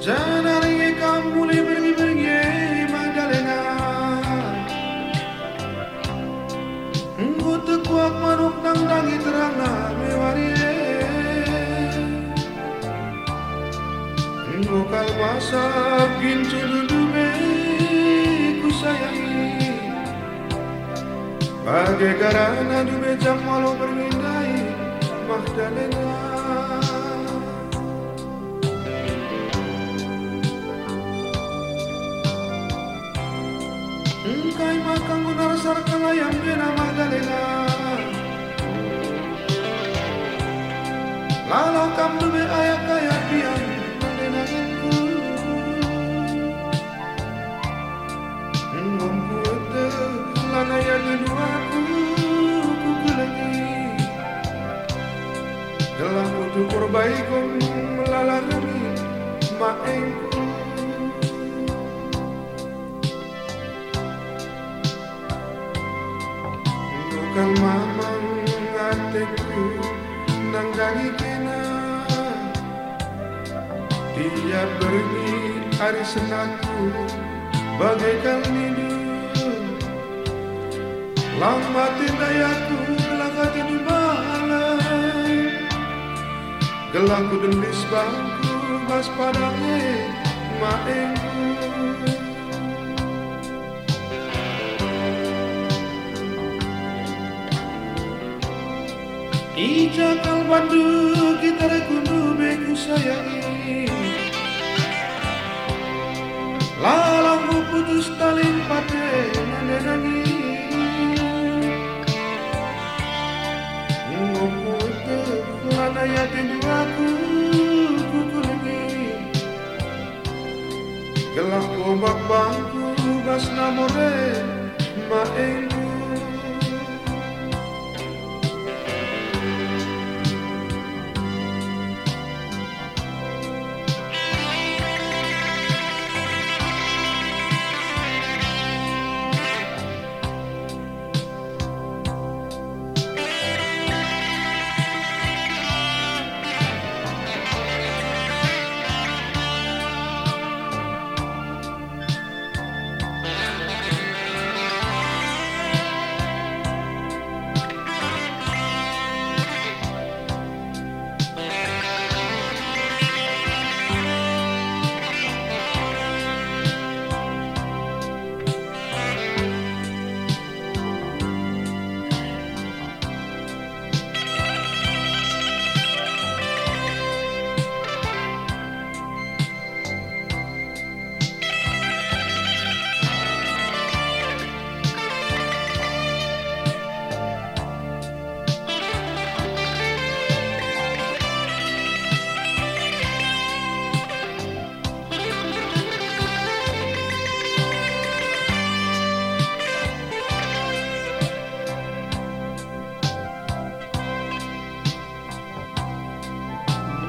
Janari kamu pergi Magdalena. Engkau tekuak manuk nang dangi terang na mewarie. Engkau kalmasak gincu dudume ku sayangi. Bagai karana dube jam malu bermindai Magdalena. Engkai makang unar sarkang ayam bena Magdalena. Lalau kam dube ayak ayak biang menenanginku. Ngomku ete lana ya keduaku kukulengi. Gelang utuh korbaikum melalami maengku. Bukan mamang hatiku nang gangi kena. Dia pergi hari senangku bagaikan mindu. Lama tindayaku gelak di malam. Gelangku dendis bangku bas padangnya maengku. Ija kalbandu kita rekundu beku sayangi. Lalang putus tali pate menenangi. Ngomku itu lana yakin aku kukulengi. Gelak ombak bangku bas namore maengku.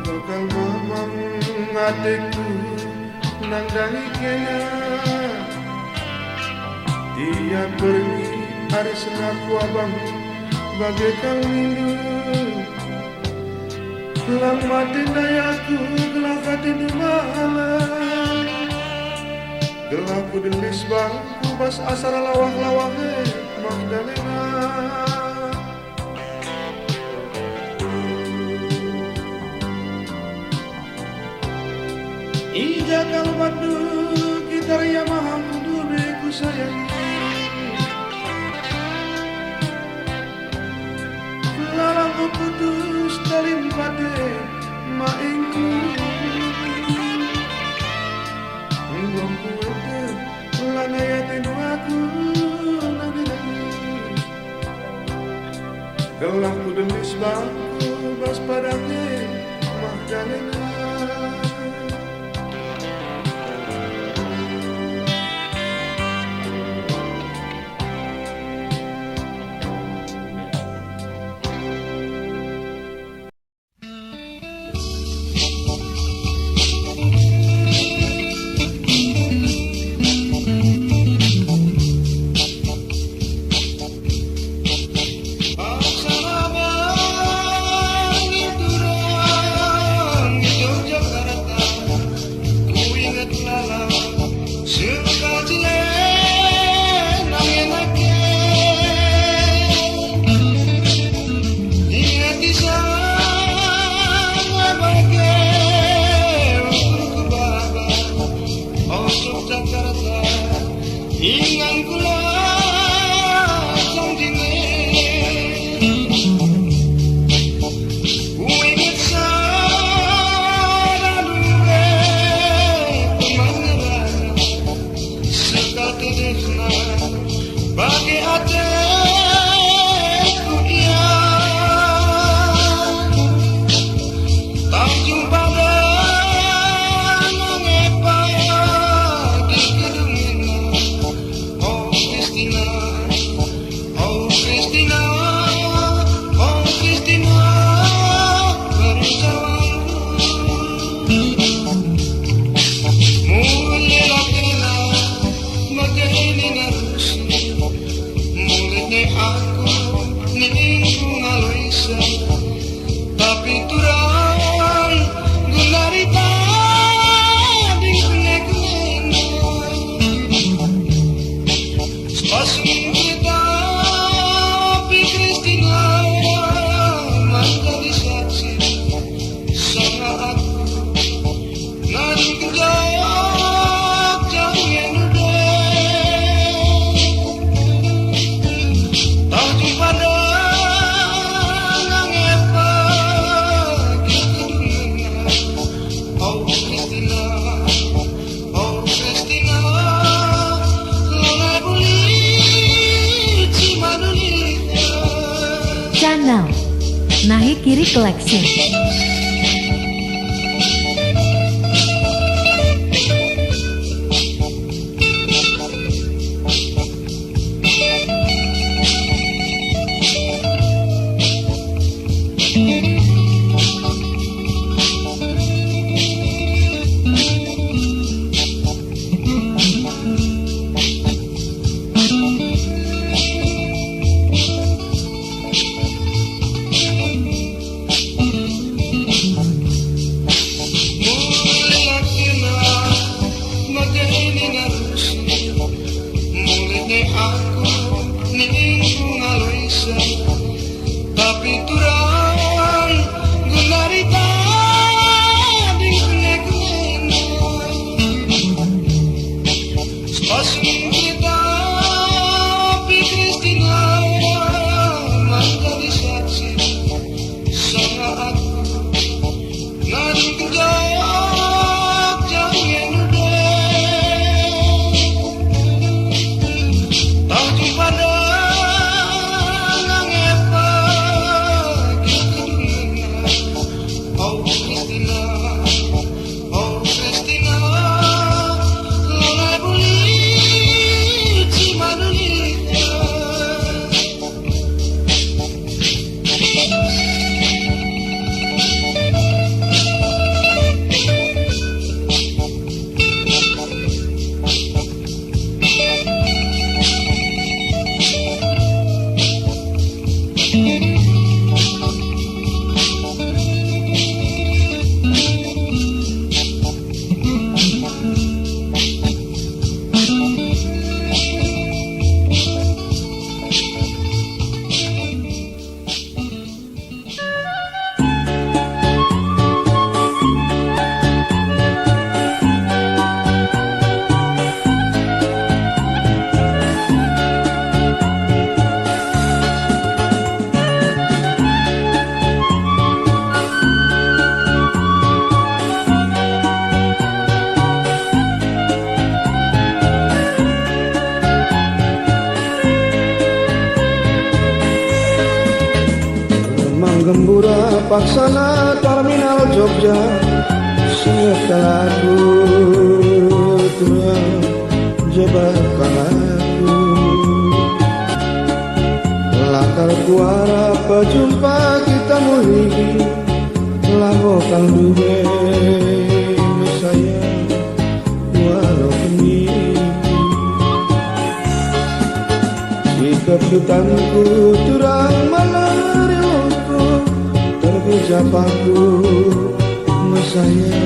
Bukan mamang adikku nang dangi kena. Dia pergi hari senangku abang bagaikan rindu. Lama tindayaku gelak di malam. Gelapku delis bangku bas asar lawah-lawahnya Magdalena. Ija kalbandu gitar Yamaha kudu beku sayangi. Lalang ku putus tali pate maengku. Ngomku ete lana yatin aku nani. Gelangku delis bangku bas padangnya Magdalena. tapi turang gunarita di kene-kene spasung kita pi Kristina menjadi saksi sama aku nadi kejak jauh yang tak jumpa Channel Nahi Kiri Collection. tapi turang gunarita di kene-kene spasung kita pi Kristina menjadi saksi sama aku nadi kejak jauh yang tak jumpa Gembura paksana terminal Jogja Siap lagu turang jebakan aku Lakar kuara pejumpa kita mulai Lagokan duwe saya walau ini Sikap hutanku turang menerima terkejap aku mesaya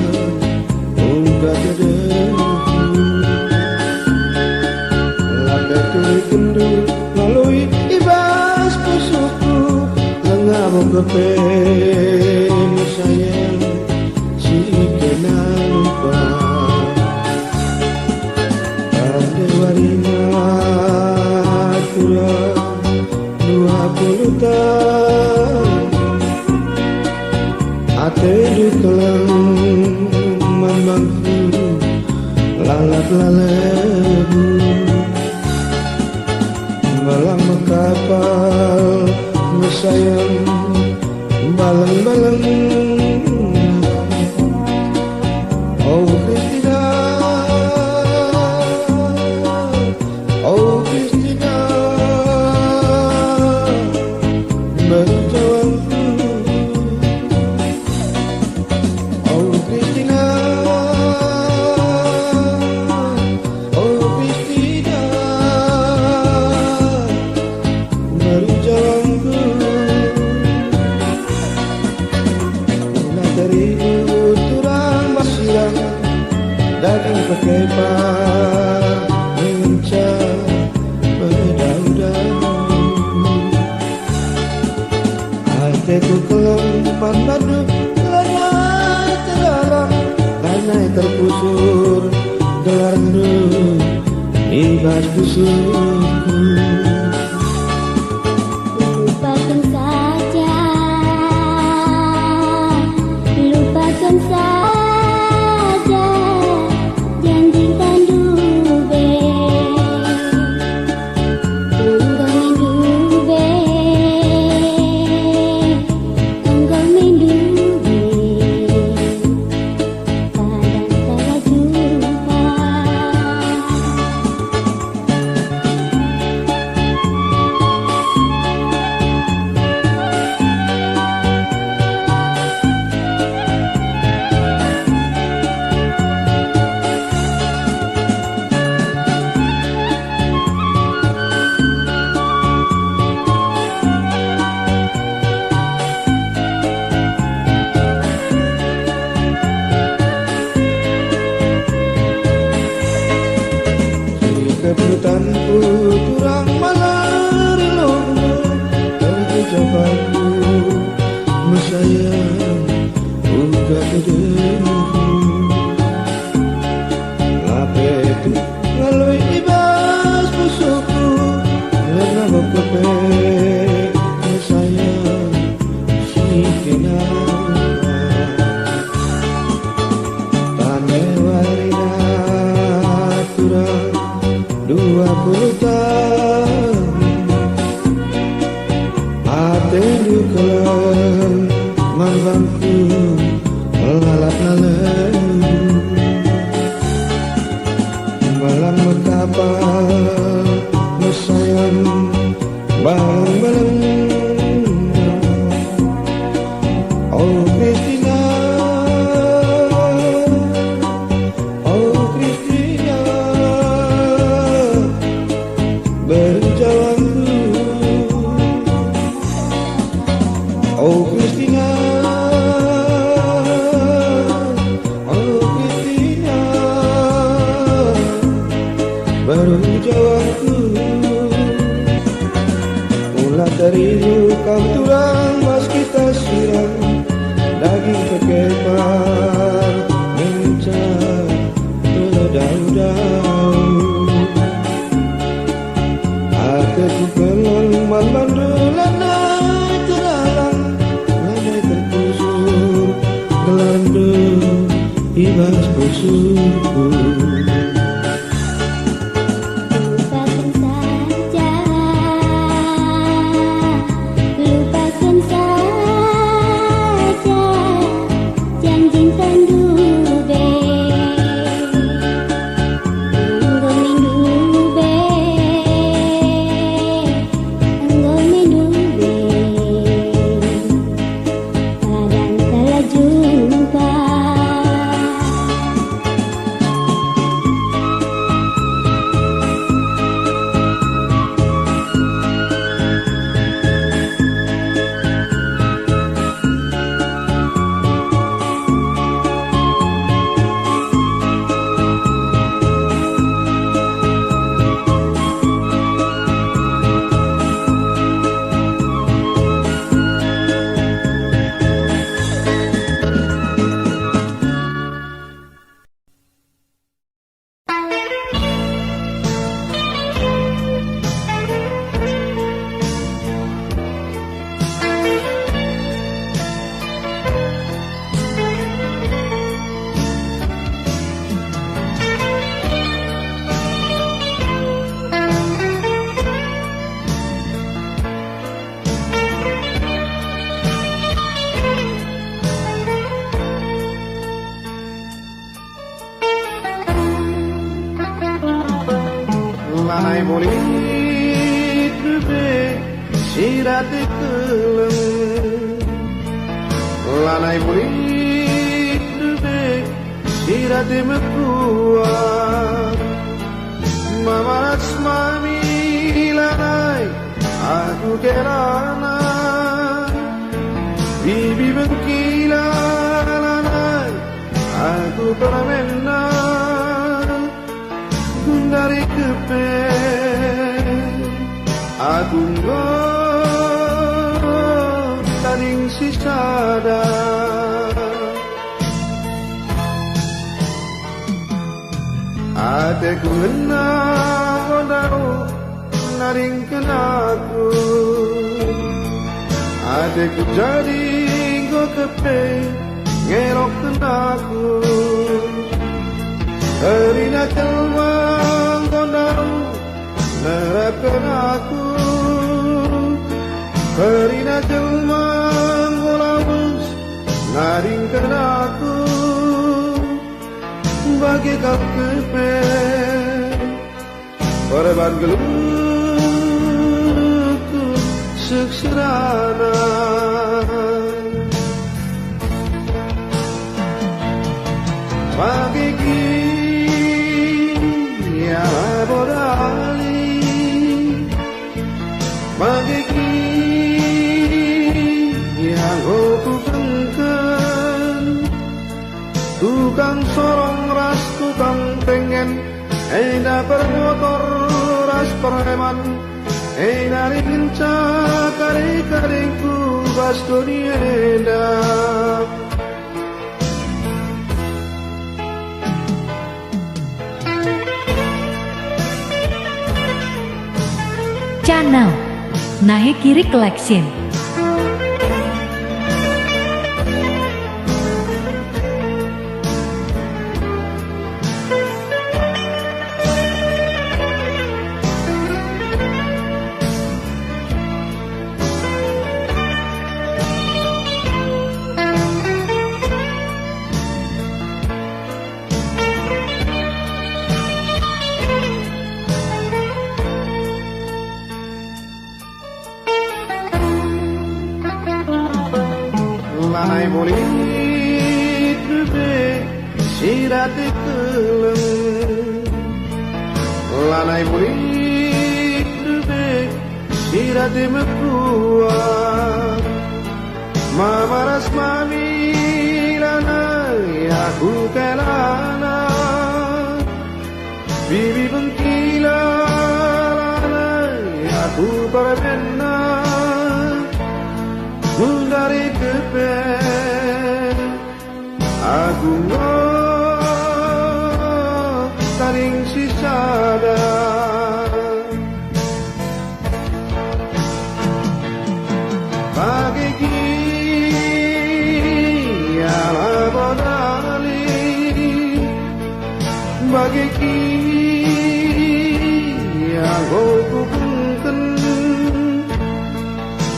ungkap dedeku lakai tuli kendu lalui ibas pusuku lengah kepe mesaya si kena lupa ade warina turang 20 tahun ate ditelan mamangku lalap-lalabu malam kapal mesayang balang-balang oh Kristina oh Kristina berjawabku oh Kristina oh Kristina berjawabku pakai mengencang berdau-dau. Hatiku kelempan madu lanai terdalam, lanai terkusur gelarnu ibas busukku. Lupakan saja, lupakan saja janjikan dube, engkau mendube, engkau mendube, kadang salah jumpa. Keputanku kurang malarilungmu, terkejapanku mesayang uga kedenku. Lapetu ngalui ibas busukku, lerna bekepe mesayang si kenapa. Tane warina turang 20 tahun hati dukelan mambangku lalat-lalat malam mekapal mesayang bareng-bareng. Oh Christina, oh Christina, berjalanku. Oh Christina, oh Christina, berjalanku. Mula dari lukam tulang mas kita siram, daging kekepar mencah berdau-dau. Hatiku kelemban mandu lanai terdalam, lanai terkusur gelandu ibas busukku. Lupakan saja, lupakan saja janjikan dube, engkau mendube, engkau mendube, kadang salah jumpa. Lanai bolit dube sirate keleng, lanai bolit dube sirate mekuat. Mamaras mami lanai aku kerana, bibi bengkila lanai aku pernah menang. kepe aku taring sisada ateku ngena kodau naring kenaku ateku jadi go kepe ngerok kenaku Karina kelwang kodau nerapkan aku Karina kelwang golabus naringkan aku bagi kau kepe korban geluku seksirana bagi ya bodali bagi yang aku bengkan tukang sorong ras tukang pengen eda bermotor ras preman eda rinca kare-kareku bas dunia eda Channel Nahe Kiri Collection. Lanai bolit bebe sirate keleng Lanai bolit bebe sirate mekuat Mamaras mami lanai aku kelana Bibi bengkila lanai aku berbena Mundari kepe aku taring sisada bagi ala bodali bagi aku bungken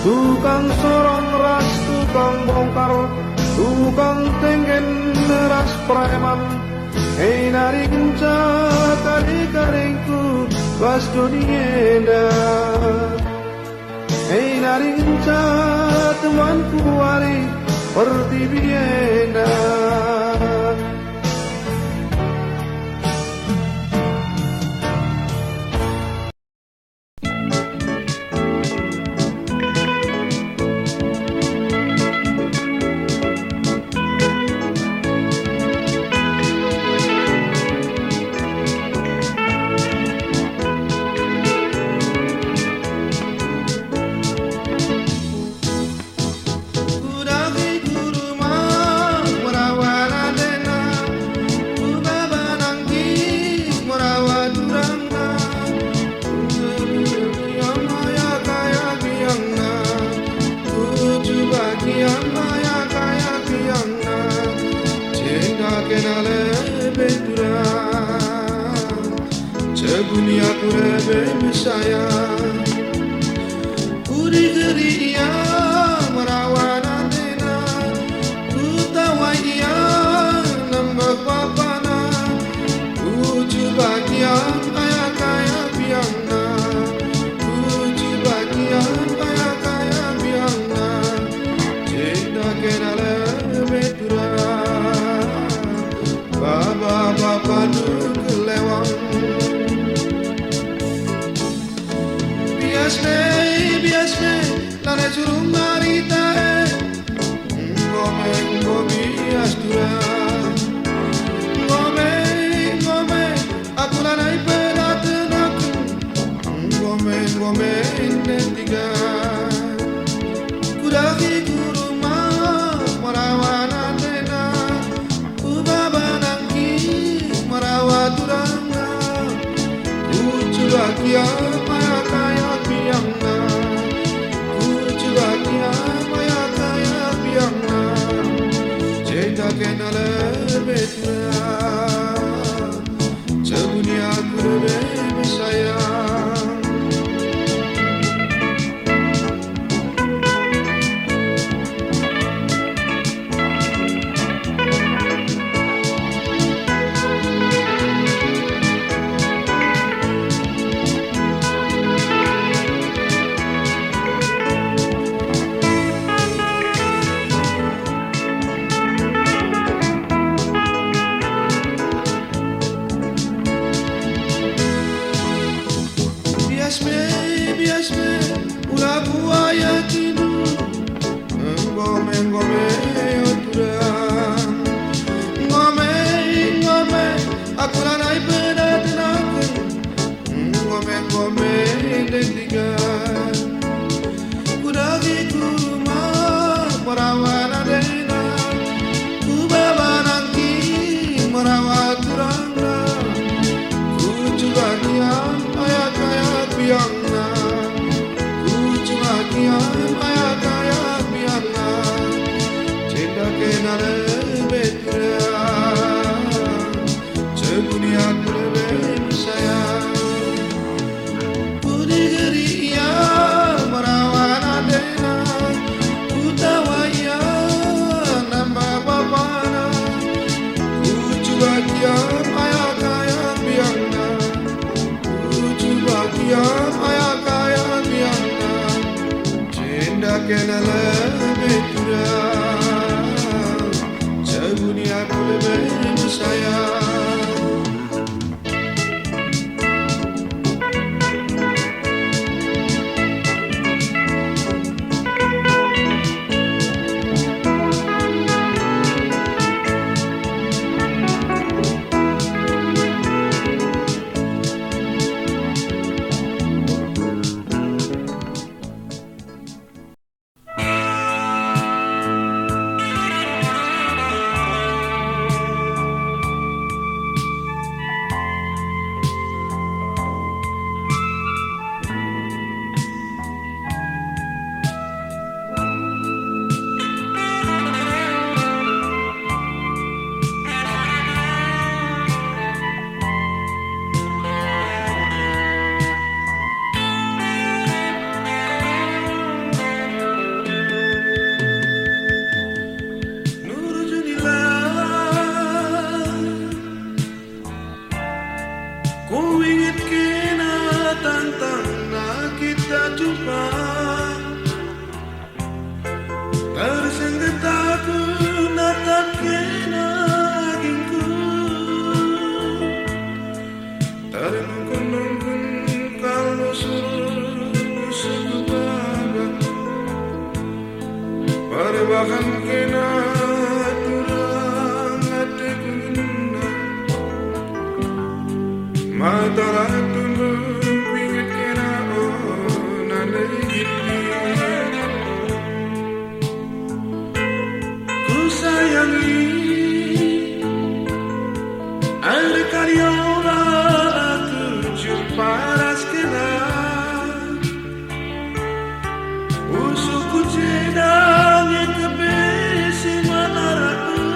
tukang sorong ras tukang bongkar tukang tengen ras preman hei nari genca kare-kareku bas dunia hei nari genca temanku wari pertibienda Dunia ku rebe mesaya Uri geri ia merawan antena Ku tawa ia nembak papana Ku coba kian kaya-kaya biangna Ku coba kian kaya-kaya biangna Cinta kena lebe turang Baba-baba du kelewang biasne lana curung marita ngome astura ngome aku lana ipedatna biar maya kaya biangna ku coba dia maya kaya biangna cinta kenal betina sedunia ku lebih sayang. Biasme, ulah buaya kinu, ngome oturan, ngome, aku lanai benar tenaga, ngome dentikan, kudagi kurma merawat adena, kubawa nanti merawat turangna, ku coba diam ayat biangna. Maya kaya biarna cinta kenal betura sedunia ku lebih sayang budi geria merawat adena ku tawaya nambah babana ku coba dia maya kaya biarna ku coba dia maya kaya biarna kenal betura sedunia ku lebih sayang. Ku ingin kena tantangna kita jumpa tersengget aku natap kena agingku terungkun-ungkun kalau suruh sebabak perubahan kena turang hatiku matalah tunduk pingit kena nanai gini ku sayangi ada karyola aku jumpa ras kena usuku cedang yang kebesi manaraku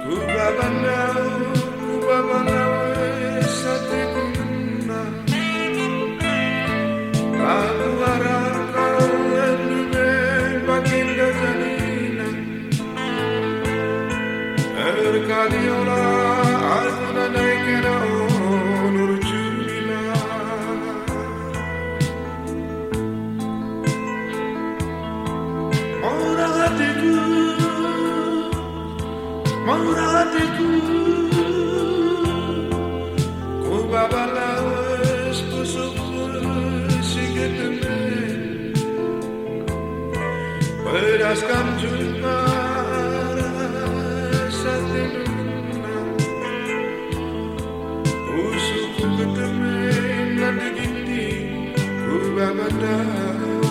ku babandau aku harap kau lebih baginda janina terkadiola aku nanai kena nur jumila maura hatiku ku babalas kusuk pedaskan juga rasa tinuna usuku ketemen nanti gini ku babandau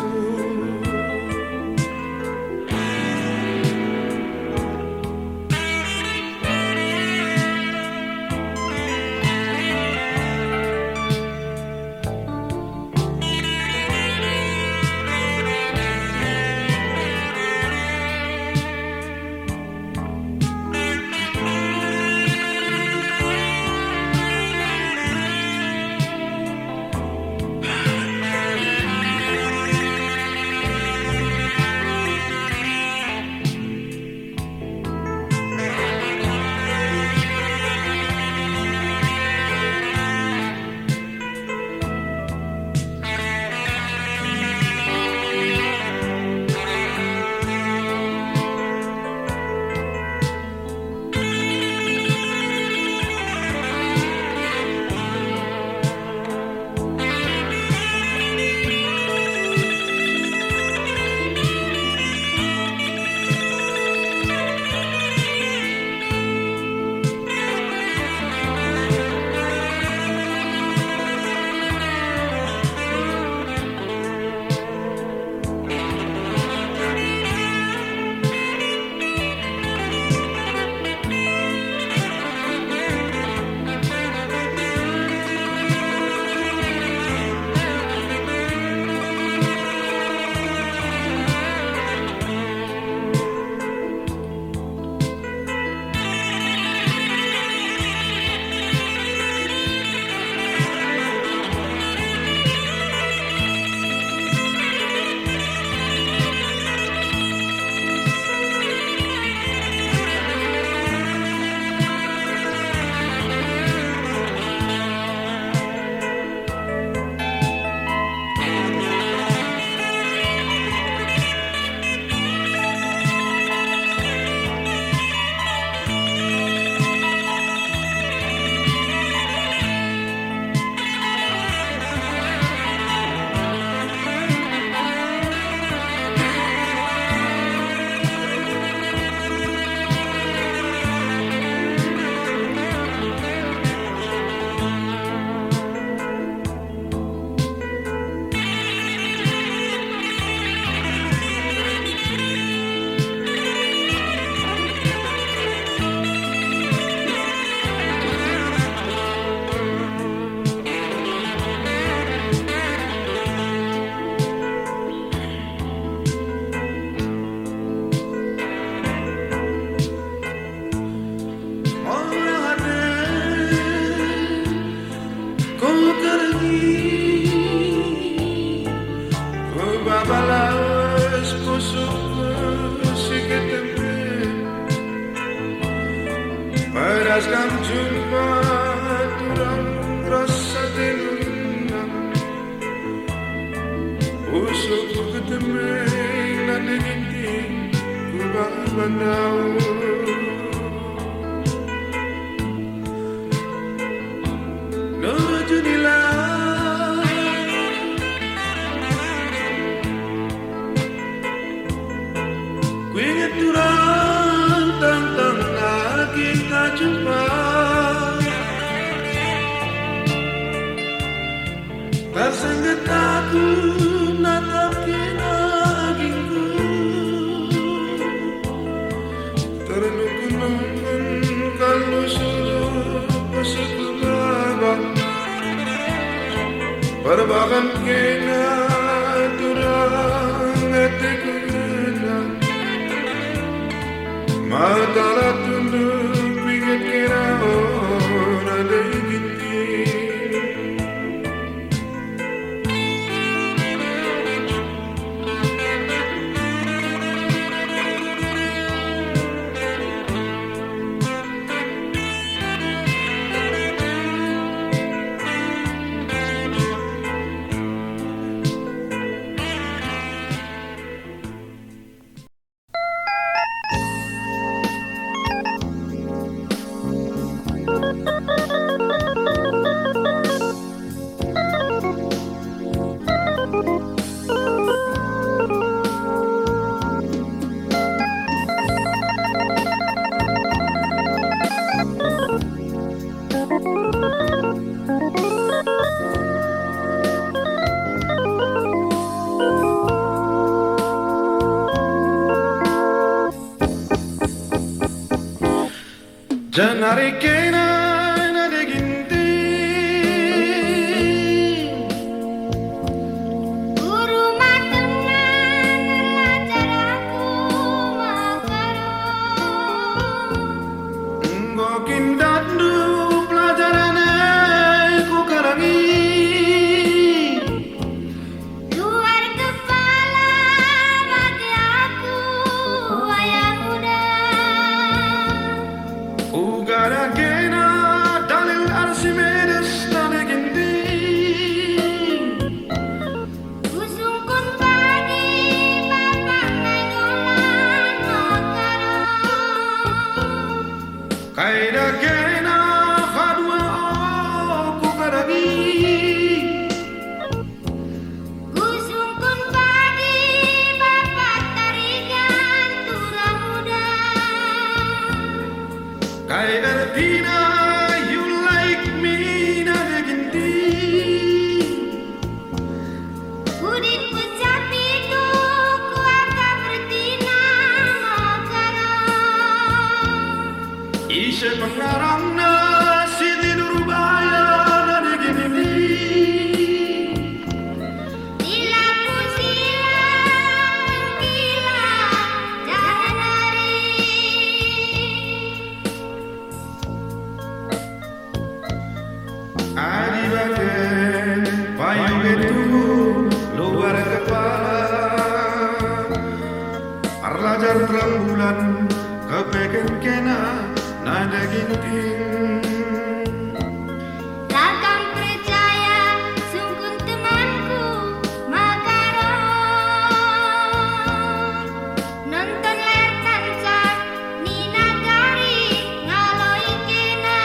Beraskan jumpa turang rasa tenunang Usuk ketemeng nade ginting ku babandau Nojunilah ku ingat turang tantang lagi tak jumpa Tersengget aku natap kinagingku Terlukun-lukun kalau suruh pasuk babak Perbakan kena turang hatiku kena Matalah tunduk pinggir kira orang ada ginting Janari kena nade ginting Guru matenan belajar aku makaro Ngokin dandu pelajaran ku karangi Luar kepala bagi aku ayah muda Ugara kena dalil Archimedes nade ginting Usungkun pagi bapak naikolan makaro Kaida kena kadua ku karangi Usungkun pagi bapak tarikan turang muda Kaida tina you like me nade ginting Udin ucap itu ku akan bertina makaro Isya pengarangna Siti Nurbaya nade ginting Dilaku silang gila jangan lari Adi bagai payung itu luar kepala Arlajar terang bulan kepegang kena nada ginting Takkan percaya sungkun temanku makaro Nonton layar kaca Nina Gari ngaloi kena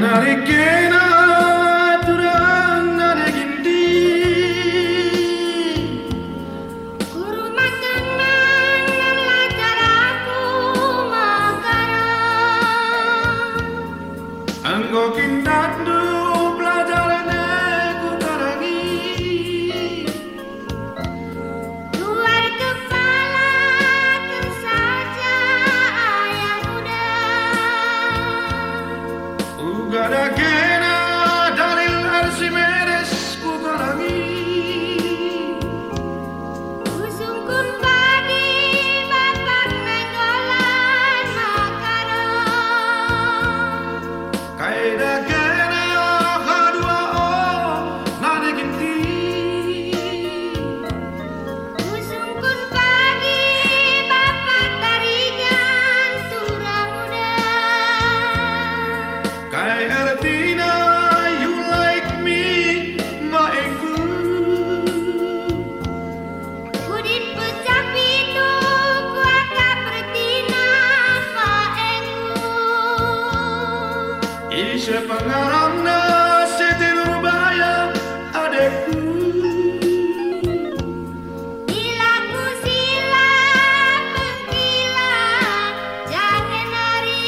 Nari kena turang nari ginti Guru makanan belajar aku makarang Anggo kintandu pelajaran aku karangi Luar kepala saja ayah muda Ugada kena dalil Arsimedes ku karangi Usungkun padi bapak nenggolan makarang Kaida kena kadua nari ginti Usungkun padi bapak tarigan tura muda Kai artina you like me maengku Kudin pecah pitu kuaka pertina paengku Isya pengarangna setirur baya adekku Bila ku sila pengkila jangan nari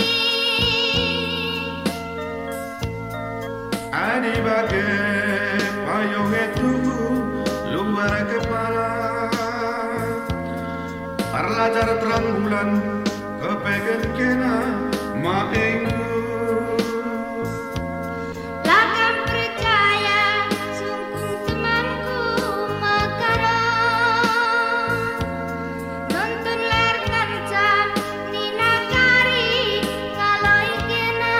Adi bagai payung itu luar kepala Parlajar terang bulan kepegan kena maengku Lakam percaya sungkung temanku makarang Nonton ler kancam Nina Kari ngaloi kena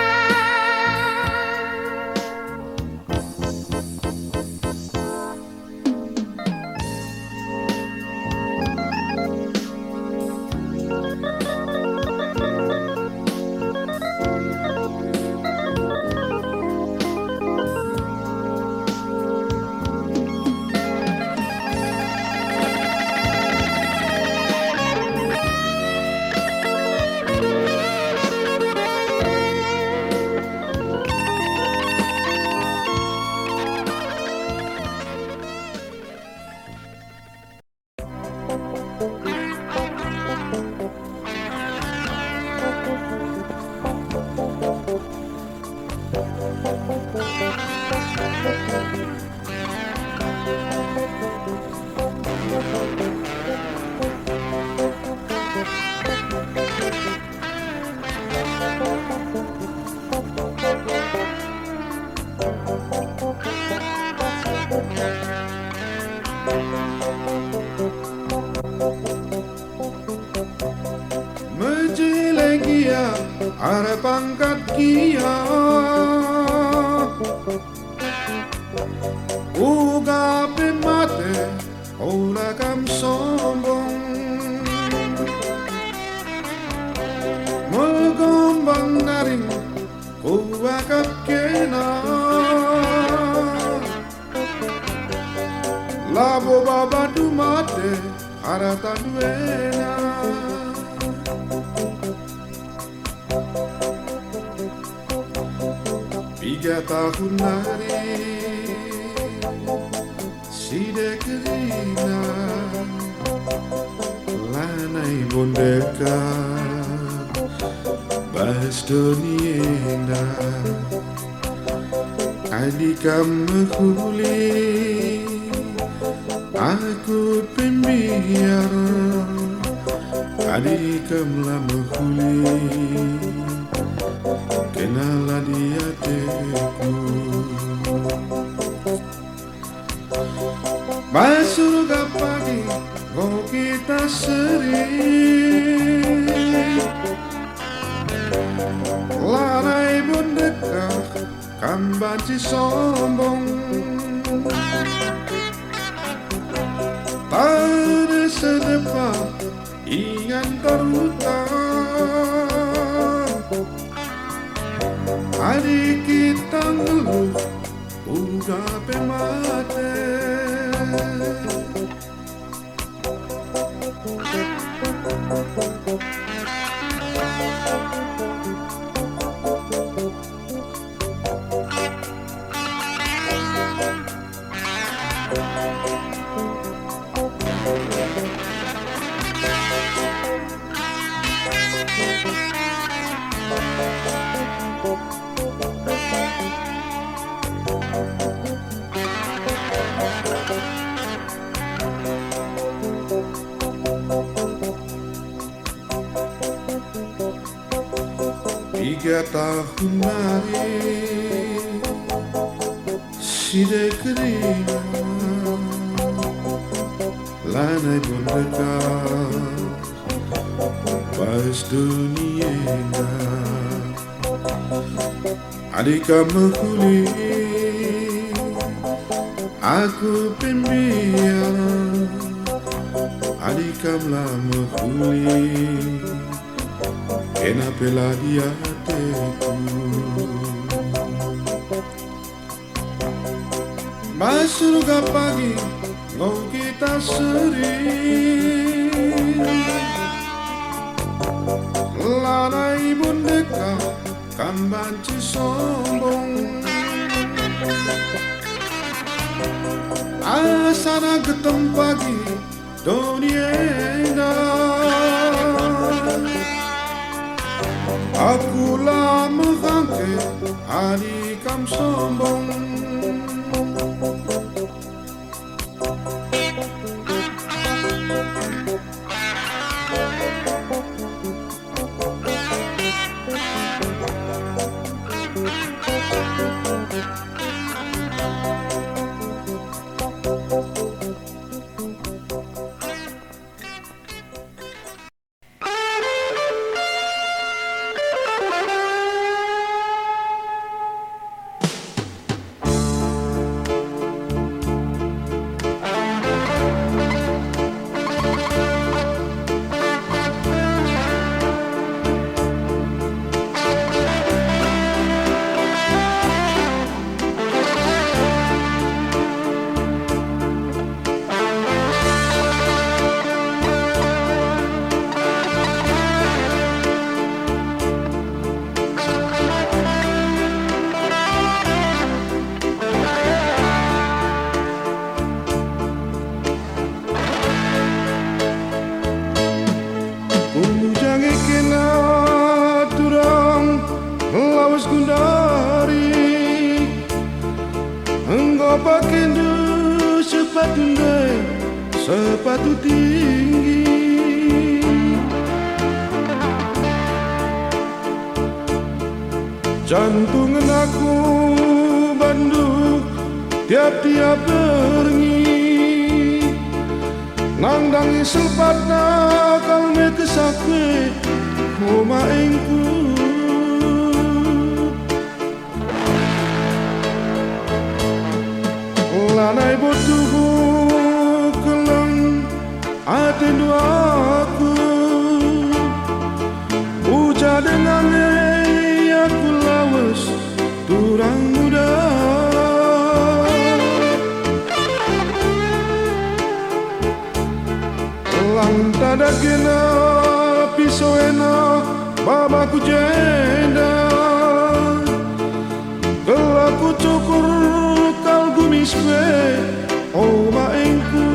Menjelegia ada pangkat kia Uga pemate ora kam sombong Megombang daring kuakap kena Labo baba dumate ada taduena Tiga tahun hari Side kerina Lanai bondeka Bahas dunia Adikam mekuli Aku pembiar Adikam lah mekuli Kenala dia teku Basurga pagi Oh kita sering Lanai bondeka Kambanci sombong Pada sedepan Ingan terutang Adik kita ngeluh Uga pemate 3 tahun lagi Side kerina Lanai pun dekat Pas dunia Adika mekuli Aku pembiar Adika mekuli Kenapa lah dia teku Masuk ke pagi Ngau kita sering Lanai pun dekat Kan banci sombong Asana ketem pagi Dunia Aku lama kangke Adikam sombong Lawas gundari Engkau pakai sepatu tinggi Jantungan aku banduk tiap-tiap bengi Nangdangi sepatna kau kesakwe Oma engku Lanai botuku keleng atendu aku Uja dengan aku lawas turang muda Lang tada kena pisau enak babaku jenda Gelaku cukur kalbu miswe oma engku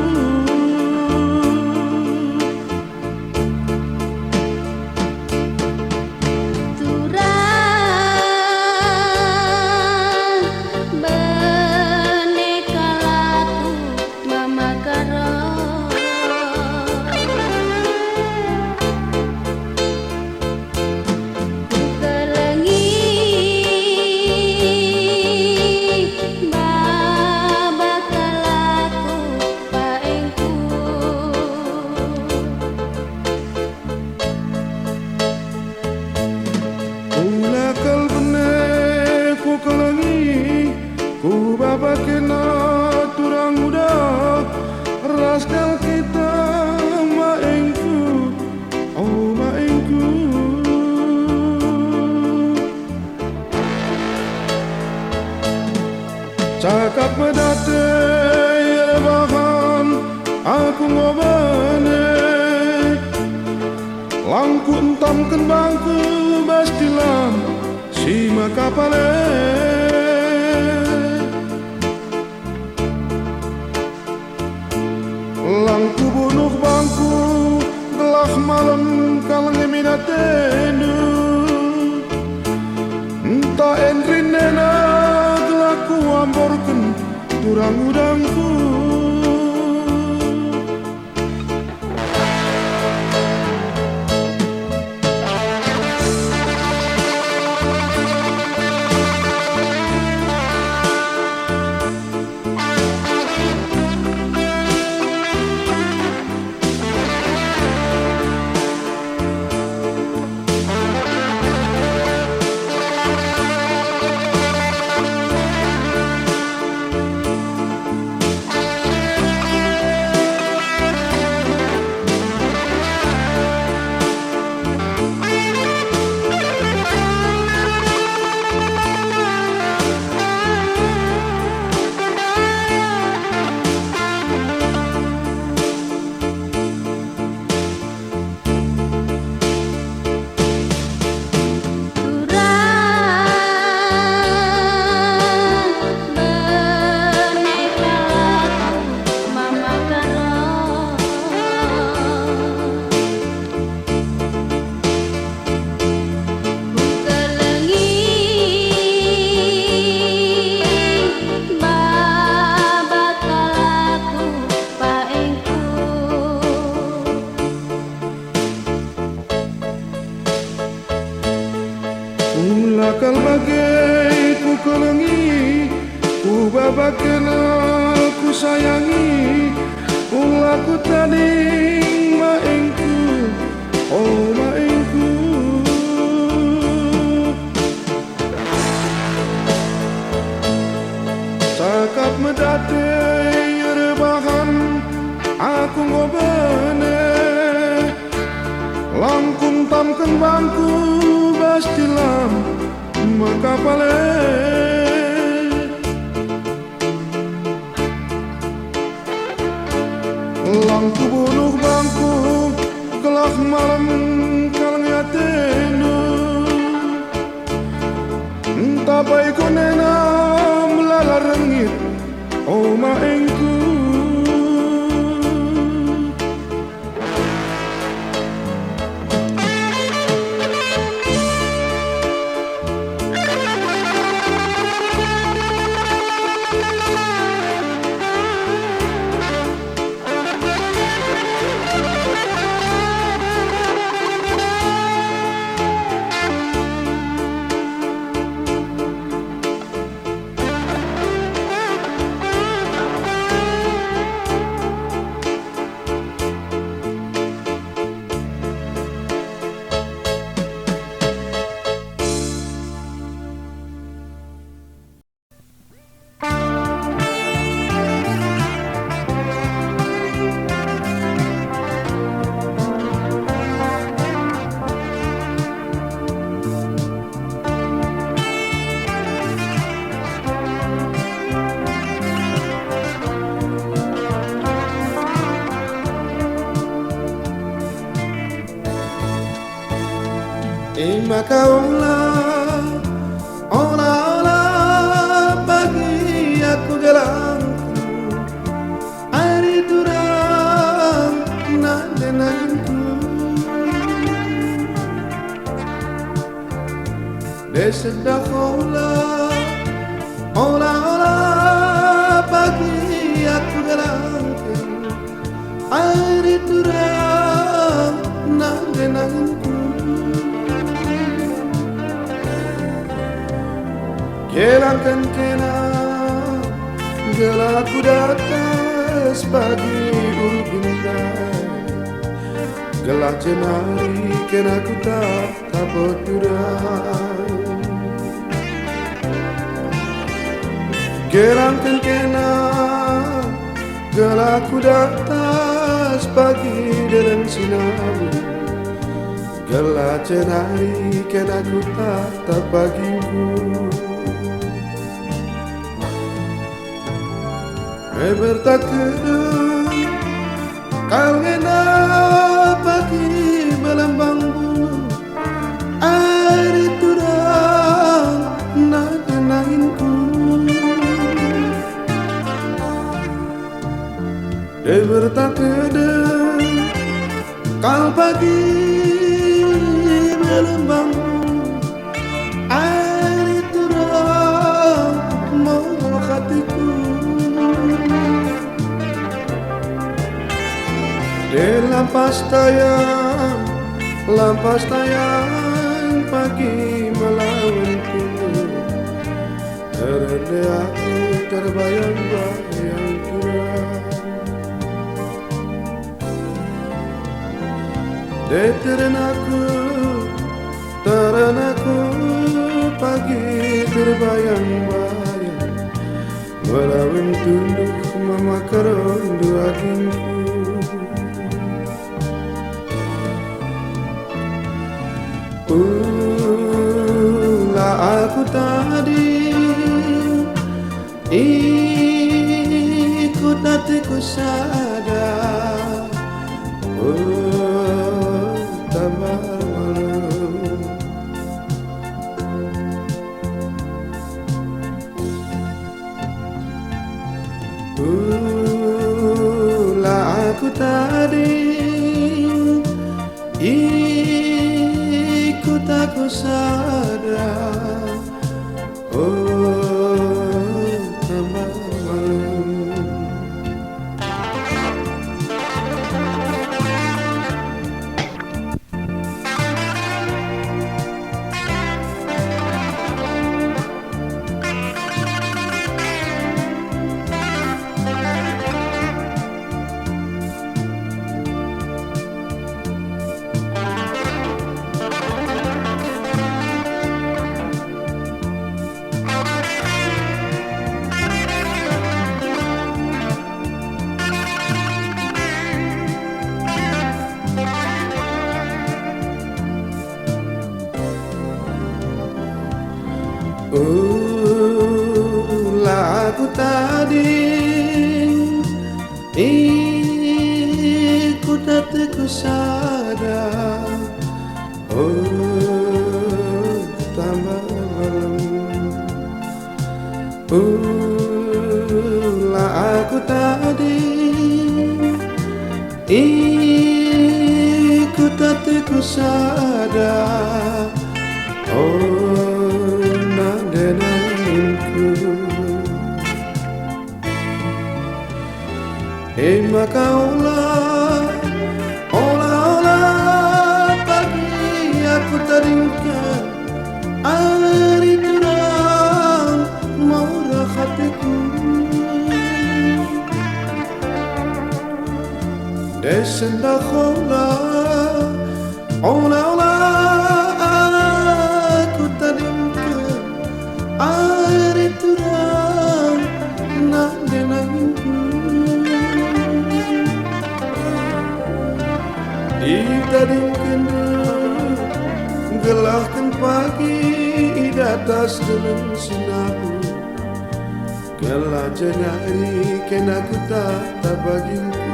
Kena turang muda Raskal kita maengku Oh maengku Cakap medate rebahan Aku ngobane Langku entam kembangku bastilam Si makapale Langku bunuh bangku gelah malam kalang eminatendu Entah entrin nena gelah ku amborken turang udangku bakal bagai ku kelengi, ku babak kenal ku sayangi, ulah ku tanding maengku, oh maengku. Cakap medate rebahan aku ngobene, langkung tamken bangku bastilam makapale. Langku bunuh bangku kelak malam kalang yatenu, entah baik konena melala rengit, oh maengku. Maka olah bagi aku gelangku, hari durang nandenanku, desedak olah bagi aku gelangku, hari durang nandenanku. Gelangkan kena gelaku datas pagi ulu bindai, gelah cenari kena ku tak tapoturai. Gelangkan kena gelaku datas pagi dalam sinar, gelah cenari kena ku tak tapagiku. Bertakkedung kau ngena pagi melambang bulu, air turang nangenanginku. Bertakkedung kau pagi melambang bulu, air turang mau hatiku. Lampas tayang pagi melawanku, terende aku terbayang-bayang kurang. Deterenaku pagi terbayang-bayang, melawan tunduk memakaron dua gingku. Lah aku tadi ikut hatiku sadar, tambah malu. Lah aku tadi ikut aku sadar, tambah malu. Lagu tadi ikut hatiku sadar. Tambah malam. Lagu tadi ikut hatiku sadar. Nadenanginku maka olah pagi aku teringkan hari terang maura hatiku desenda olah aku teringkan hari terang nadenanginku ditadingkan gelahkan pagi di atas dalam sinar gelah jenari kena ku tak baginku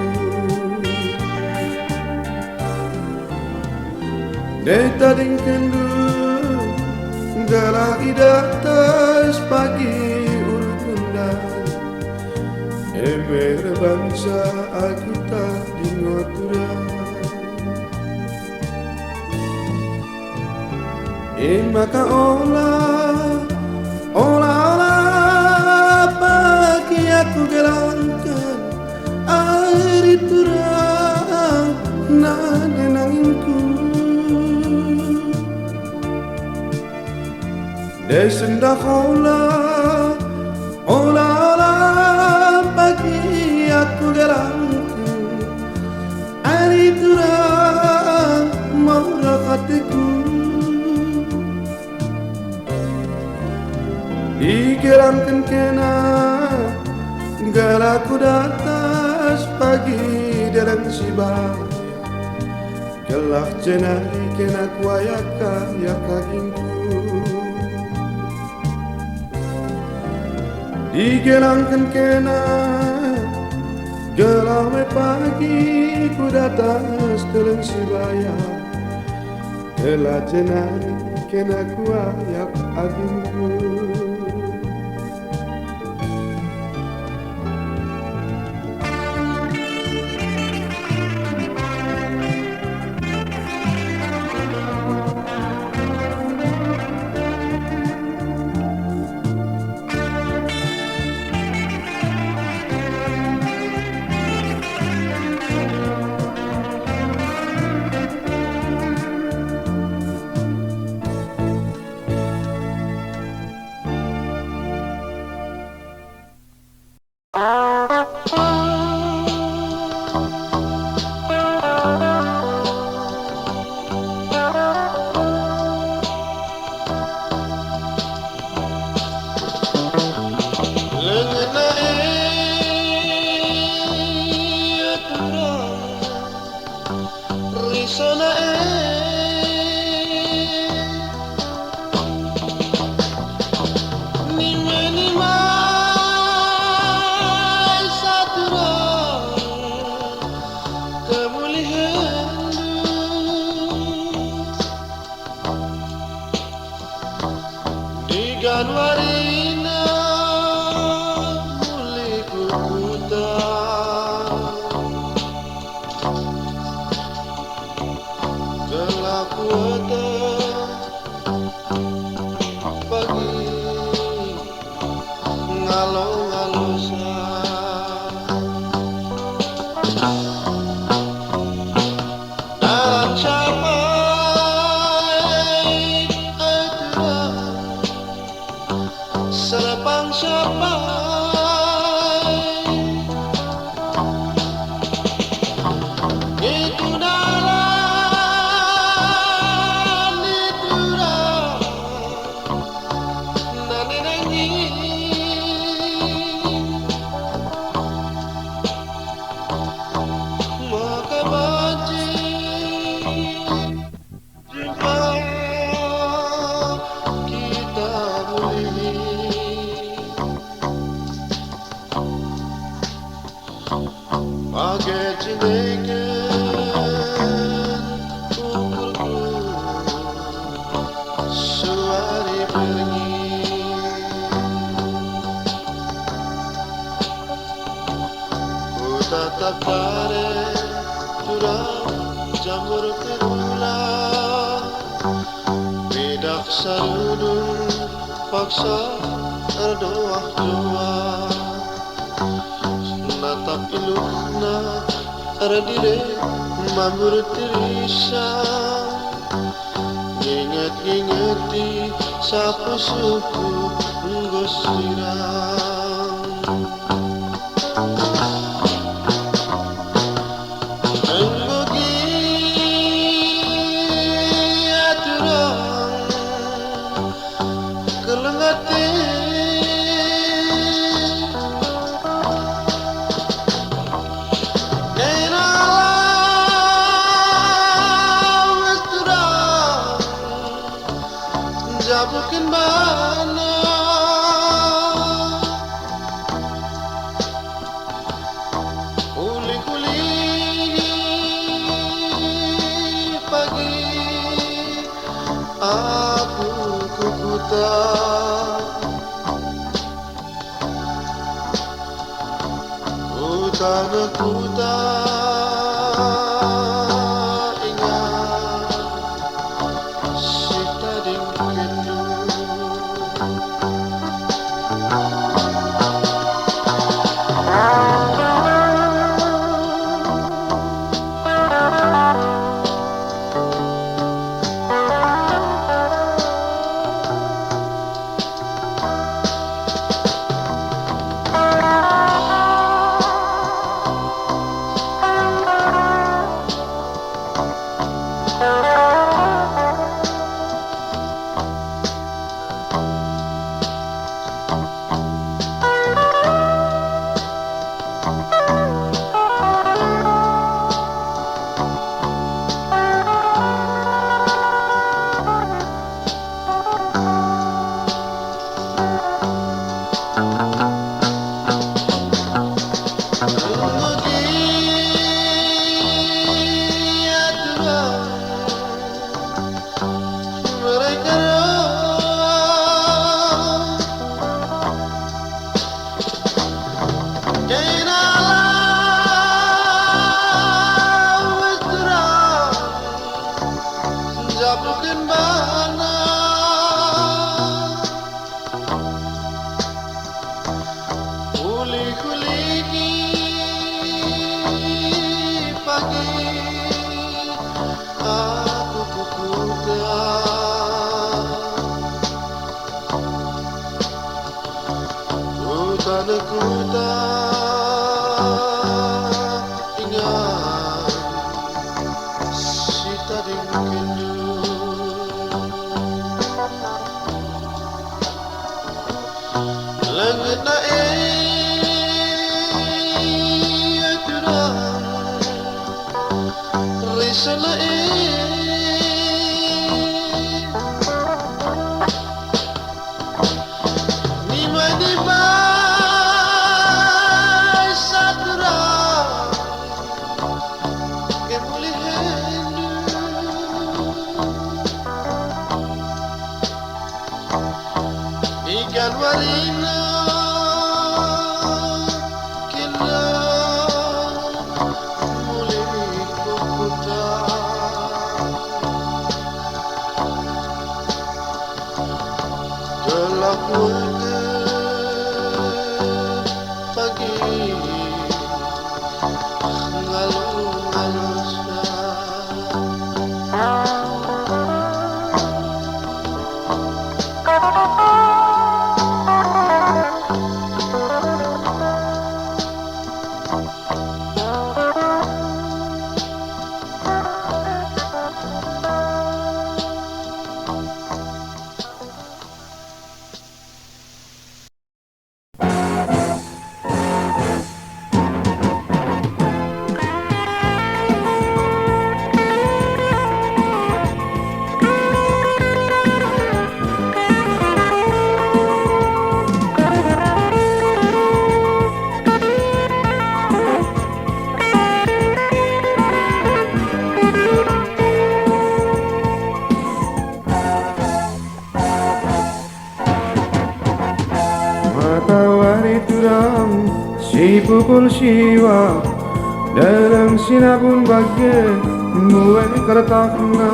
ditadingkan gelah di atas pagi urukundang emer bangsa aku tak dingoturang maka olah pagi aku gelangkan air terang nadenanginku desenda olah pagi aku gelangkan air terang maura hatiku digeramkan kena galaku datas pagi derang sibah gelah jenari kena kuayaka ya kagingku digelangkan kena gelah me pagi ku datas derang sibaya gelah jenari kena kuayak agingku Januarina mulai kukuta kelakuan pagi ngalo-ngalosa dalam capai serapang capai itu dalam itu nani maka banci ukurku sewari pergi. Ku tatap pada jurang jamur berulang, bedak sarudun paksa erdoah-doah, natap ilukna erdire mamur tirisang, nginget-ngingeti sapu suku ngosirang. Bukan mana uli-uli pagi aku kukuta kuta ingat si tading kendu. Bukan mana uli-uli pagi aku kukuta kuta ingat si tading kendu. Langit na jurang, risa na di bay saturang, kemuliaan ikan warina. Gelap muda pagi ngalung-ngalungnya. pukul siwa dalam sinabun bagai muai kertakna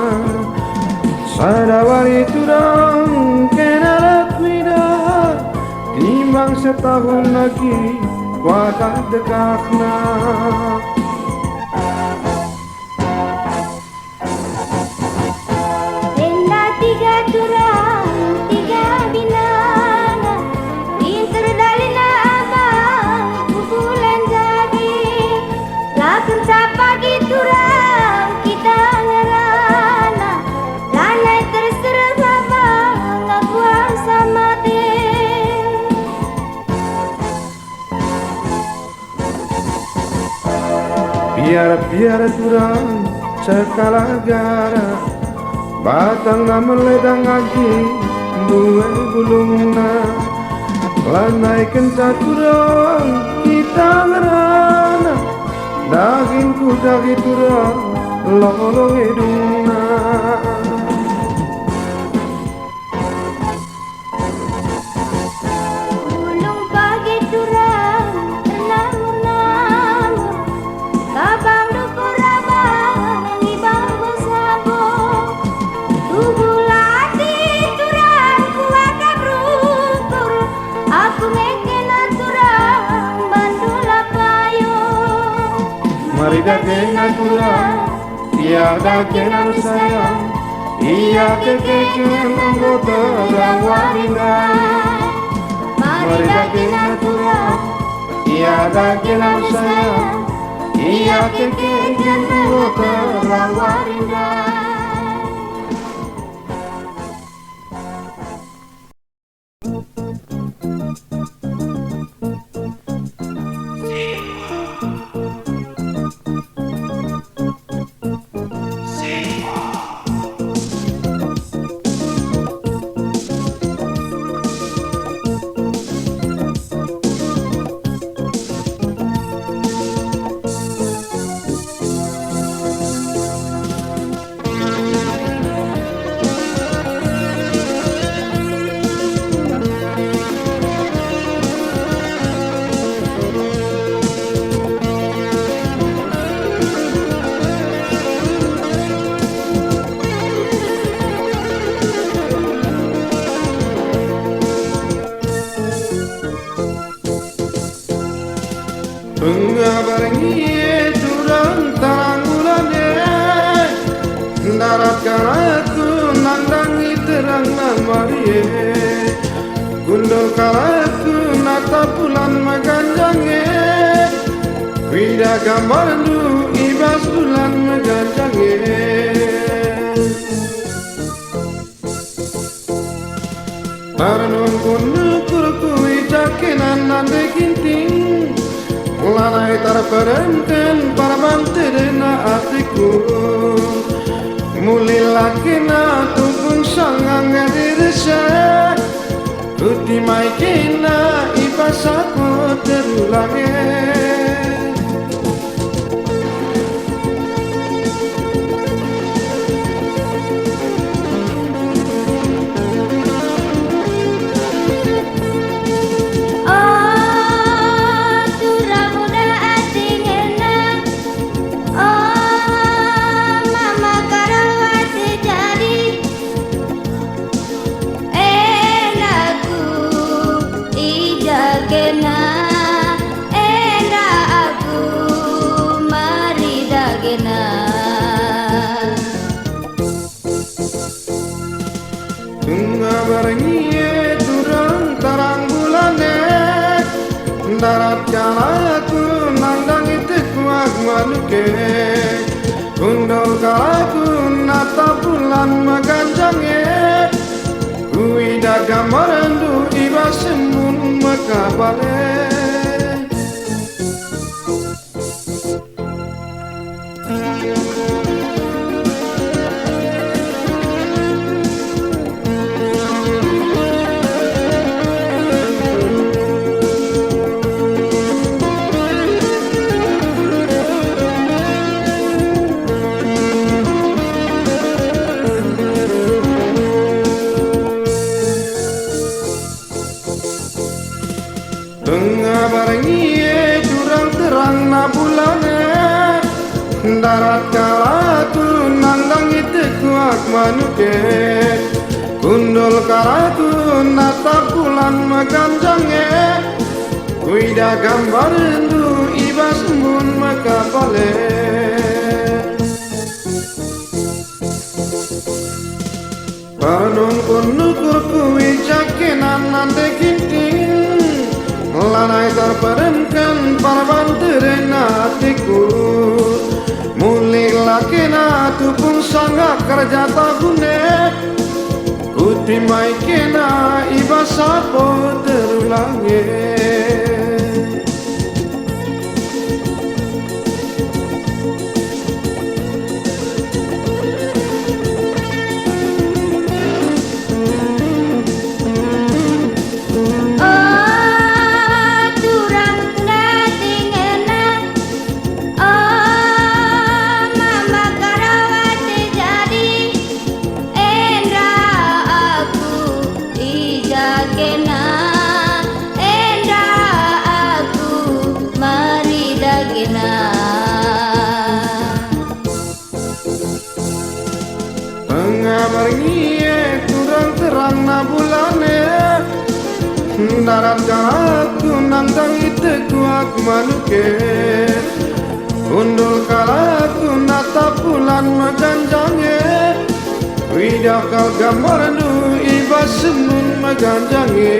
sadawari turang kenarat mida timbang setahun lagi wadah dekatna. Tenda tiga turang tiga binana pinter dalina abang pukulan jadi laken sapagi turang kita ngerana lanai terserah abang ngakuan sama Biar turang sekala gara batang na meledang lagi buai bulungna lanai kenca turang kita ngerana dagingku daging turang lolong hidungna. ulung pagi turang tenang-tenang kabang dukur abang ngibang bersabo tubuh latih turang kuat berukur aku ngekena turang bandula payung Mari kena turang tiada kena sayang iya kekeken anggota rawarinda. Mari kena turang tiada kena sayang iya kekeken anggota rawarinda. Pengabarangi turang tanggulane darat karaku nandangi terang namarie gundul karaku nata bulan maganjange wida gambarandu ibas bulan maganjange. Taranun kunu kurku ijakenan nande ginting lanai tarperenten para banterena atiku muli lakina tukun sangang ngadirese uti maikina ipasaku terulange. Barengi turang tarang bulane darat kalaku nandangi tekuak manuke undol kalaku nata bulan maganjange kuida gamarandu iba sembun makabale. darat kalaku nandang itu kuak manuke kundul karaku natap bulan maganjange kuida gambar rendu ibas mun makapale panung kunukur kuwijakenan nante kinting lanai terperemkan parbantere natiku mulik lakena tu pun sangat kerja takune kutimai kena ibasapo terulange Pengamarngie kurang terang na bulane darat kalaku nantang ite kuak manuke undul kalaku natap bulan maganjange widakal gambar nu ibas semun maganjange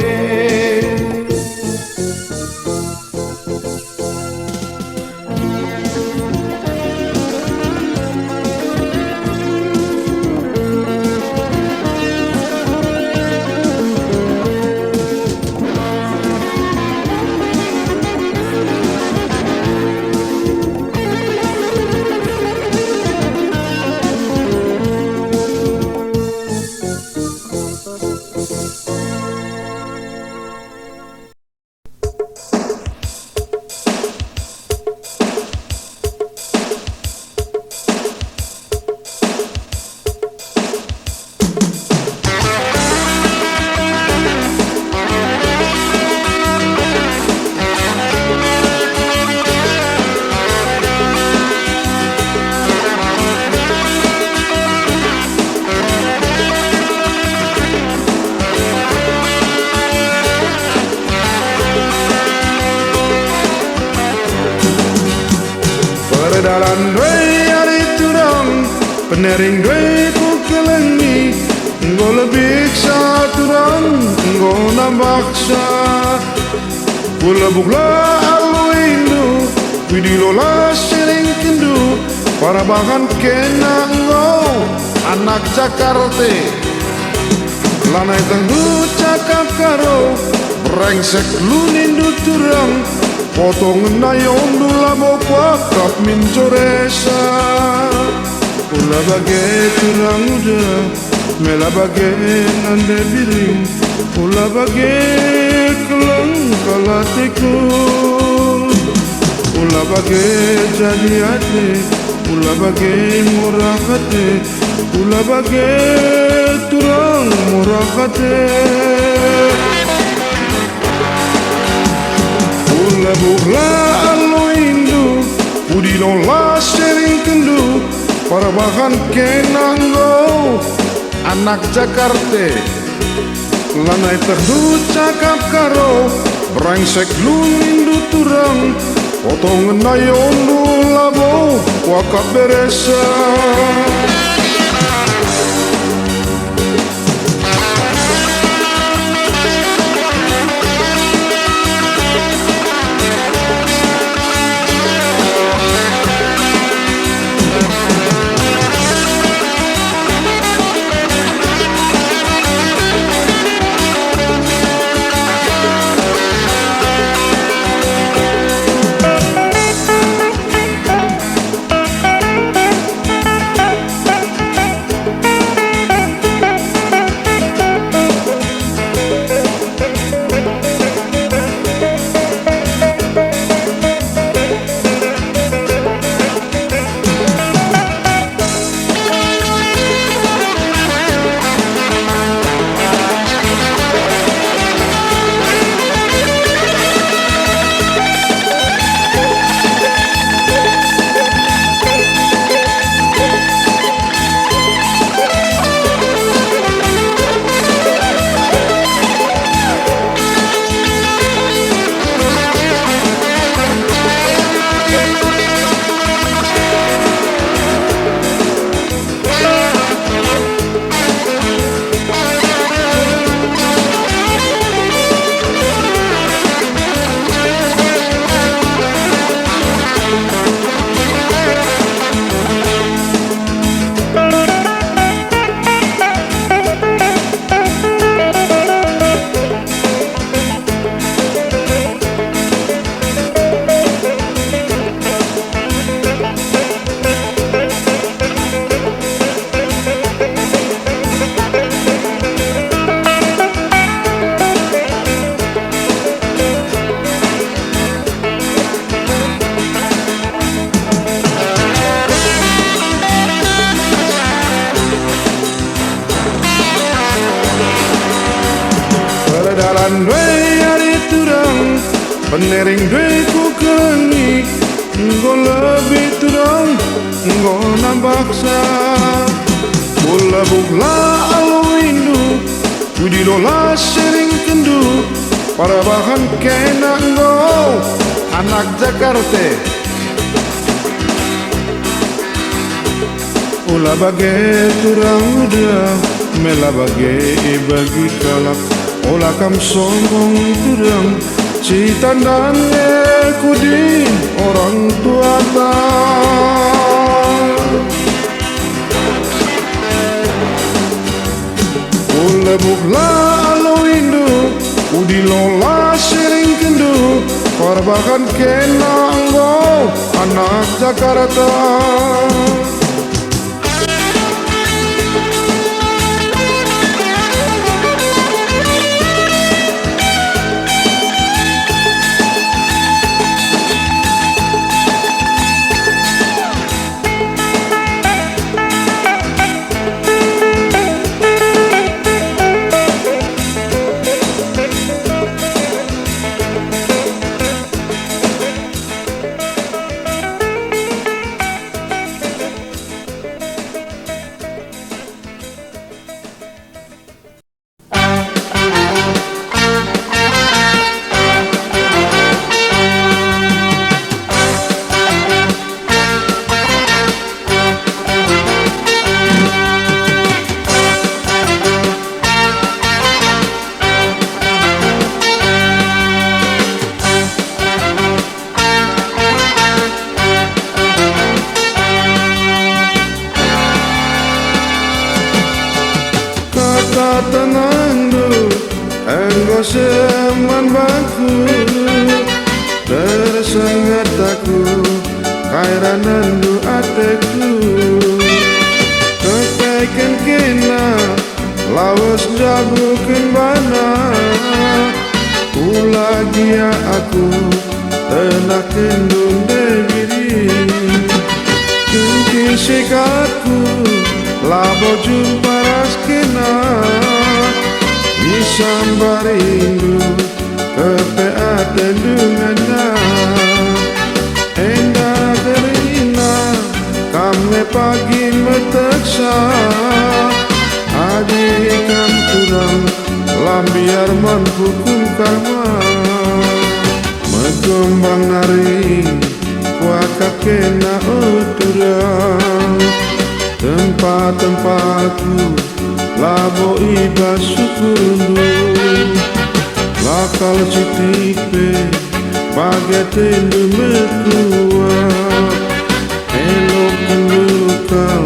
Dalan doi ari turang penering doi ku kelengi nggo lebih sa turang nggo nambaksa kula bukla alu indu widilola sering kendu para bahan kena nggo anak Jakarta lanai tengdu cakap karo brengsek lu nindu turang potong nayon dula bokwa kap mincoresa ula bagai turang uda mela bagai nande biring ula bagai kelang kalatiku ula bagai jadi hati ula bagai murah hati ula bagai turang murah hati ula bukla alu indu udilola sering kendu para bahan kenanggo anak Jakarta lanai terdu cakap karo brengsek lu indu turang potong nayon lu labo wakap beresa Dalan dwe ari turang penering dwe ku kengi nggo lebih turang nggo nambaksa bola bugla alo indu Widi dola sering kendu para bahan kena nggo anak Jakarta Ula bagai turang muda Mela bagai bagi kalak Ola kam sombong turang Cita dan kudin orang tua ta Ula bukla alo indu Udi lola sering kendu Korbakan kena nggo anak Jakarta Tenandu engkau seman baku tersengat aku kairan nandu ateku kepeken kena lawas jabukan bana ulagia aku tenak kendung debiri mungkin sikatku labo jumpa raskena Sambar rindu kepeat dengannya Endah gerina kami pagi meteksa Adik kam kurang lambiar menhukum karma Megembang nari kuakak kena uturang Tempat-tempatku Labo iba syukurmu Lakal citipe Bagai tendu mertua Elok kendukal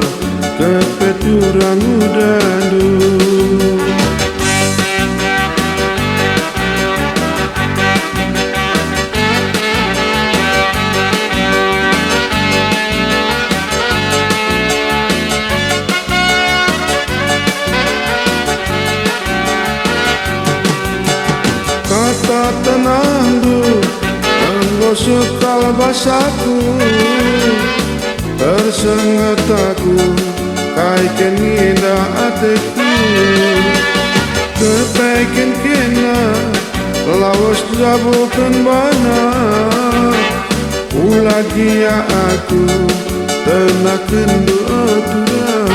Kepeturang udadu Tenandu engkau sekal basaku tersengat aku kaiken ngida ateku kepeken kena lawas jabukan bana ulagia aku tenak kendu aturan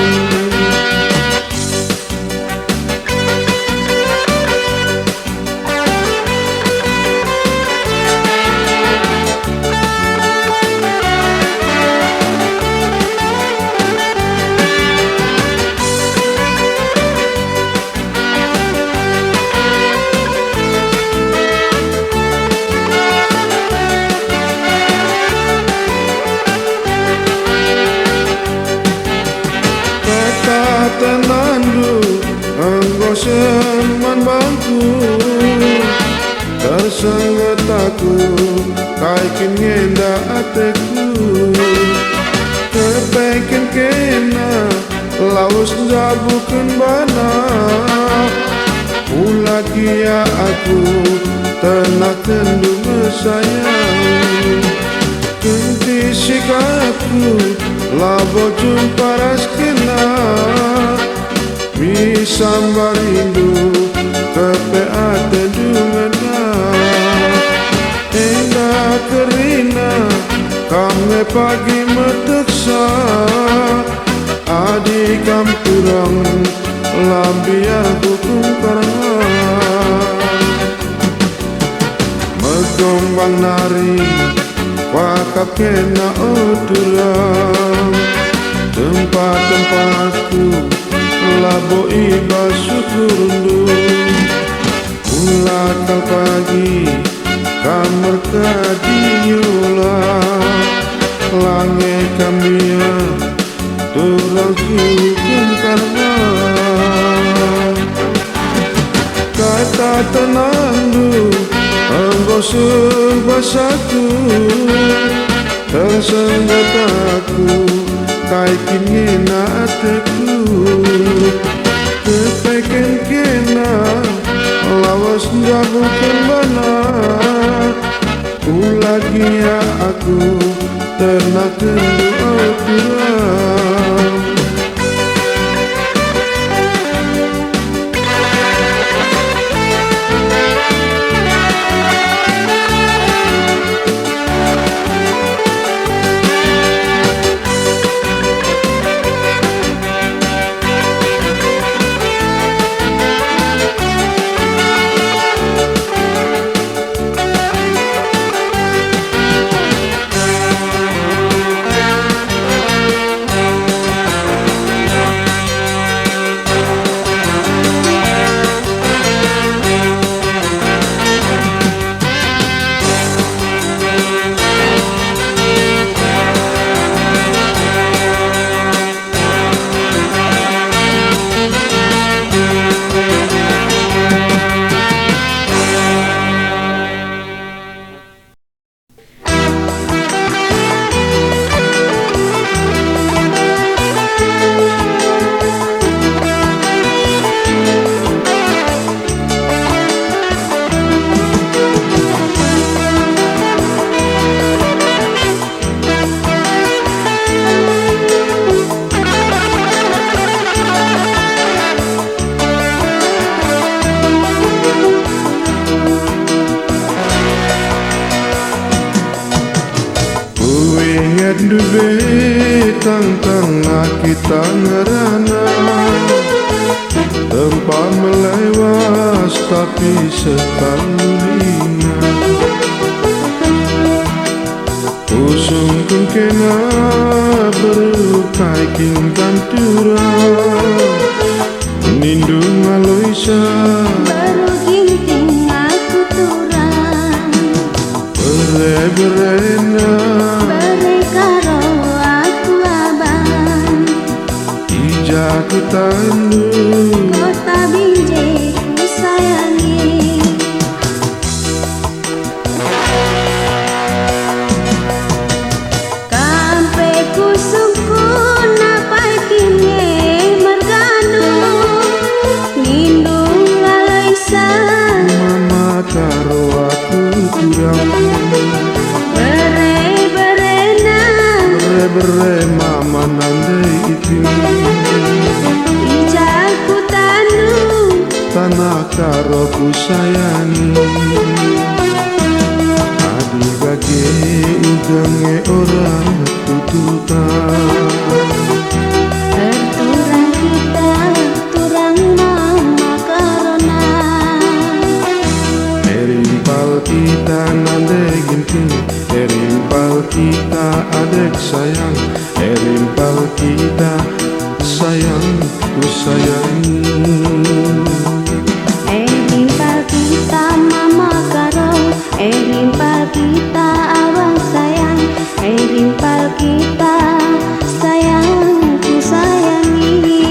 Tenandu engkau seman bangku tersengat aku kaikin ngenda ateku kepeken kena lawas jabukan bana ulagia aku tenak kendu sayang kenti sikapku labo jumpa raskena Mi sambar rindu kepeat pagi meteksa adi kamturang lambiar hukum karangan megombang nari wakap kena oturang tempat-tempatku labo iba syukurundung ulakal pagi kamar kadiyula lange kamia turang hukum karma kata tenandu engkau sebasaku tersenggataku kai kini nateku kepeken kena lawas jago kembana ulagi ya aku ternak kendu aturan duwe tang-tang kita ngerana tempat melewas tapi selalu ingat usung kena berukai kingkan turang nindung aloisa baru ginting aku turang bere-berena karo aku abang aku tandu kota binjai ku sayangi kampe ku sungkun napai kini merganu nindung lalaisan mama karo aku kurang bere mama nande itu ijaku tanu tanah karo ku sayangi adik gage ugange orang tututan terturang kita turang mama karena erimpal kita nande ginting erimpal kita adek sayang erimpal kita sayang ku sayangi erimpal kita mama karo erimpal kita abang sayang erimpal kita sayang ku sayangi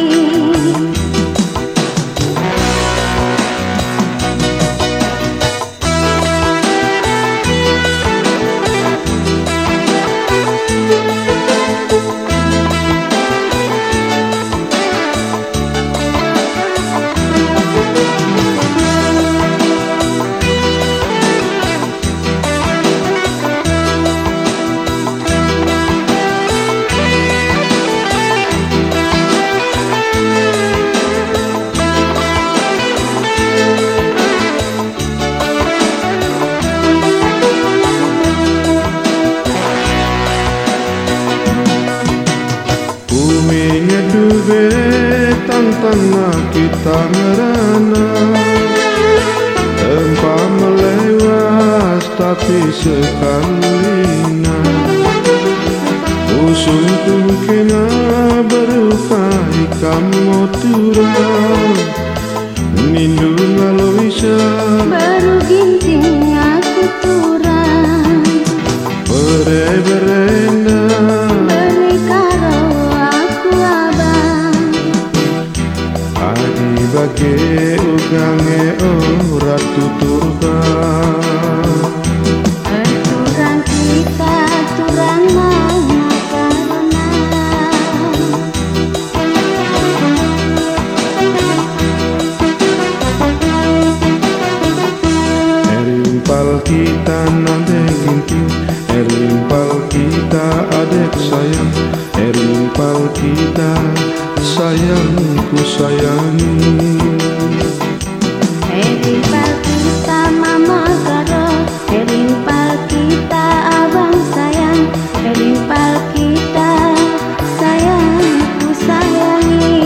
tanah kita merana, empah melewas tapi sekalina, usungku kena berukai kamu turun, nindu ngalo bisa baru ginting aku turang bere-berena beli karo aku abang adi bage ugange ora tuturkan. turang kita turang mama karena Erimpal kita nade gintu, erimpal kita adek sayang, erimpal kita sayangku sayangi. Erimpal kita mama karo, erimpal kita abang sayang, erimpal kita sayangku sayangi.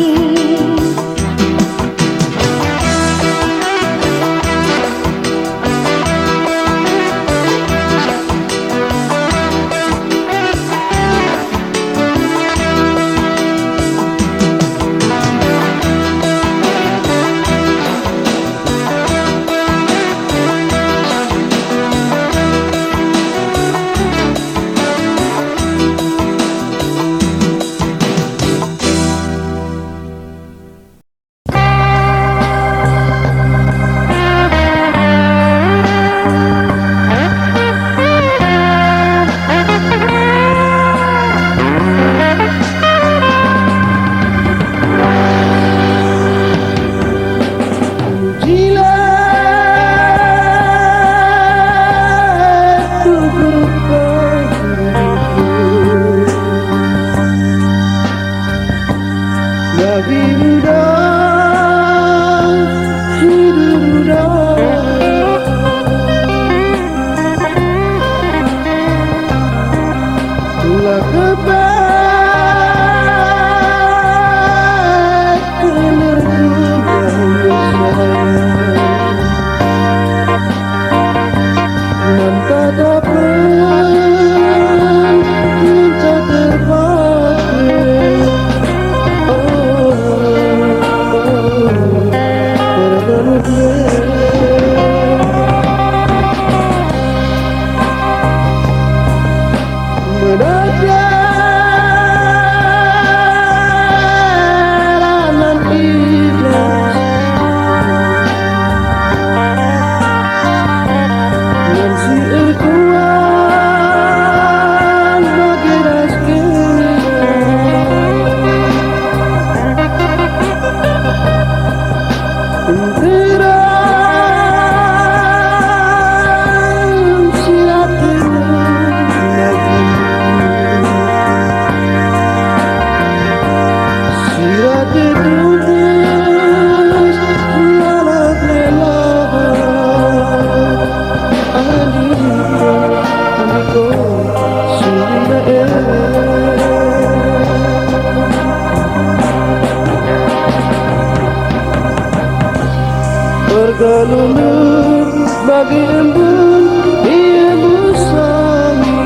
Bergelulur bagi embun ilmu sami,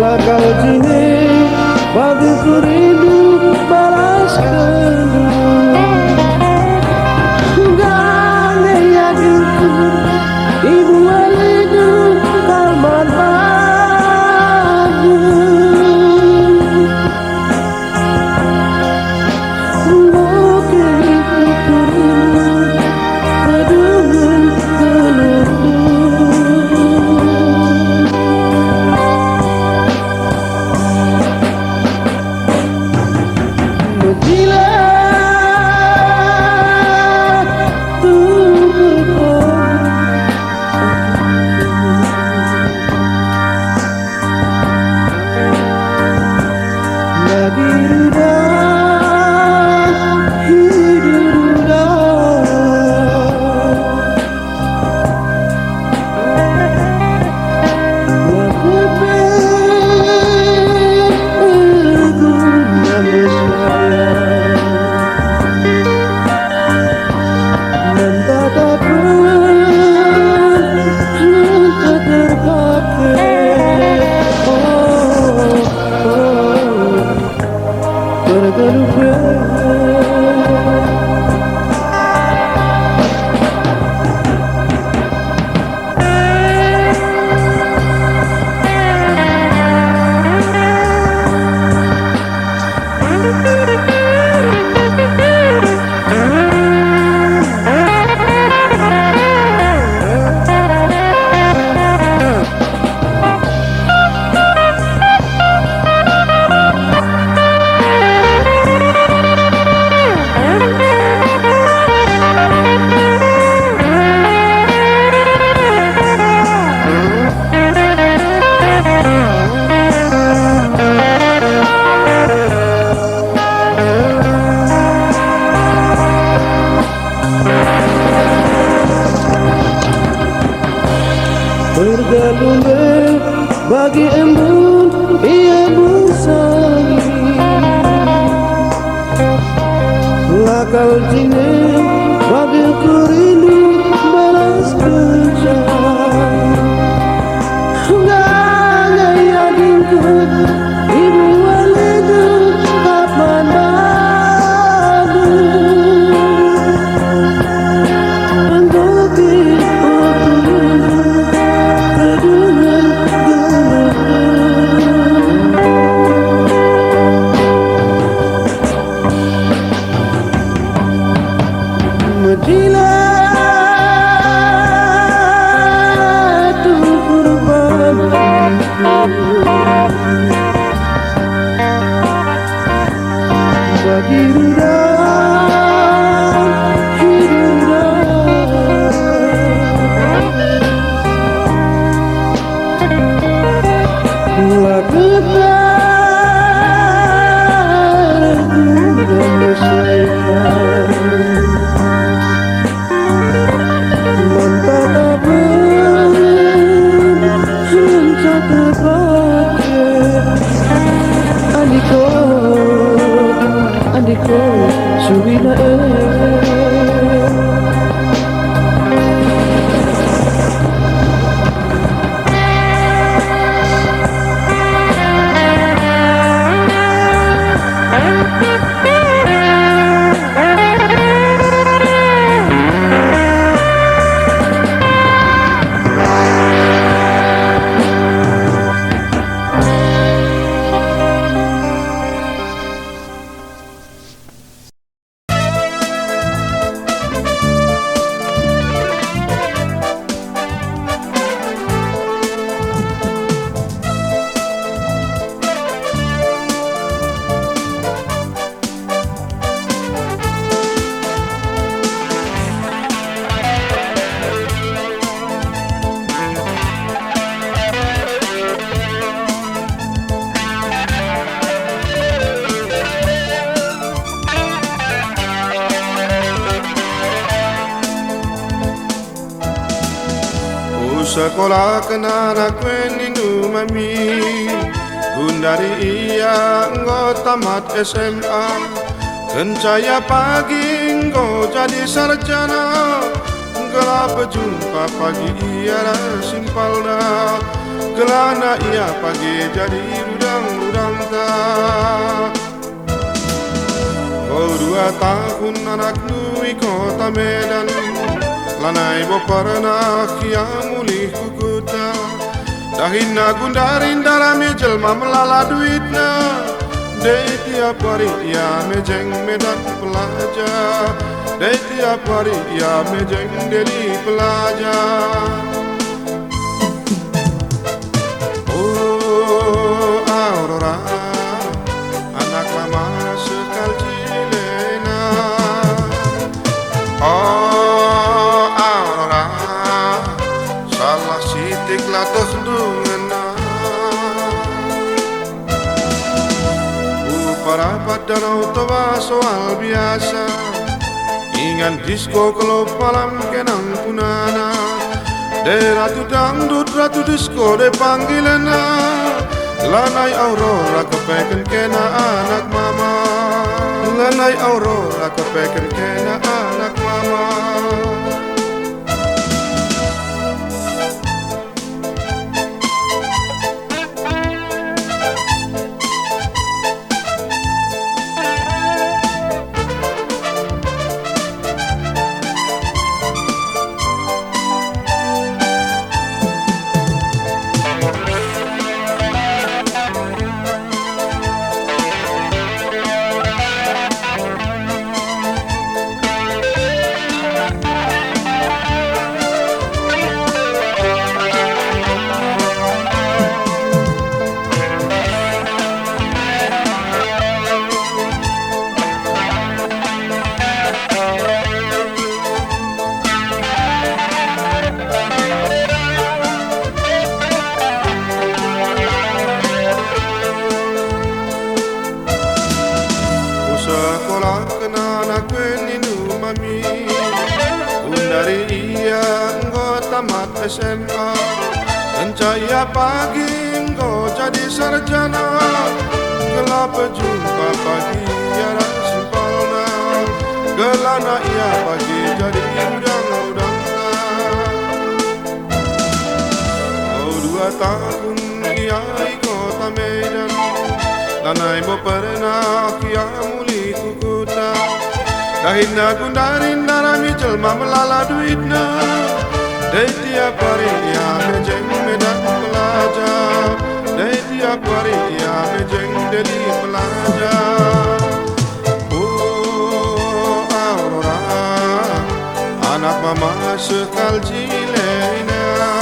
lakal jine bagi ku rindu balas kenal. Gane yakin ibu walidu kalman bagu. Look at lupa. Bergalung bagi embun ia bersangi, lakal jine bagi ku rindu balas kejar. Gaya yadinku ibu walidu kapan baru mengganti bagi Andiko suwina sekolah kena anak menindu mami, gundari iya engkau tamat SMA, kencaya pagi engkau jadi sarjana, gelap berjumpa pagi iya simpal dah, gelana iya pagi jadi rudang-rudang tak. Kau 2 tahun anak nui kota Medan, lanai bo pernah kia mulih kukuta, dahina gundarin darame jelma melala duitna, dei tiap hari ia mejeng Medan pelajar, dei tiap hari ia mejeng Deli pelajar. Oh Aurora, anak mama sekal Cilena. Oh Aurora, salah sitik latih dungena. Para danau tawa soal biasa, ingan disco klub malam kenang punana, de ratu dangdut ratu disco de panggilena, lanai Aurora kepeken kena anak mama, lanai Aurora kepeken kena anak mama. ora kenana kweninu mami Gundari iya engko tamat SMA Mencaya pagi engko jadi sarjana Gelap jumpa pagi ada simpalna Gelana iya pagi jadi udang-udangna Oh 2 tahun kiai kota Medan Lanai bo pernah kia muli kukuta Dahinna gundarin darami jelma melala duitna Dari tiap hari dia mejeng Medan pelajar Dari tiap hari dia mejeng jadi pelajar Oh Aurora Anak mama sekal Cilena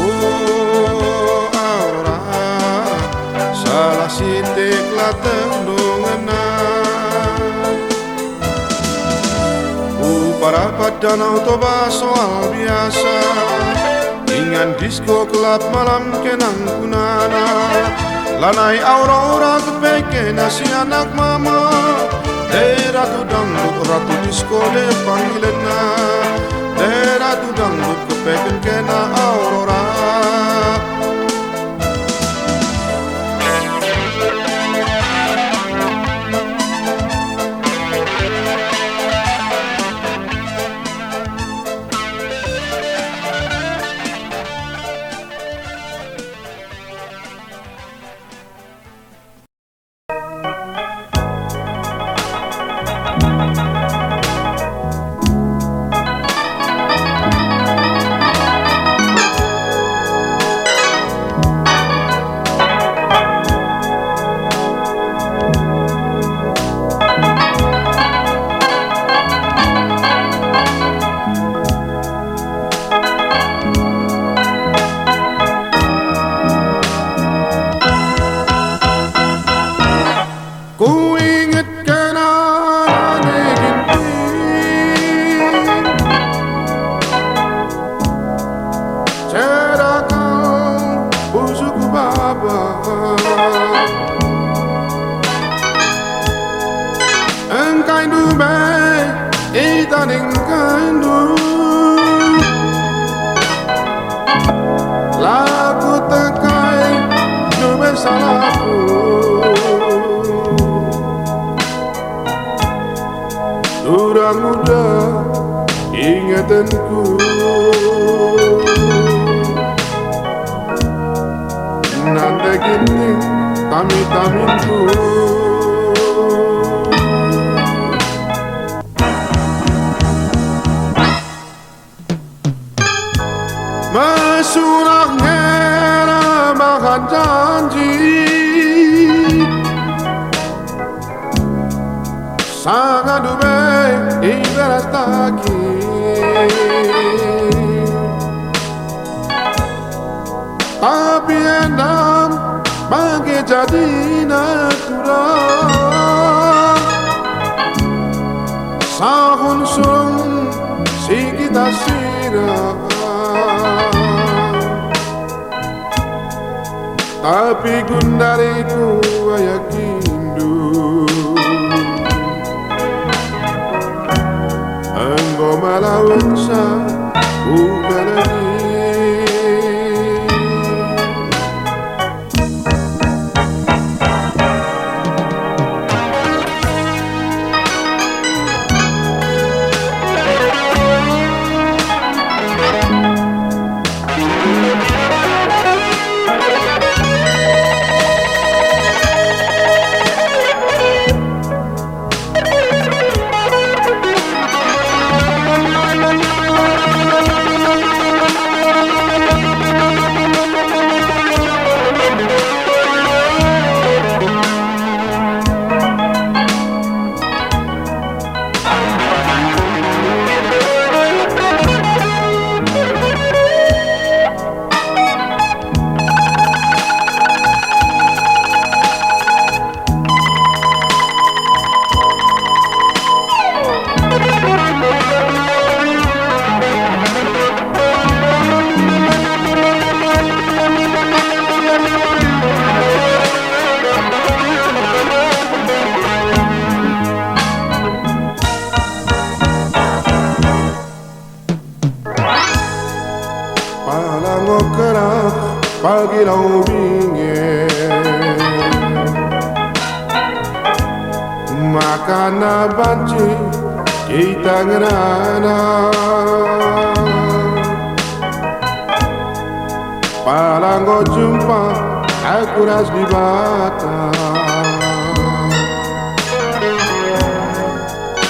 Oh Aurora Salah sitik lah tendungena Para danau toba soal biasa Dengan disco kelab malam kenang kunana Lanai aurora kepeke nasi anak mama Ratu dangdut ratu disco de panggilenna Ratu dangdut kepeke kena aurora Lagu tekai dube salahku Durang muda ingatanku Nanda gini tami-taminku Mesurah ngera makan janji Sangat dube ibarat lagi Tapi endam bagi jadi natural Sahun surung si kita sirah Tapi gundariku ayakindu Engkau melawan sa bukan lagi ilau binge Makana banci kita ngerana Palanggo jumpa aku ras di bata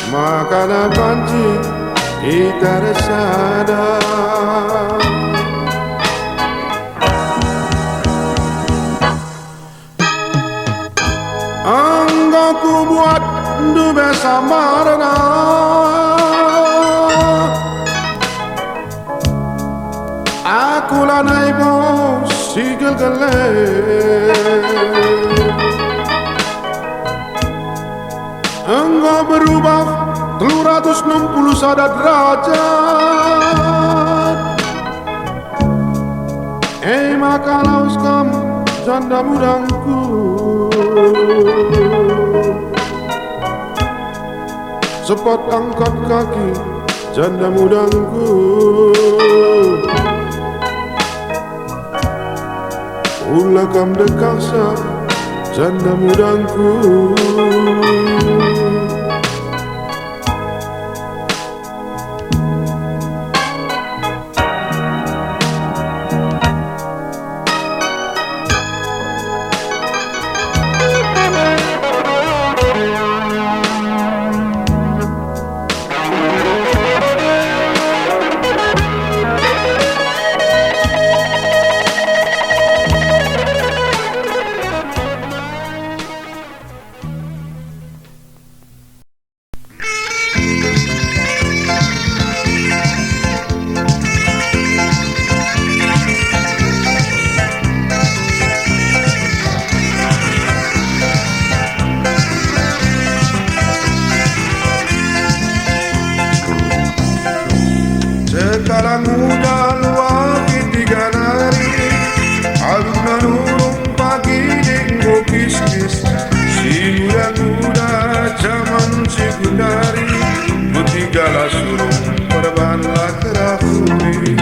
Makana banci kita resada Anggaku buat dube samarana Aku lanai bos sigel gele Enggak berubah 360 derajat Maka laus kamu janda mudangku Sepot angkat kaki janda mudangku Ulakam dekasa janda mudangku Sekarang udah luar tiga nari Alun nanurung pagi denggo kis-kis Si muda-muda zaman sekundari Butigala surung perban lakrahuri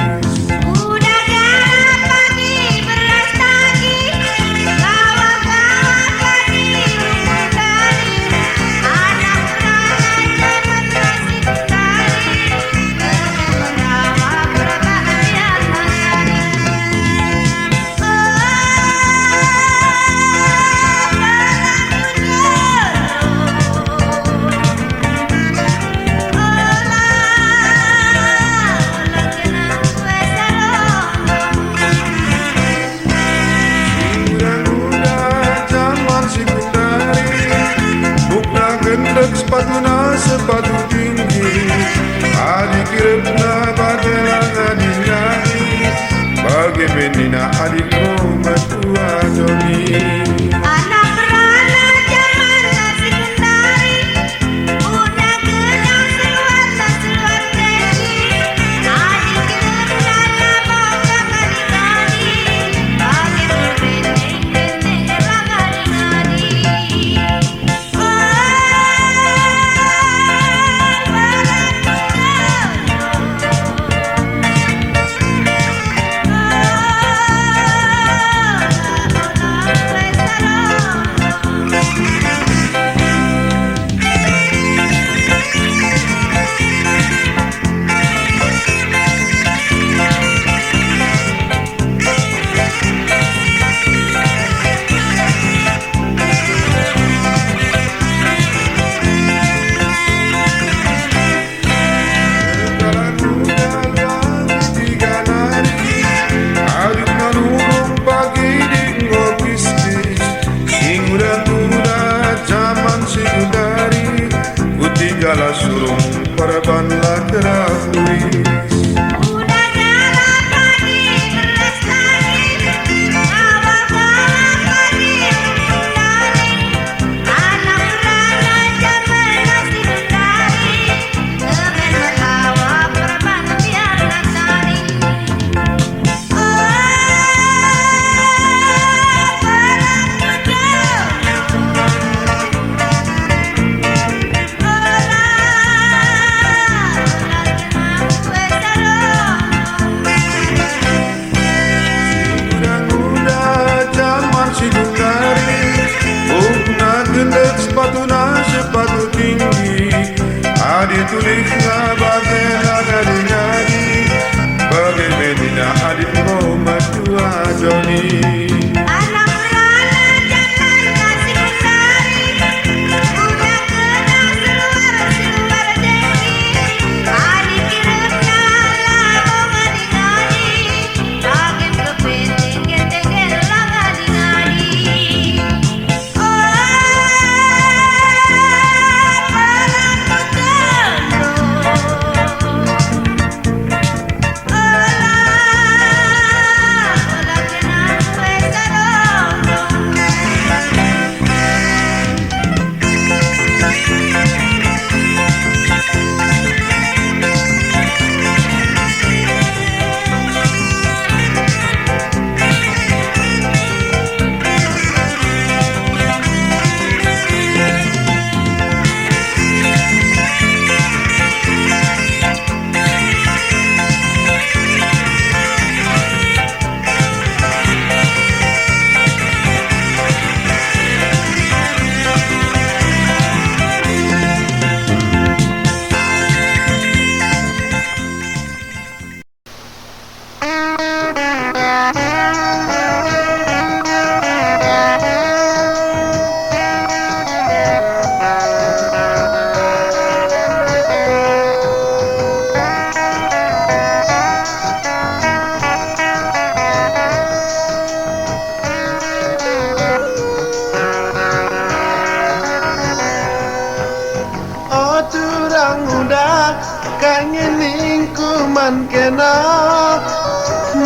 kangening kuman kena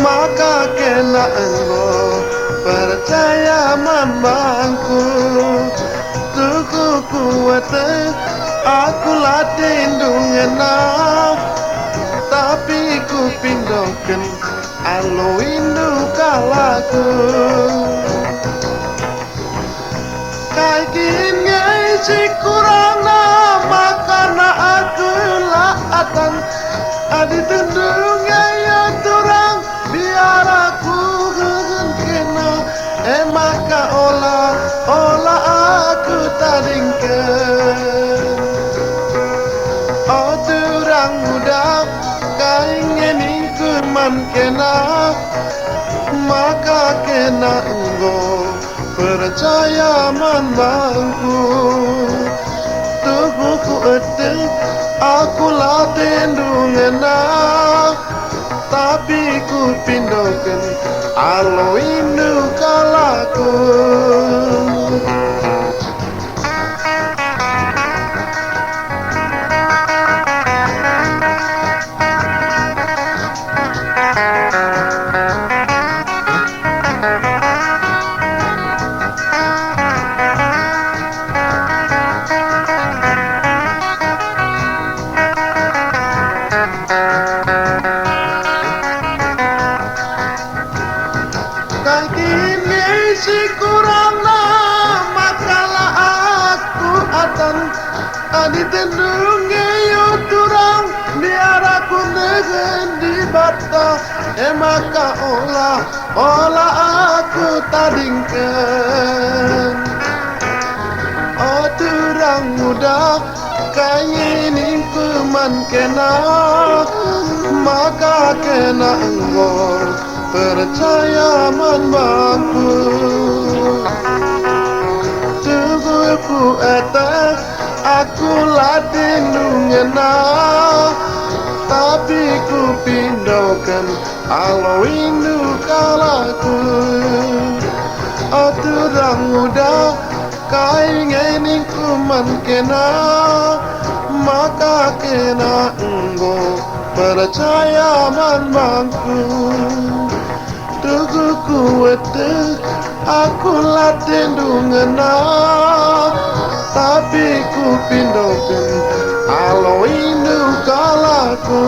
maka kena enggo percaya mamangku tuku kuat aku latih dungena tapi ku pindoken alo indu kalaku kaikin ngai si kurang nama karena aku laatan adi tundung ya turang biar aku kena maka olah aku tadingkan oh turang muda kaingin kuman kena maka kena enggo percaya manbangku tubuh ku etek aku latih dungena tapi ku pindoken alo indu kalaku kini si kurang nama kala aku atan adi tendung yo turang biar aku negen di bata maka olah aku tadingkan oh turang muda kayini kuman kena maka kena enggo percaya manbangku tubuhku etek aku latih dungena tapi ku pindoken alo indu kalaku oh turang muda kaingin kuman kena maka kena enggo percaya manbangku tuku kuetek aku latih dungena tapi ku pindoken alo indu kalaku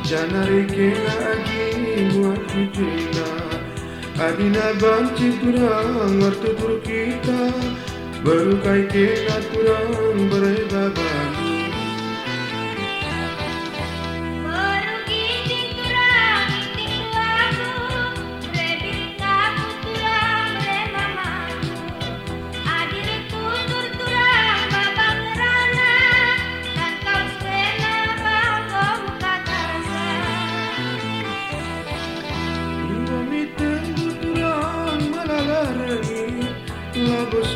janari kena agi buat kujina adina banci turang ngertutur kita baru kai kena turang berebabadu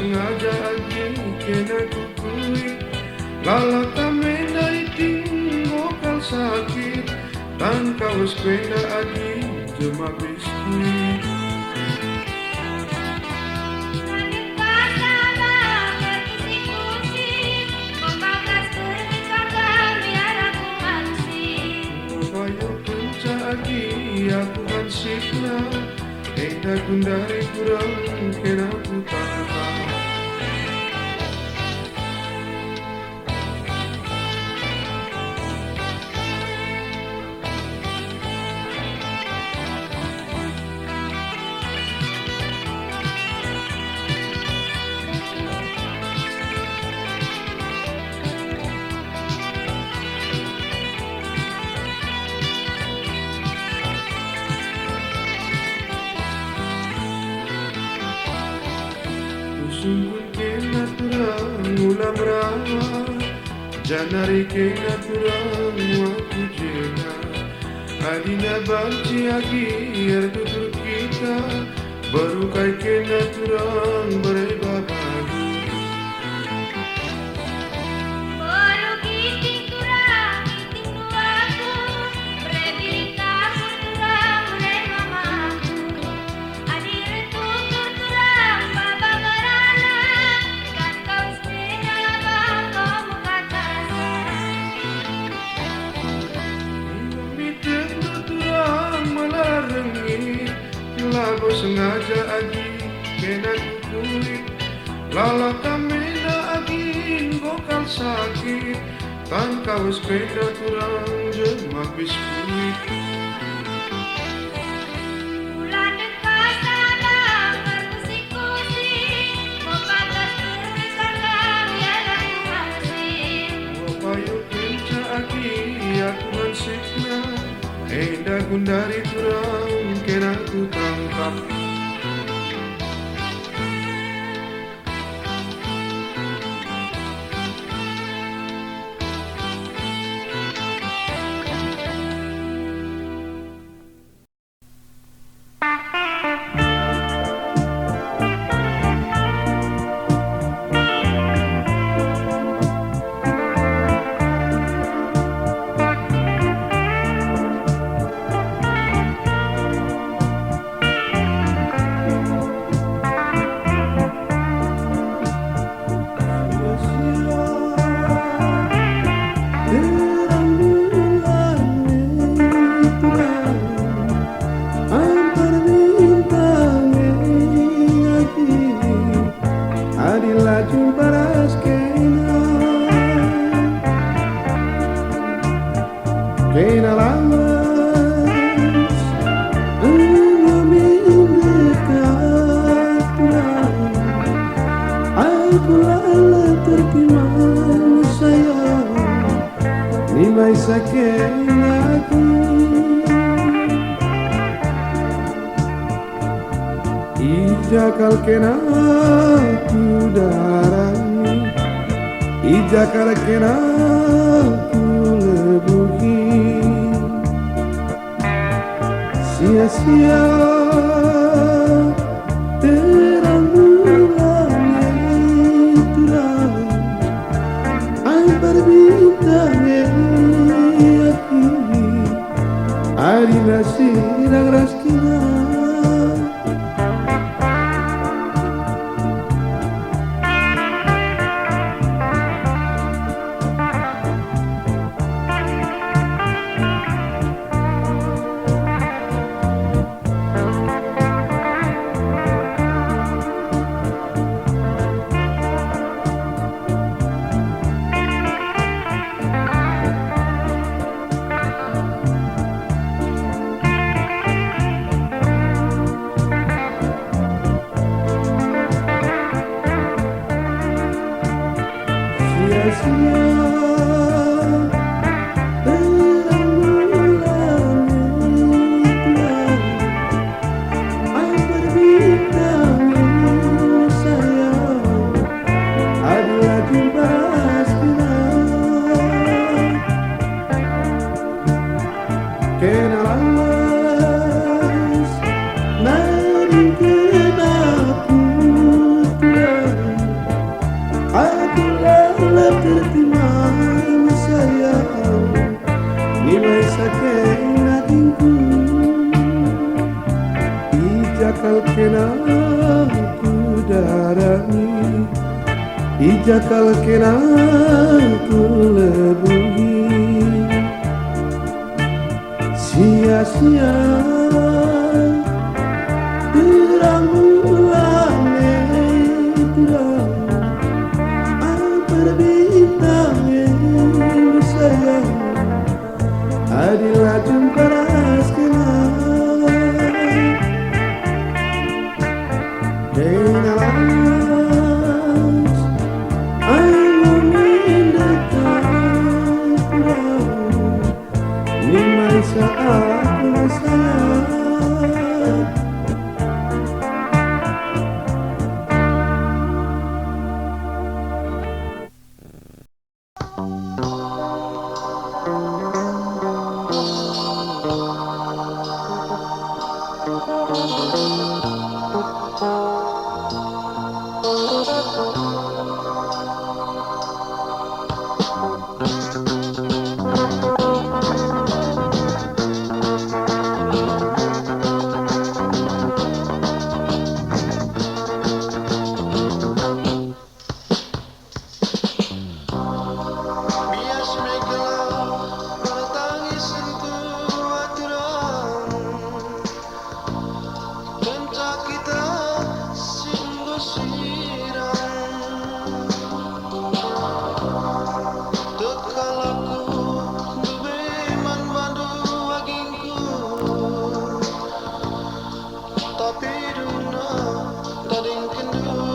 sengaja agi kena kukui lala tamena iting lokal sakit tan kawas kwenda agi jema biskuit agi aku hansipna enda gundari kurang kena kutaka ramrama janari kena turang waktu jena adina banci agi tutur kita baru kai kena turang bereba bagu Baru kiting turang kiting duaku berebika turang bereba maku adir tutur turang baba garana kan kau sepeda bang kau mukata Mitendo turang melarengi lago sengaja agi kena kukui lala kamena agi gokal sakit tan kau sepeda turang jemak biskuit Bulan dekat sadang berkusik-kusik Membatas berkandang ialah masih Wapayo kenca agi aku mansikna Enda gundari turang kena ku tangkap Ijakal kena ku darani Ijakal kena ku lebuhi Sia-sia terang bulan itulah Ay berbintang hati Ari nasirang raskina Ijakal kena ku lebuhi Sia-sia terang bulan itulah berbintang sayang Adilah jumpa raskina Bias megelau bertangis sentuh aturan Kencak kita sungguh sirang Tekalaku bebeman bandu agingku Tapi duna tading kendu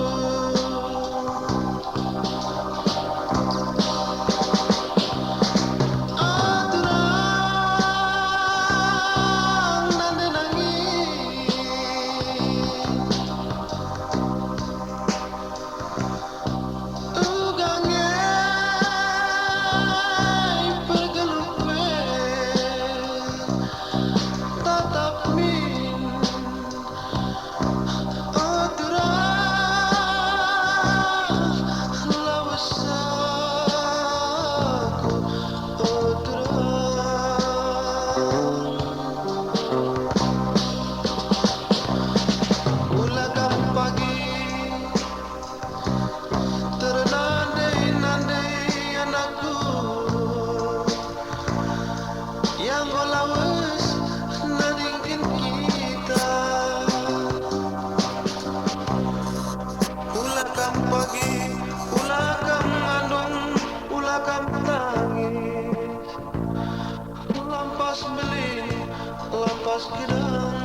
Yang lawas nadingin kita Ulakam pagi, ulakam andung, ulakam tangis Lampas beli, lampas gedang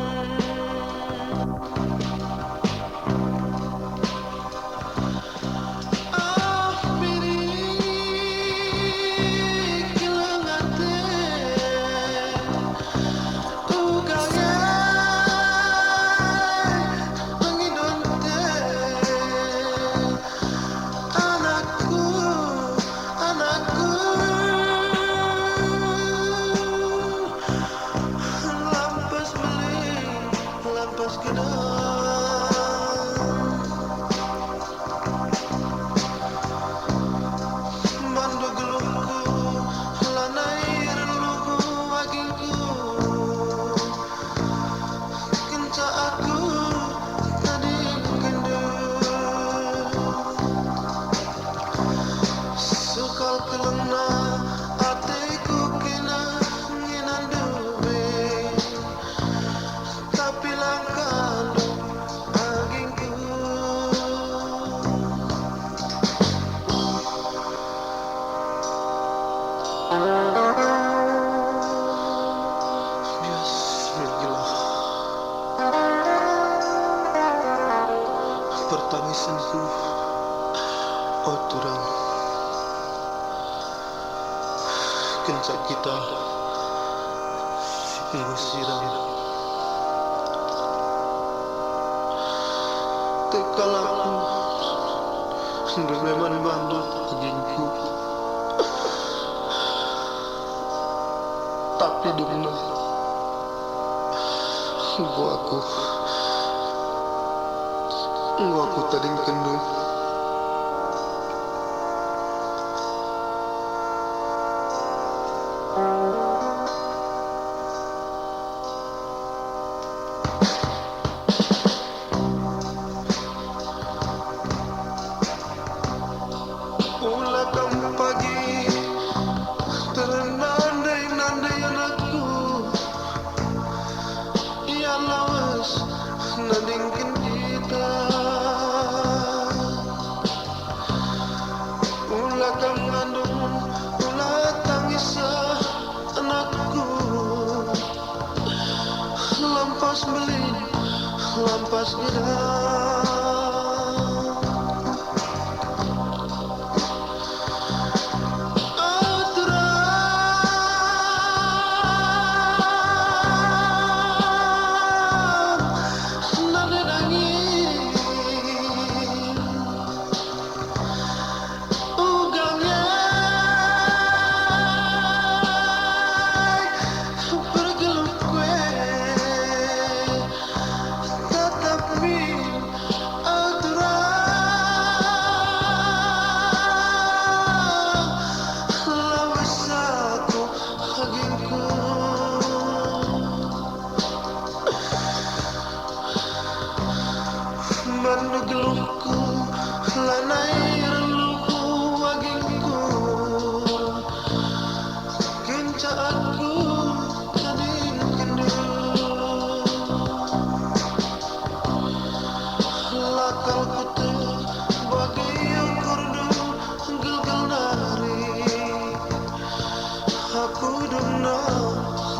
Pertangisanku oturan kencak kita sungguh siram tekalaku bebeman bandu agingku tapi dumna aku tading kendu Ulakam pagi ternandai-nandai anakku Ya lawas nadingkin kita Ulakam ngandung ulah tangisah anakku Lampas beli lampas gedang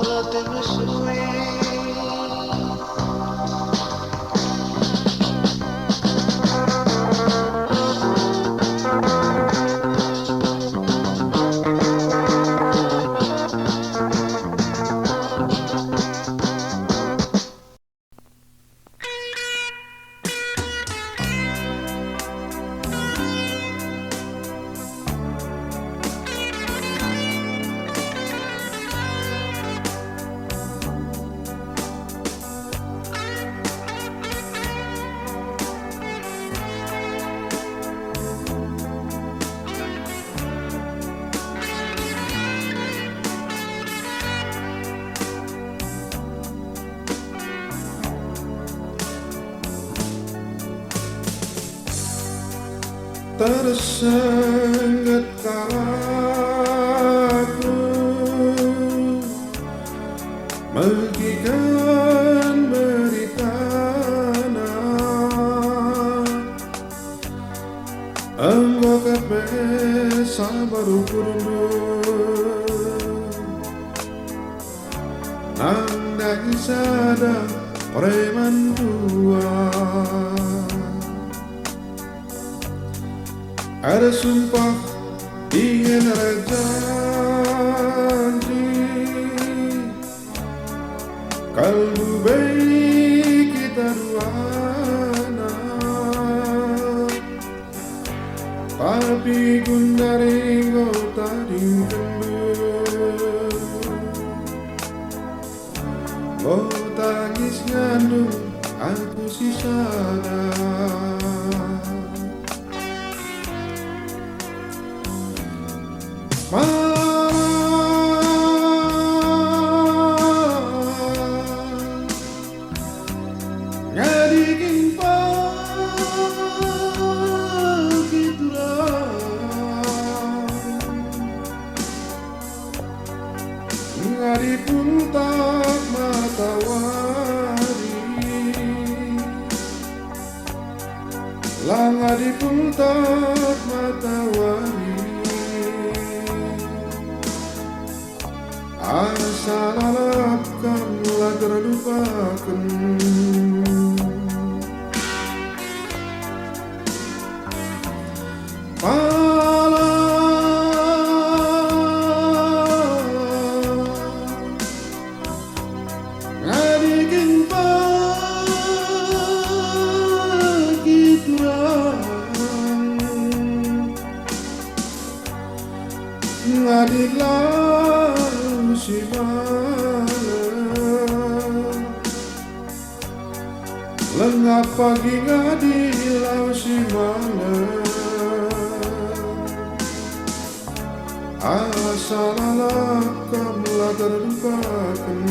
Rate mesui tersengat aku bagikan berita anggo kape sabaru kurundu nang dagisada preman tua. Ada sumpah ingin janji kalbu baik kita duana, tapi gundari go tadi kendur go tangis ngandung aku sisana. Ngadikin pagitulah ngadipun tak matawari lang ngadipun tak matawari asal alapkanlah terlupakan. Pala ngadikin pagitulah ngadiklah si malam lengap pagi ngadilau si malam asal alapkanlah terlupakan.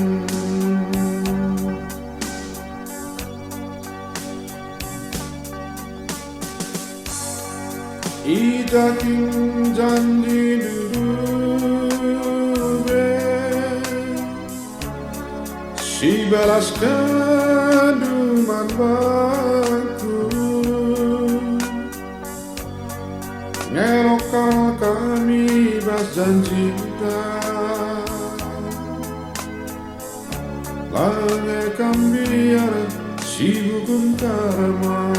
Idaking janji dudube si balaskan duman bangku ngerokal kami bas janji lange kambiar si hukum karma.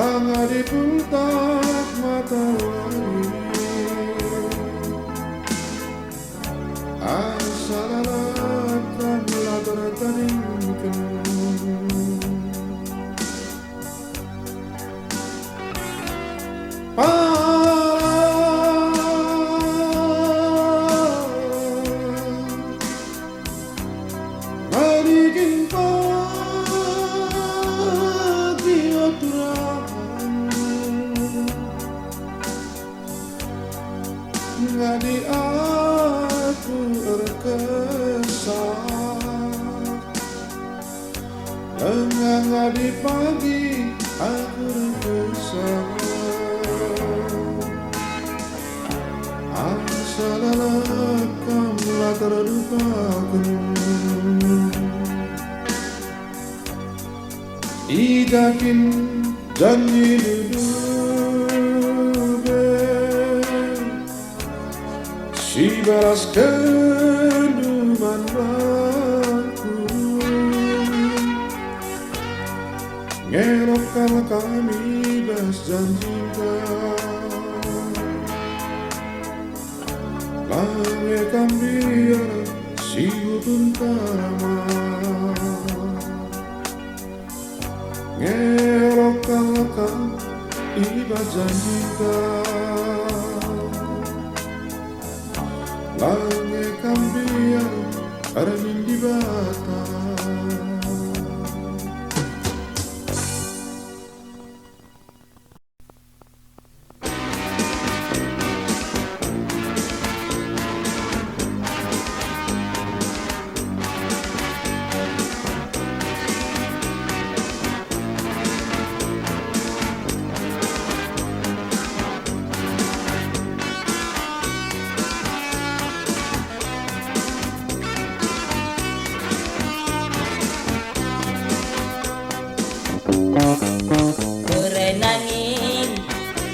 sangat dipuntak matahari asalalat kamla tertaringkan ngadi aku terkesan ngadi pagi aku terkesan asalalah kamla terlupakan idakin janji si balas keduman bangku ngerokkan kami bas janjita lange kambiar si utun tama ngerokkan kami bas janjita lange kambiar aramin di bata Berenangin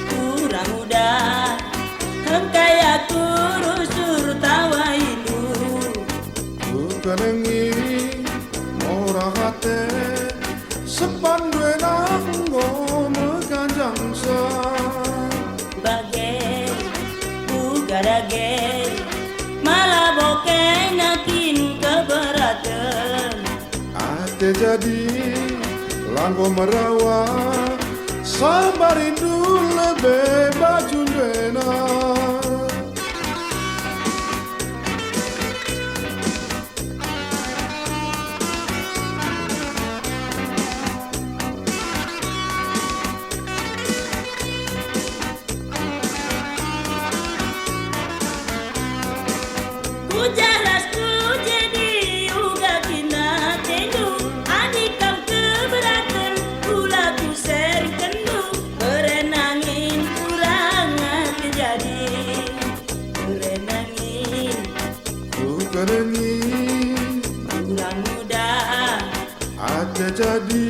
kurang muda Hengkaya kurusur tawa itu Kukanengi mora hate sepandwe nanggo meganjang sa Bagai ugarage malah bokeh nakin keberatan ate jadi langgo merawa sabar rindu lebih baju dena ku jalas ku jadi uga kina tendu anikam keberatan pula ku sering kendu berenangin kurang terjadi berenangin Kukanengi kurang muda ate jadi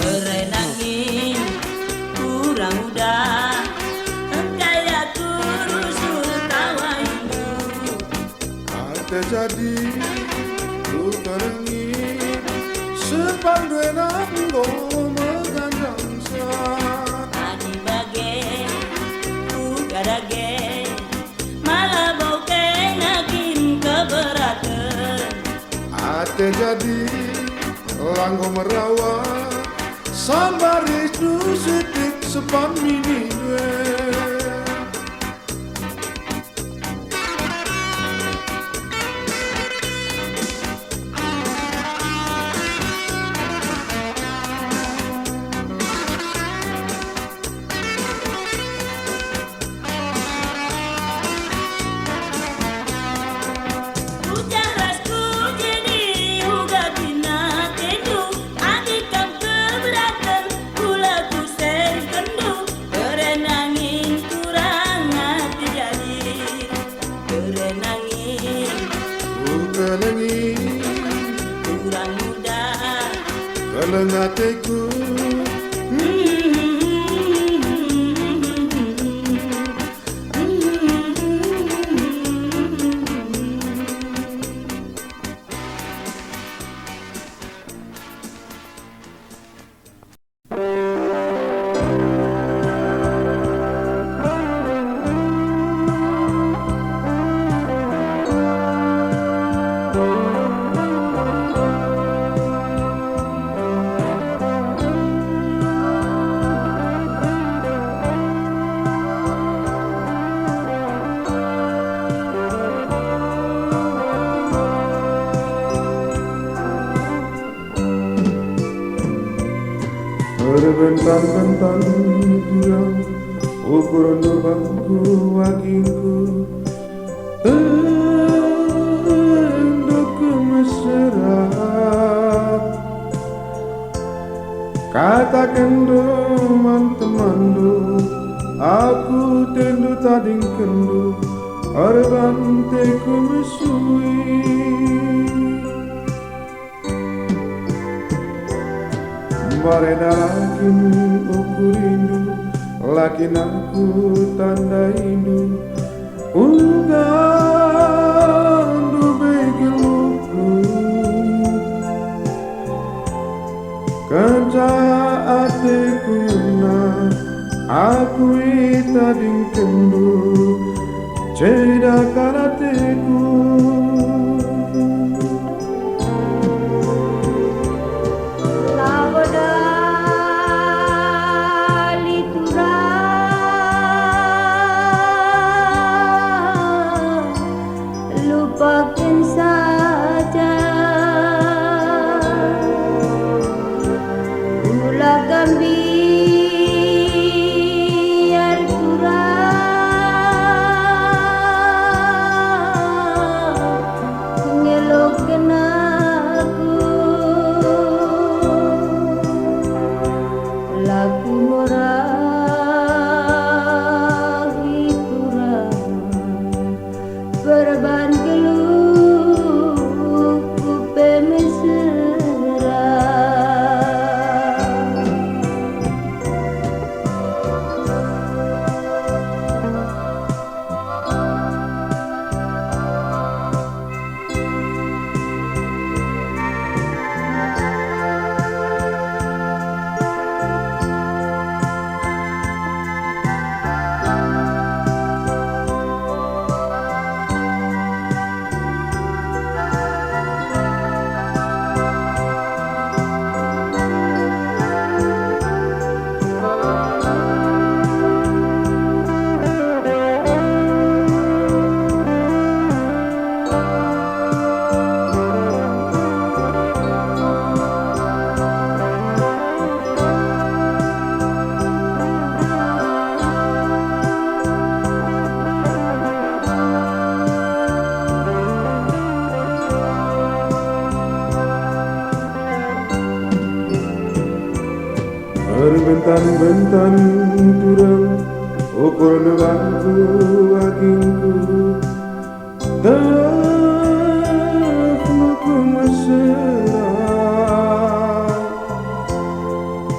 berenangin kurang muda Hengkaya kurusur tawa itu ate jadi Kukanengi sepandwe nanggo meganjang sa Adi bagai ugarage malah bokeh nakin keberatan ate jadi langgo merawa sabar itu setik sepan mini nangis Ukalangi kurang muda Kalangateku Berbentang-bentang kurang ukuran bangku wakinku Endokku mesra Katakan teman-temanku Aku tendu tading kendu Orbanteku mesui Barena lakin aku rindu Lakin aku tanda indu Ugandu begiluku Kanca atiku na Aku itading kendu Cedakan atiku Lupakan saja Ulakan biar kurang Ngelokkan aku Laku orang kurang Perban geluhku pemesra Berbentang-bentang turang ukur bangku wakinku Tafnuku mesra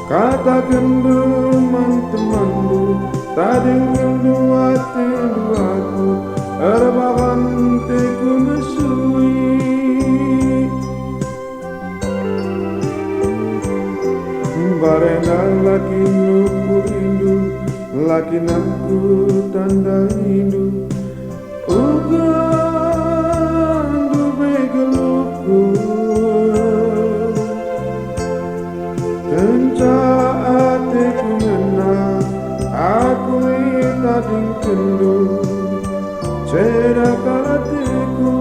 Katakan teman-temanku Tading kendu atindu aku Erbakan teku mesui Barena lakin aku rindu Lakin aku tanda indu Ugandu begeluku Kenca atiku mena Aku itading kendu Cedakan atiku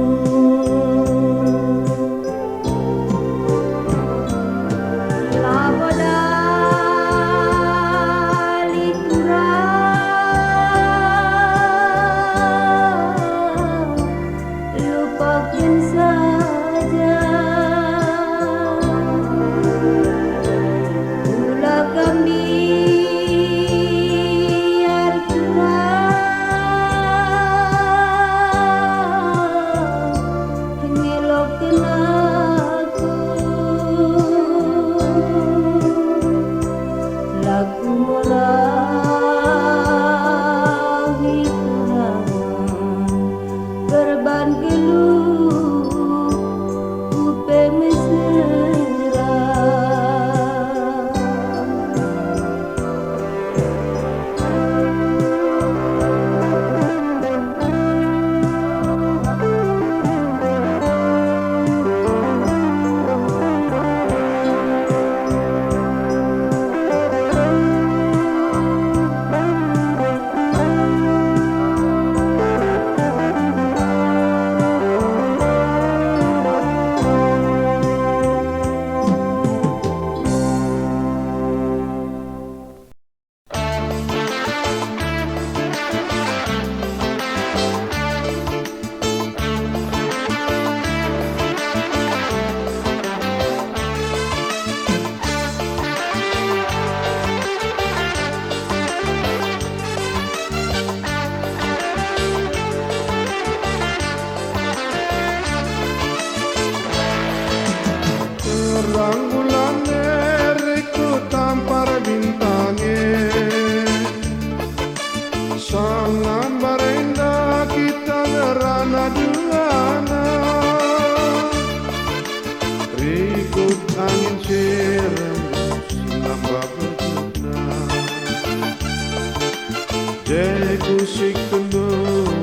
musik kendo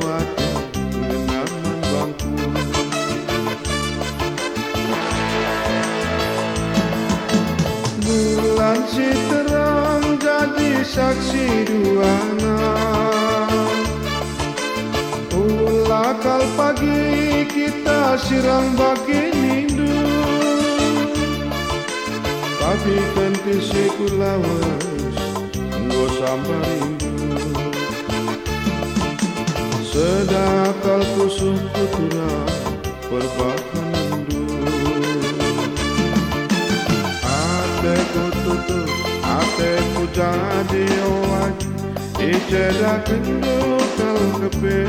ati ngenaman bangku. Bulan si terang jadi saksi duana. Ulakal pagi kita sirang bagi nindu. Tapi kenti sekulawas nggo sambar rindu. Sedakal kusuk putura perbakan nendu. Ateku tutup, ateku jadi owak. Iceda kendo kal kepe.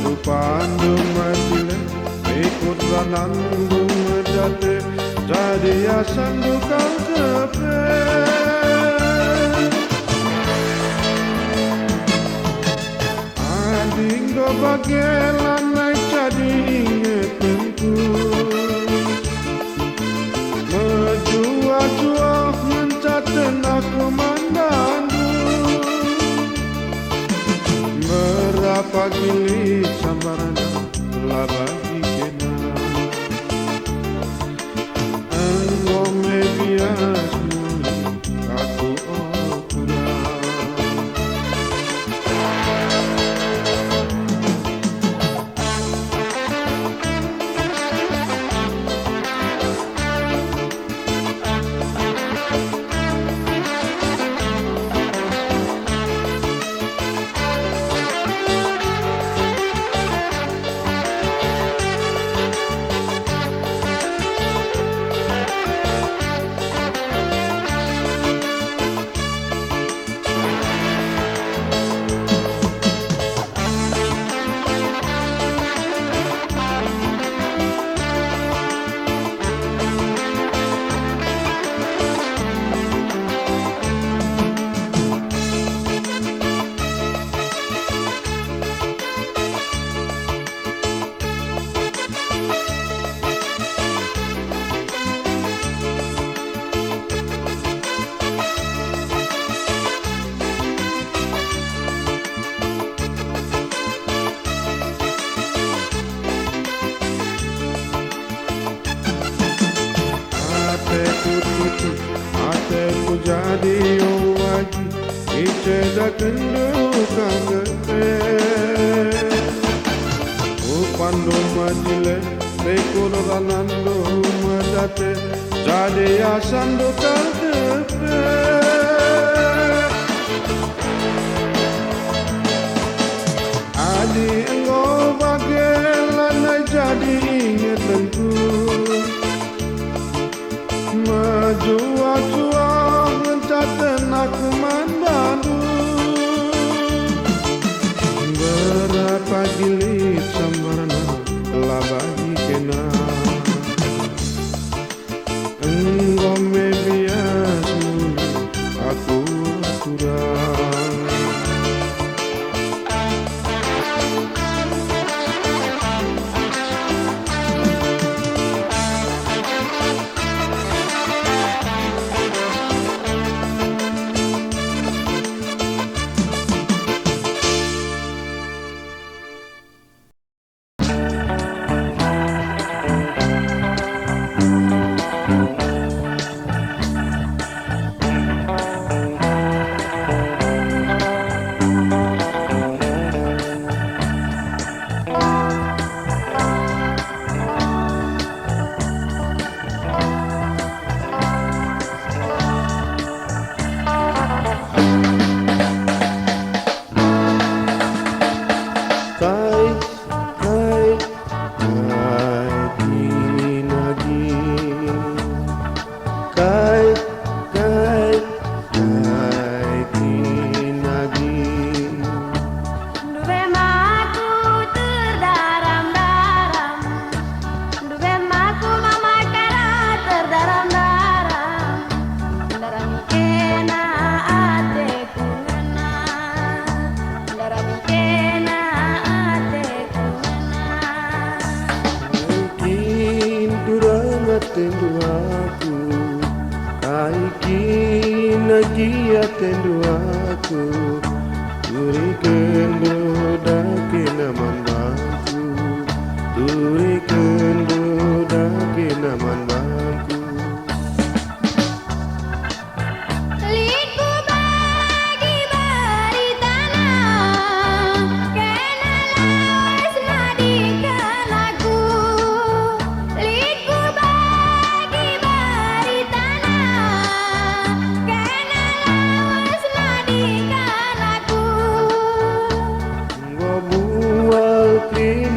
Rupandu matile, ikut ranandu medate. Jadi asan dukal kepe. Ading do bagelan naik jadi ingetanku. Menjua-jua mencaten aku mandandu. Berapa gilik sambarana lah bagi kena. Engome bias muli aku okuran. Ateku jadi owagi, iceda kendo kagete. Upandu majile, tekono ranando madate. Jadi asan do kagete. Adi enggo bagelan jadi ingetanku. Menjua-jua mencaten aku mandandu. Berapa gilit sambarana lah bagi kena. Engome bias muli aku aturan. atendo aku, aiki nagi atendo aku,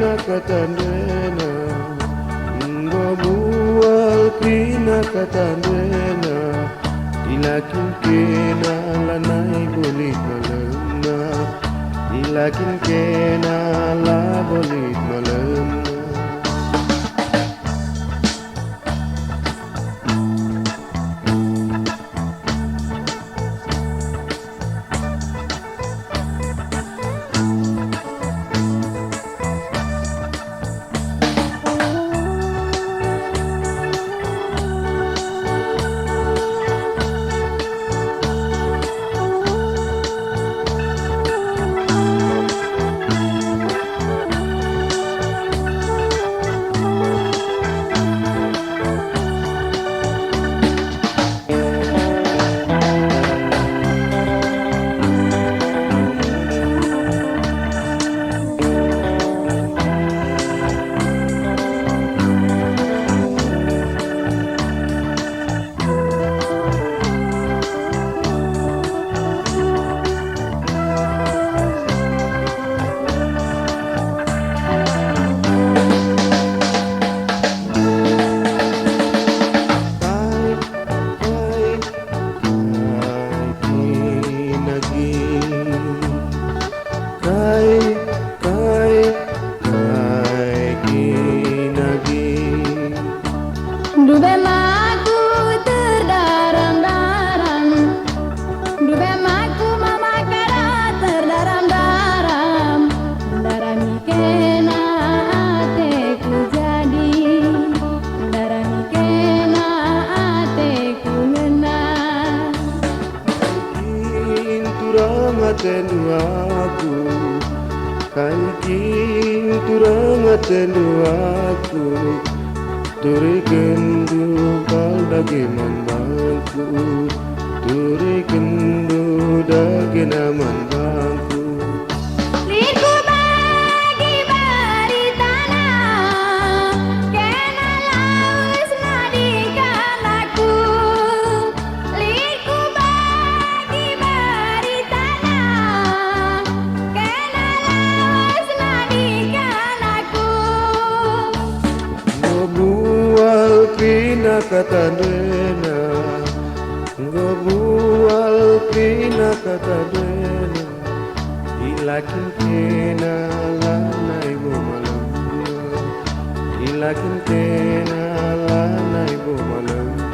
kina katandena Ngobual kina katandena Ilakin kena lanai bolit malemna Ilakin kena la bolit malemna Dubemaku terdaram-daram Dubemaku mamakara terdaram-daram Darami kena ateku jadi Darami kena ateku ngena Kaikin turangaten aku Kaikin turangaten aku Turi kendu kal dagi mandangku Turi kendu dagi namandangku Liku bagi bari tanah Kena laus nadikan aku Liku bagi bari tanah Kena laus nadikan aku Ngobual kina katandena Ngobual kina katandena Ilakin kena lanai bo malamna Ilakin kena lanai bo malamna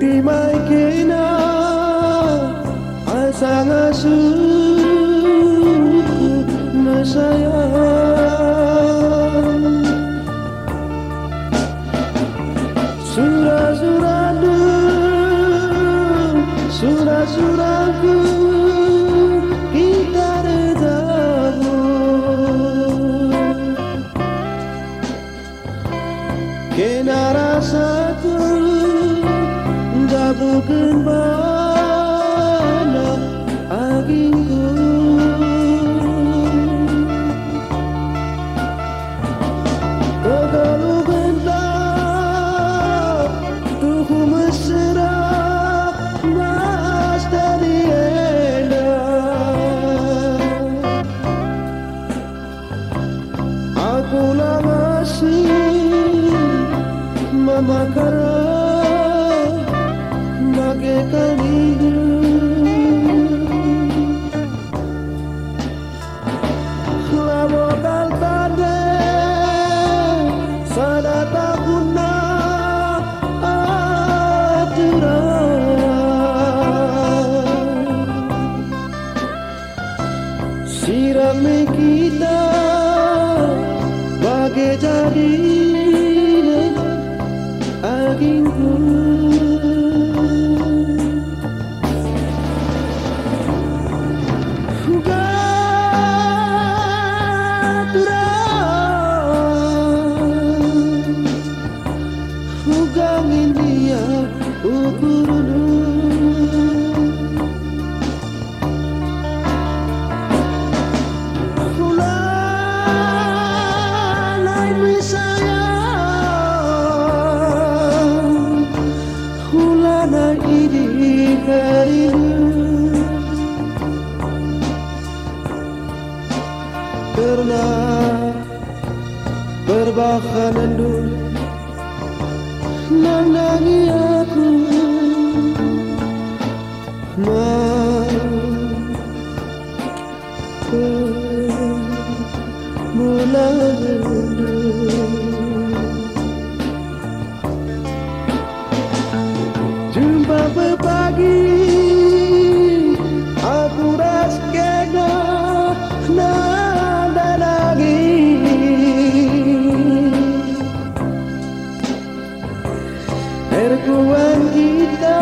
Di mai kena asa ngasuku na sayang Surah-surahku kita redamu Kena rasaku bukan bana agingku Kagalu bentar tuku mesra mas dari enak Aku lah masih bagai jadi agingku. Hugangin dia ukurunu. Hulanay misayang, hulanay idikarin. Karena berbakanan dulu menangi aku mulai jumpa berbagi aku raskena nada lagi erkuan kita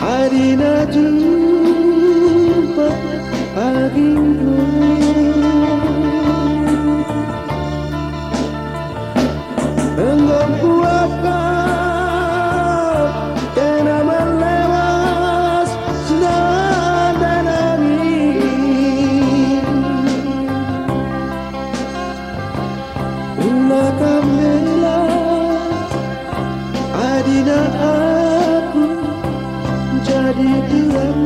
harina jumpa agingku. Engkau kuatkan kena melewas nada nangis. Ulah kamela adina aku jadi terang.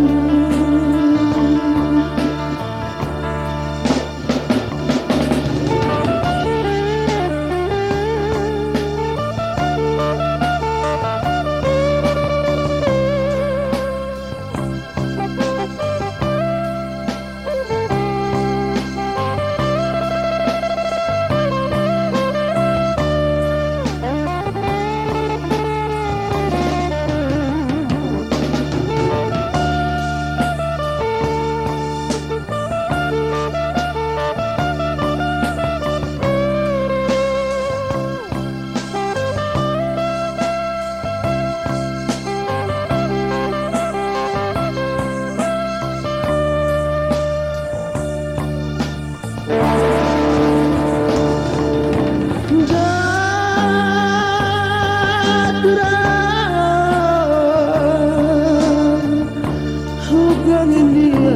Hugangin dia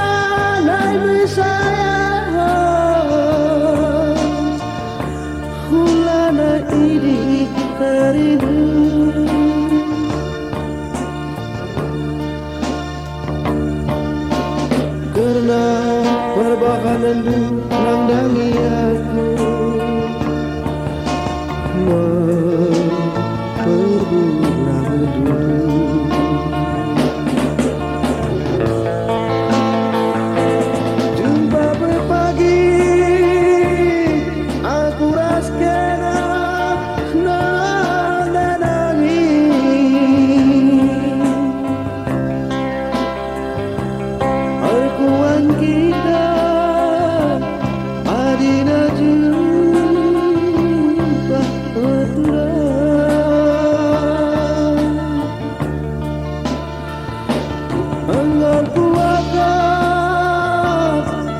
hulanay misayang, hulanay idikarin. Karena perbakanan menandangi aku berbulan dulu. Jumpa berbagi aku raskena nada nangis. Erkuan kita adina jumpa aturan. Engkau kuatkan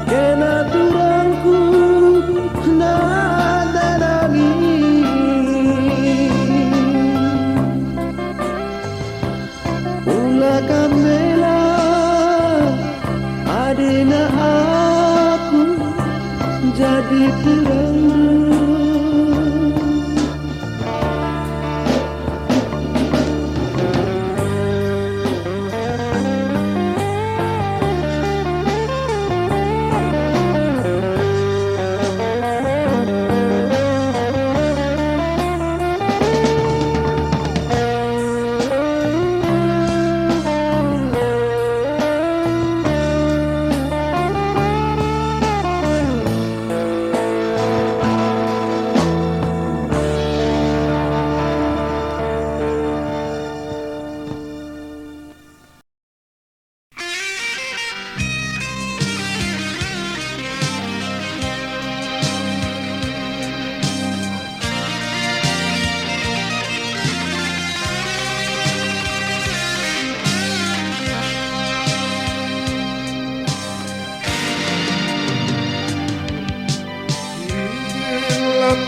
kena turangku nada nangis. Ulah kamela adina aku jadi terang.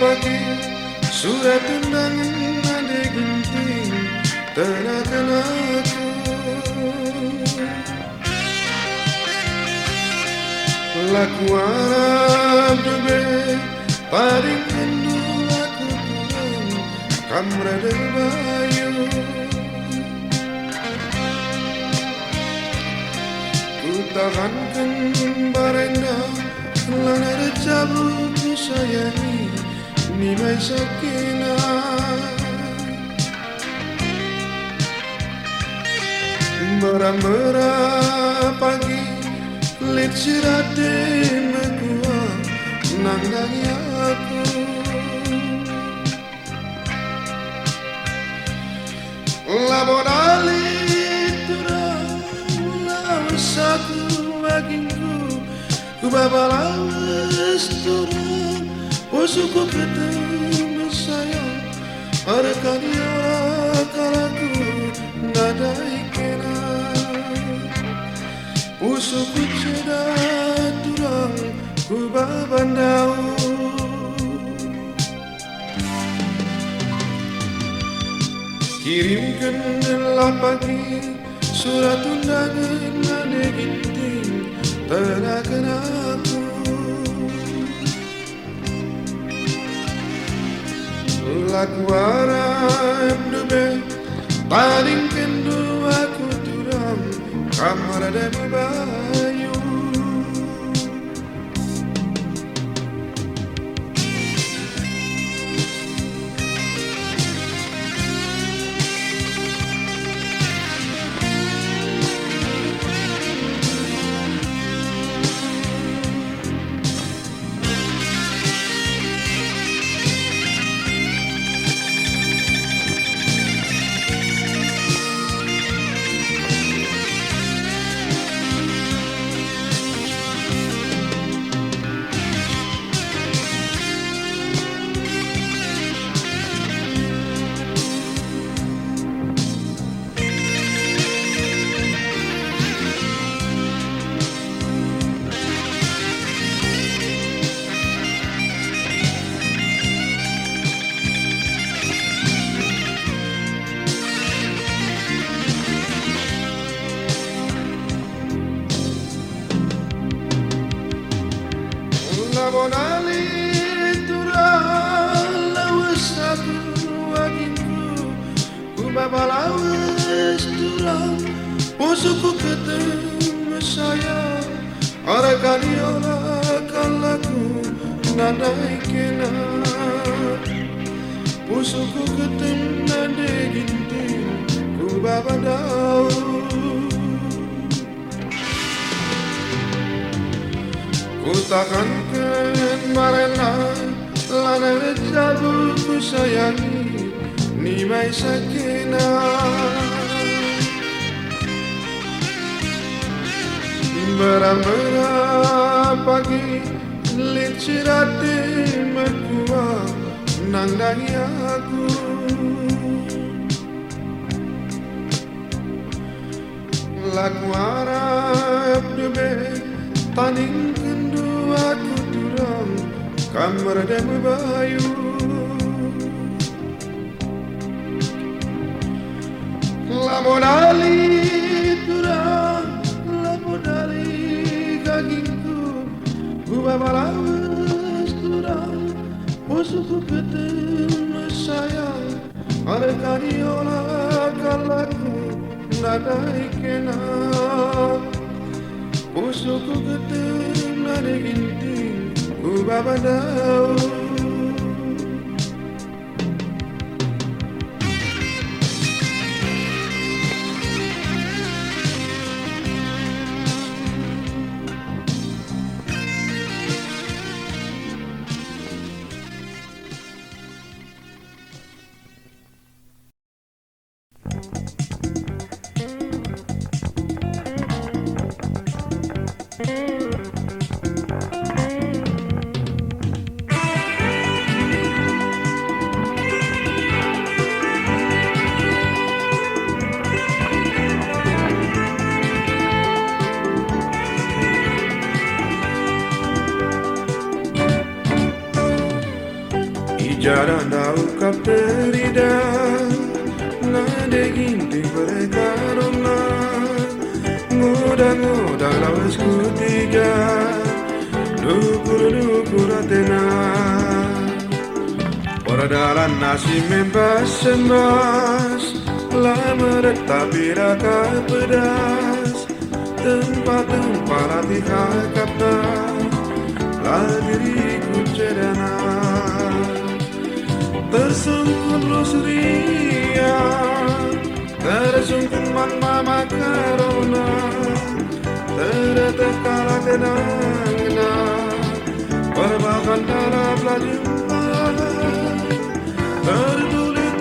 pagi surat undangan ada gunting tenakan aku. Laku Arab dube paling kendu aku turun kamera bayu. Ku tahankan barenda lana recabut ku sayangi ni mai sakina. Merah-merah pagi lit sirate mekua nandangi aku. Labon alit turang lawasaku bagingku ku babalawas turang posuku ketemu sayang arekan ora kalaku nadai kena. Usuku cedak turang ku babandau. Kirimkan dalam pagi surat undangan ada ginting tenakan aku. Laku Arab dube paling kendu aku turang kamar dan bayu. Labon alit turang lawasaku bagingku ku babalawas turang posuku ketemu sayang arekan ora kalaku nadai kena. Posuku ketemu nade ginting ku babandau. Ku tahankan marena lana recabut ku sayangi ni mai sakina. Merah-merah pagi lit sirate mekua nandangi aku. Laku Arab dube paling kendu aku turang kamar dan bayu. Labon alit turang labon alit kagingku ku babalawas turang posuku ketemu sayang arekan ora kalaku nadai kena. Usuku ketemu nade ginting ku babandau. Ijara dau kaperida nade ginti berekarona ngoda lawas kutiga dukur atena Poradalan nasi membas lama tetapi raka pedas tempat latihan kapta lah diriku cedana tersungkur lusuria tersungkur mama karona tertekala kenangna berbahan dalam jumpa tertulis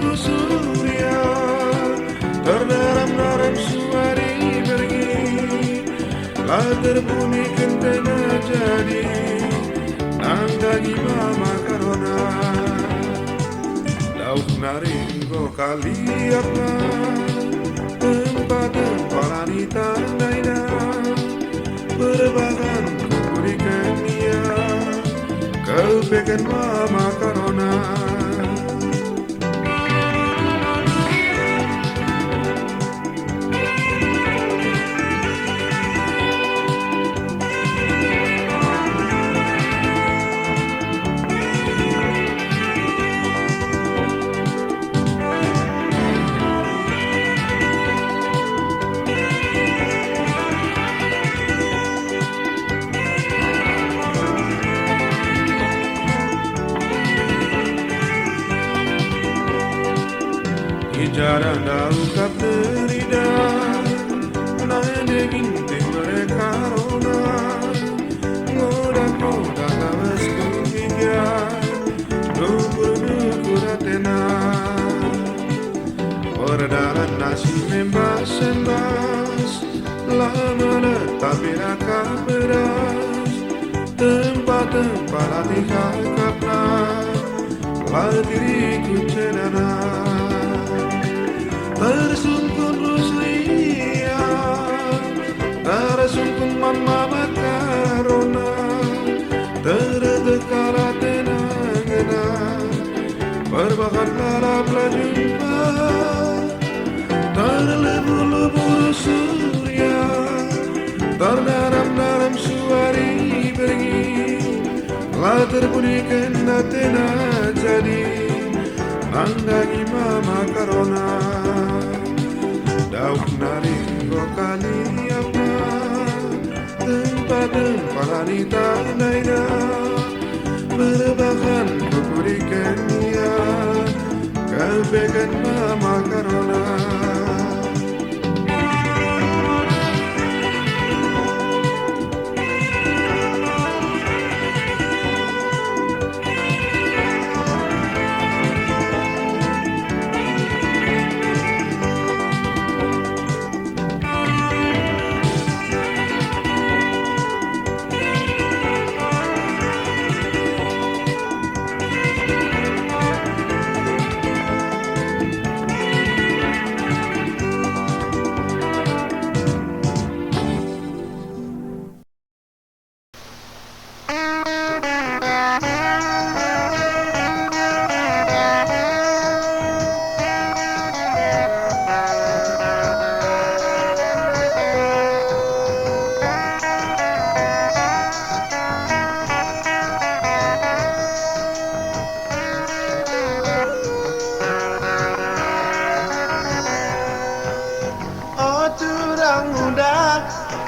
lusuria terdaram suari pergi lah terbunyi kentena jadi nanggagi mama karona Lauk naringgo kali apa tempat wanita naina berbahan kuberikan dia kau pekan mama karona Ijara dau kaperida nade ginting berekarona ngoda lawas kutiga dukur atena Poradalan nasi membas lama tapi raka pedas tempat latihan kapla lah diriku cedana tersungkur ruslia tersungkur mama makarona tertekala tenangena berbahan dalam jumpa terlebu-lebu surya terdaram suari pergi lah terbunyikan natena jadi nanggagi mama karona Dauk naringgo kali apa tempat wanita naina berbahan kuberikan dia kau pekan mama karona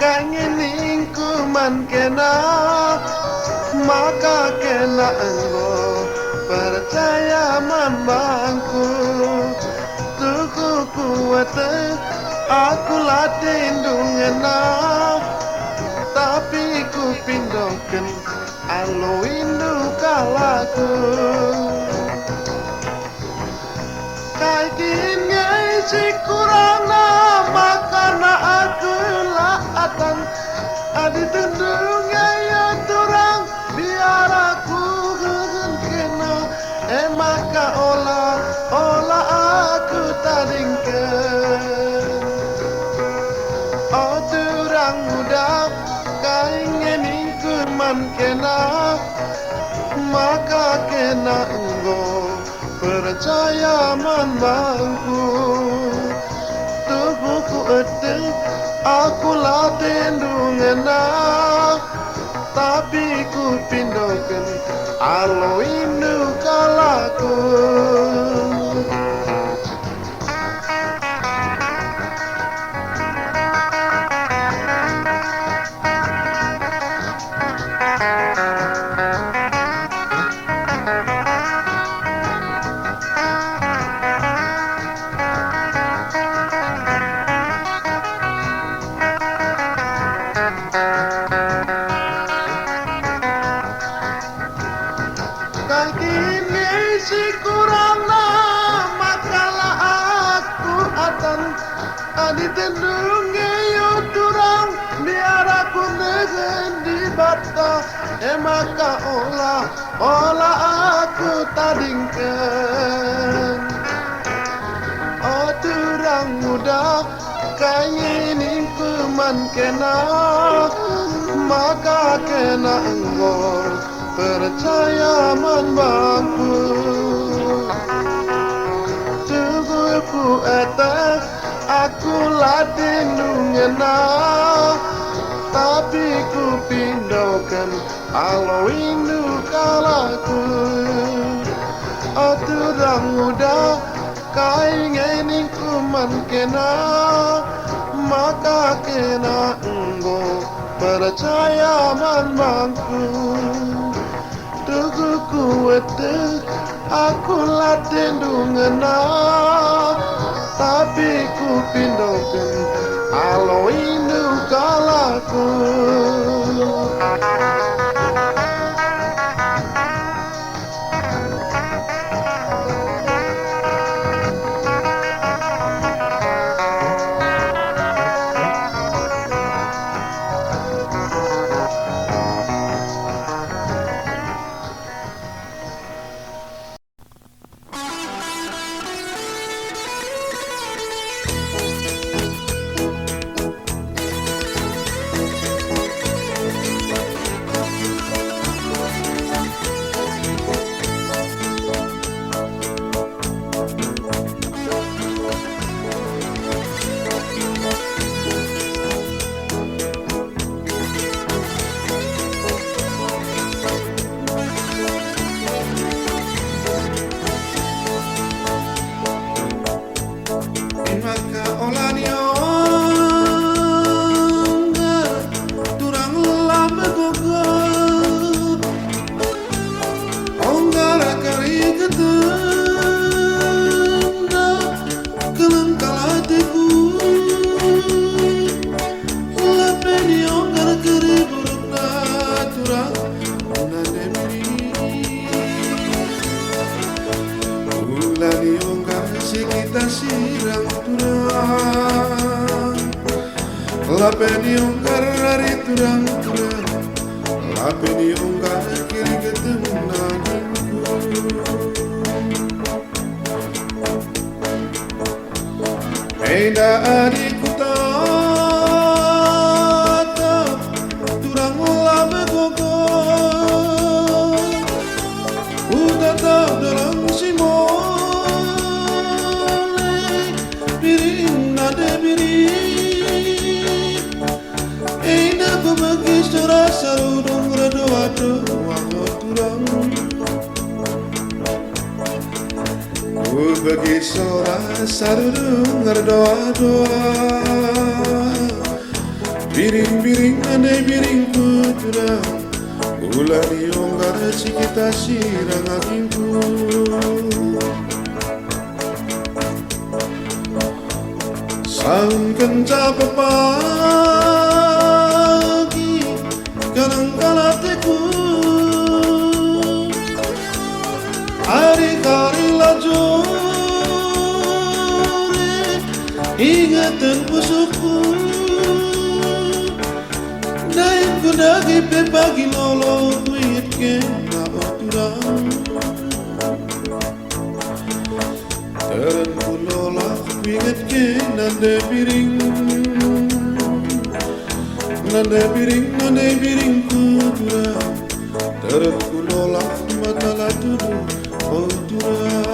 Kangening kena maka kena enggo percaya mambangku tuku kuat aku latih dungena tapi ku pindoken alo indu kalaku kaitin ngai si kurang maka na aku laatan adi tundung ya turang biar aku kena maka olah aku tadingkan oh turang muda kaingin ingku man kena maka kena engkau percaya manbangku. Tubuh ku edeng, aku latih dungena, tapi ku pindoken alo inu kalaku. Kang ini si kurangna makalah aku atan adi tendunge yo turang biar aku negen di bata maka olah aku tadingkan. Oh turang muda kayini kuman kena maka kena engkau percaya manbangku. Tubuhku etek aku latih dungena, tapi ku pindoken alo inu kalaku. Oh turang muda kaingeni kuman kena maka kena engkau percaya manbangku. Tubuhku edek aku latih dungena, tapi ku pindoken alo inu kalaku. Maka olanio turang lama gogo onggara kari ketenda keleng kalatiku lapeni onggara kari burukna turang nanemi ulani onggara sikita sirang lapeni ongkar hari turang-turang, lapeni ongkar kiri ketemu nagingku. Eda adikku tata turang lama gogo, udah tahu dalam simole piring nade piring. Aku bagi suara sarudung redoa-doa turang. Aku bagi suara sarudung redoa-doa. Biring-biring andai biringku turang. Ulani onggar cikita sirang agingku. Sang kenca pagi kadang kalatiku hari-hari lajore ingatan pusukku daim ku dagi pagi lolo kuit kena oturang teren ku lola kuit kena nande piring ku turang teren ku lola tala tudu Otura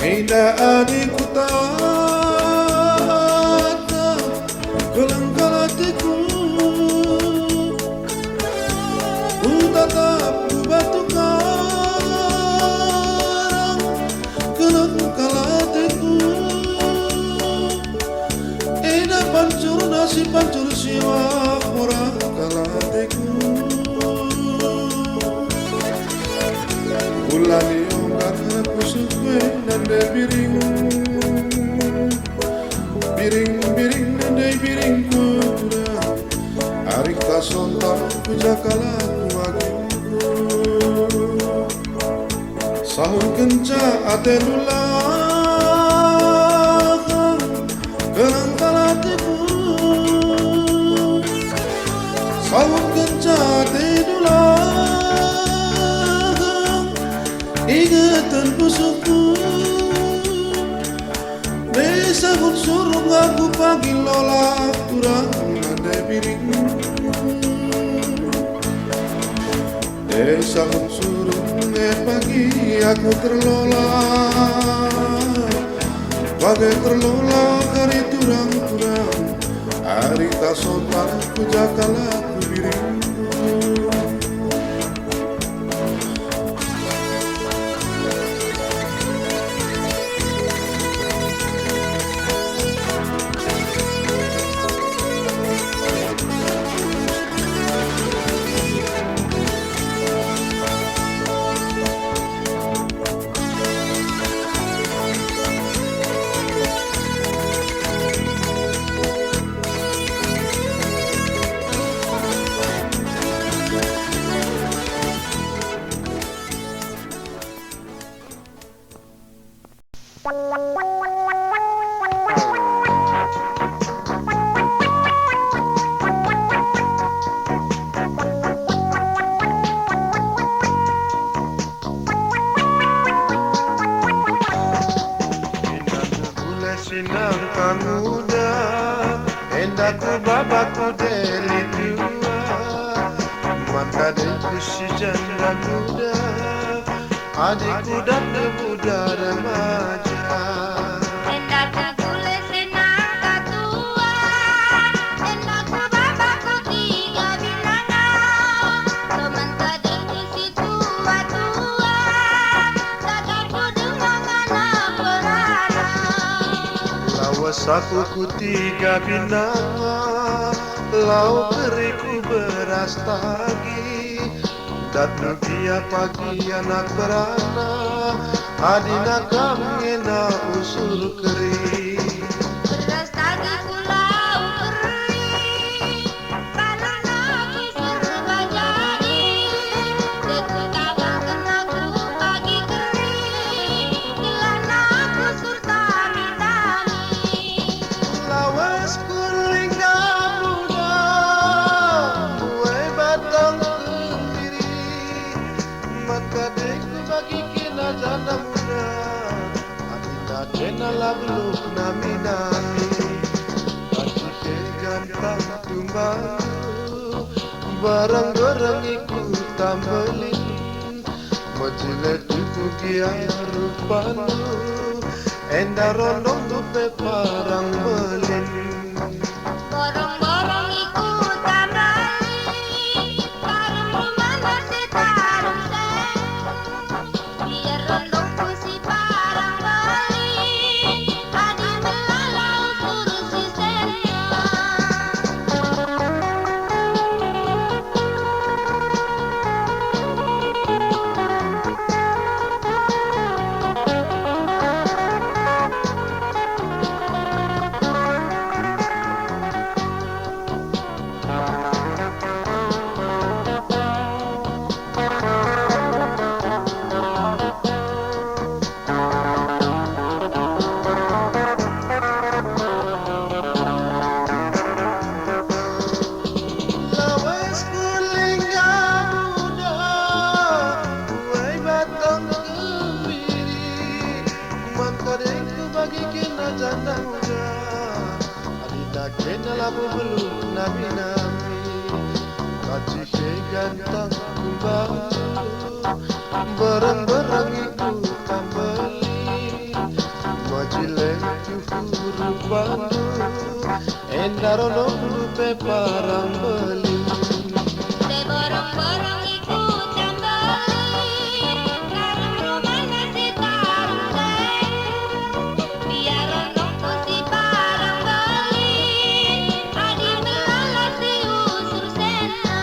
Indah adikku tata Gelenggal hatiku Ku tatap ku batu karang Gelenggal hatiku Indah pancur nasi pancur siwa Murah kala hatiku Ulani onggar pusukwe nande biring Biring nande biring kuda Arik tasonta kujakala kuaginku Sahur kenca ate lulakan Gelenggal hatiku Sahur kenca ate lulakan Ingatan pusukku Desa pun suruh aku panggil lola Kurang ada piring Desa pun suruh pagi aku terlola Bagai terlola kari turang-turang Hari tak sopan ku jakala ku biring Sinangkan muda Endaku babaku deli tua Maka deku si janda muda Adikku dan muda remaja Endaku kule senang katua Endaku babaku tiga bilangan Teman kadangku si tua-tua Kakakku dengan anak berada Lawas aku ku tiga binanga Lau keriku beras tagi Datnu dia pagi anak berana Adina kamena usur kering Beras tagi kulau kering Palang aku serba jadi Deku kawan kenaku pagi kering Gelan aku surta mitami Lawas kuring muda Kue batang kemiri Maka deku bagi kina janda muda Adinda kena labluk nami-nami Kaki ke gantang tumbalu Barang-barang ikut tambelin Mojilet itu dia rupanu Enda rondong tupe parang belin Borong-borong ikut tambali Parang rumah nasi tanda muda Adina kena labu belum nami nami Kaci ke gantang kumbalu Barang-barang itu kembali Majile juhuru balu Endarono lupe parang beli Barang-barang ikut kembali Karang romana si tarung teh Biar rondong si parang beli Adi melala si usur sena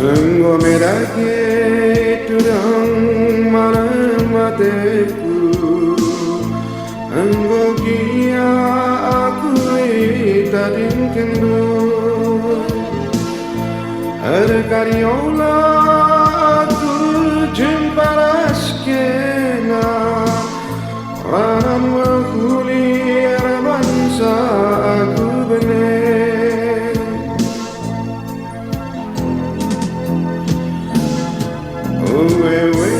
Engkau meraki turang mana mateku Engkau kia aku itadin kendu Erkariola aku jumpa raskena Ranam wakuli bangsa aku bener Wewe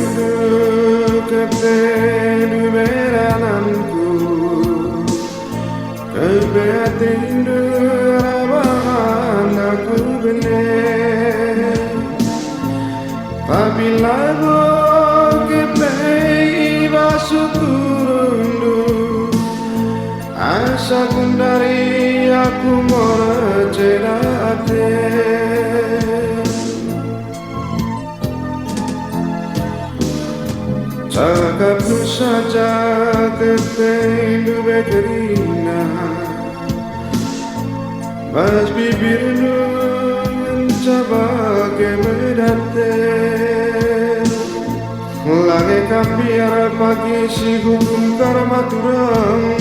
kapten berananku Kebeatin durabahan aku bener Apabila kepei basukurundu Asa kundari aku mora cerate Cakapku saja ketendu bekerina Mas bibirmu mencoba ke medate Lagi kambiar pagi si hukum karma turang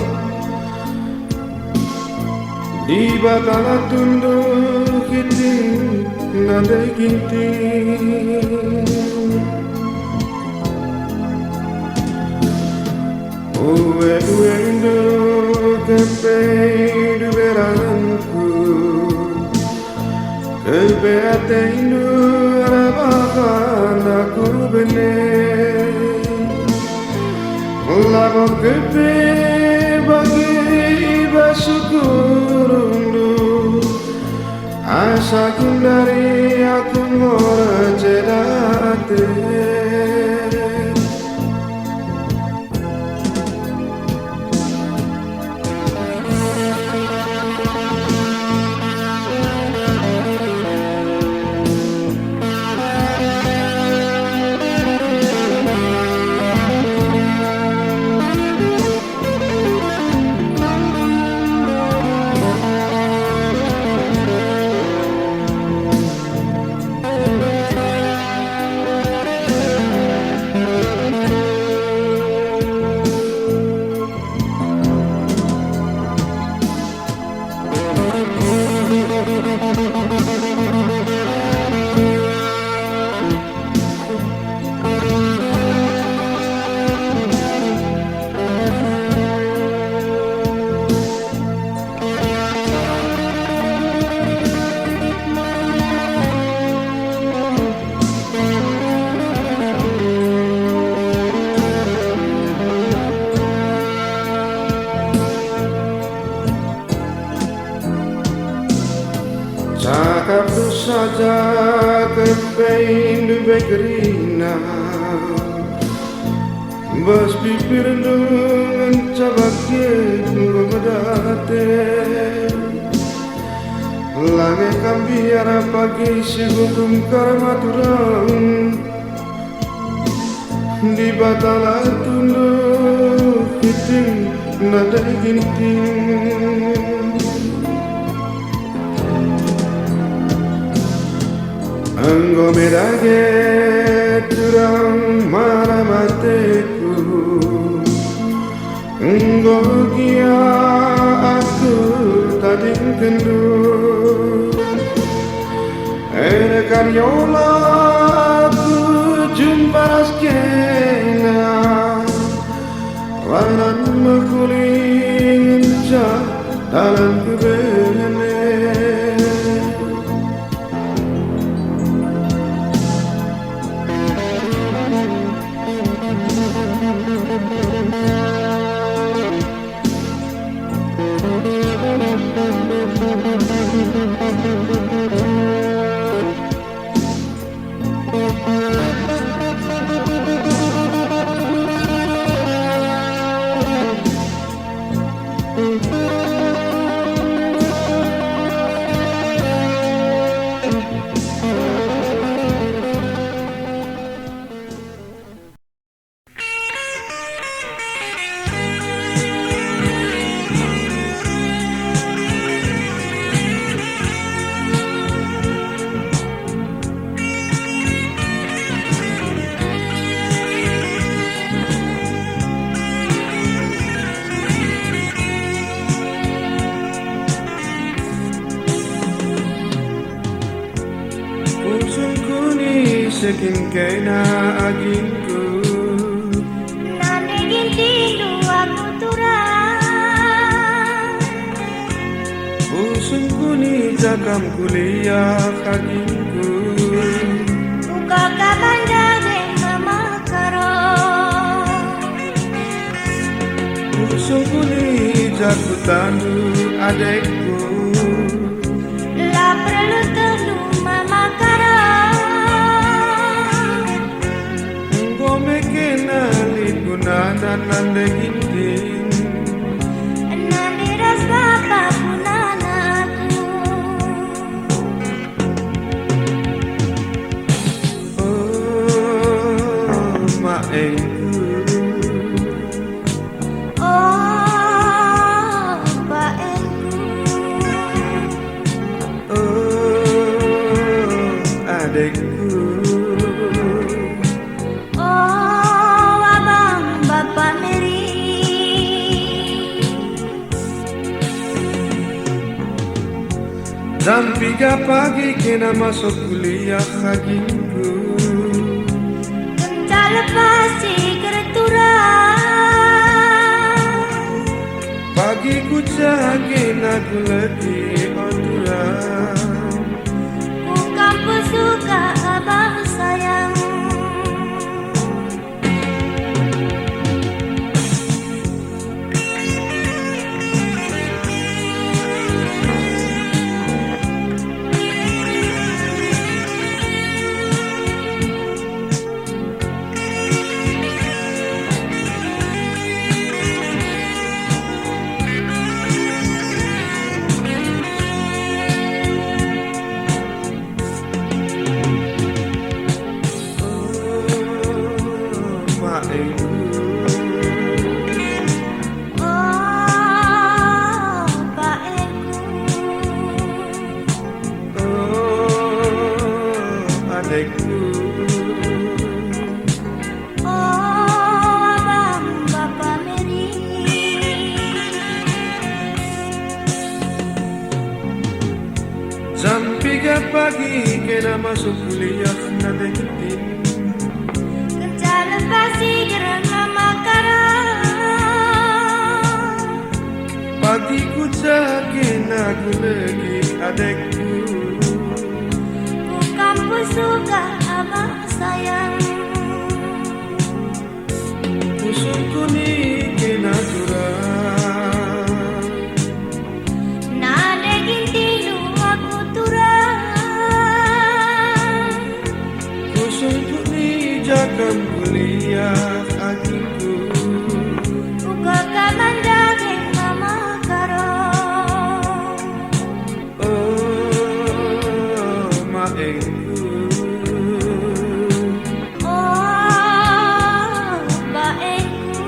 Di batala tunduk kiting nade ginting Uwe ndo kepei du beranku Kebeatin du rabahan aku bener Labok kepei bagi basukurundu Asa kundari aku ngora cerate Cakapku saja kepengen du bekerina Bas bibir du mencabaknya ngomedate Lagi kambiar pagi si hukum karma turang Di batala tunduk nada ginting Anggo medage turang maramateku Anggo gia aku tading kendu Ere karyola aku jumpa skena Wanan makuling dalam kubene Sekin kena aginku Nane ginting aku turang Usungku ni jakam kuliah aginku Buka kabanda deng mama karo Usungku ni jaku tandu adekku La perlu tenu mama karo Nana nande ginting Nane rasa papunanaku Oh maengku Oh baengku Oh adekku Jam 3 pagi kena masuk kuliah aginku Kenca lepas kereturang Pagi ku kena ku letih onduran Ku kampus suka abang sayang Jam 3 pagi kena masuk kuliah nade ginting Kenca lepas gerana makarang Pagi ku kena ku lagi adekku Ku kampus suka abang sayang Usungku ni kena turang Nade ginting aku turang Usungku ni jakam kuliah aginku Buka kabanda deng mama karo Oh maengku Oh baengku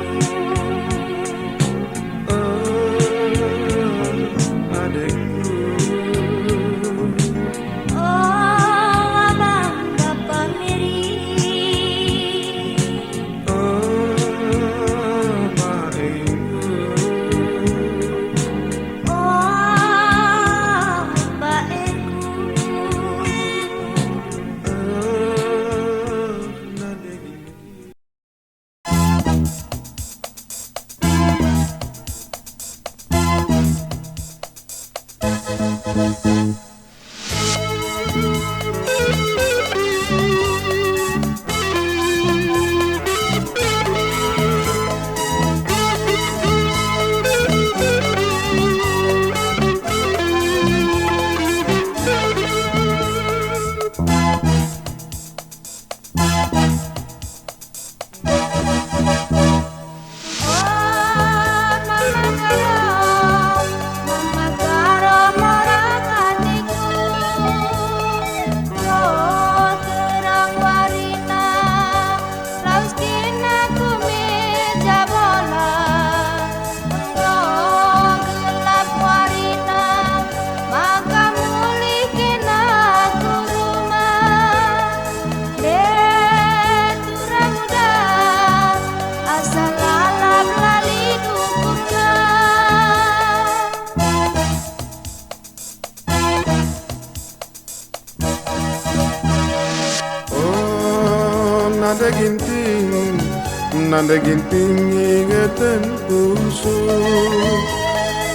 Nanda ginting ingatan pusu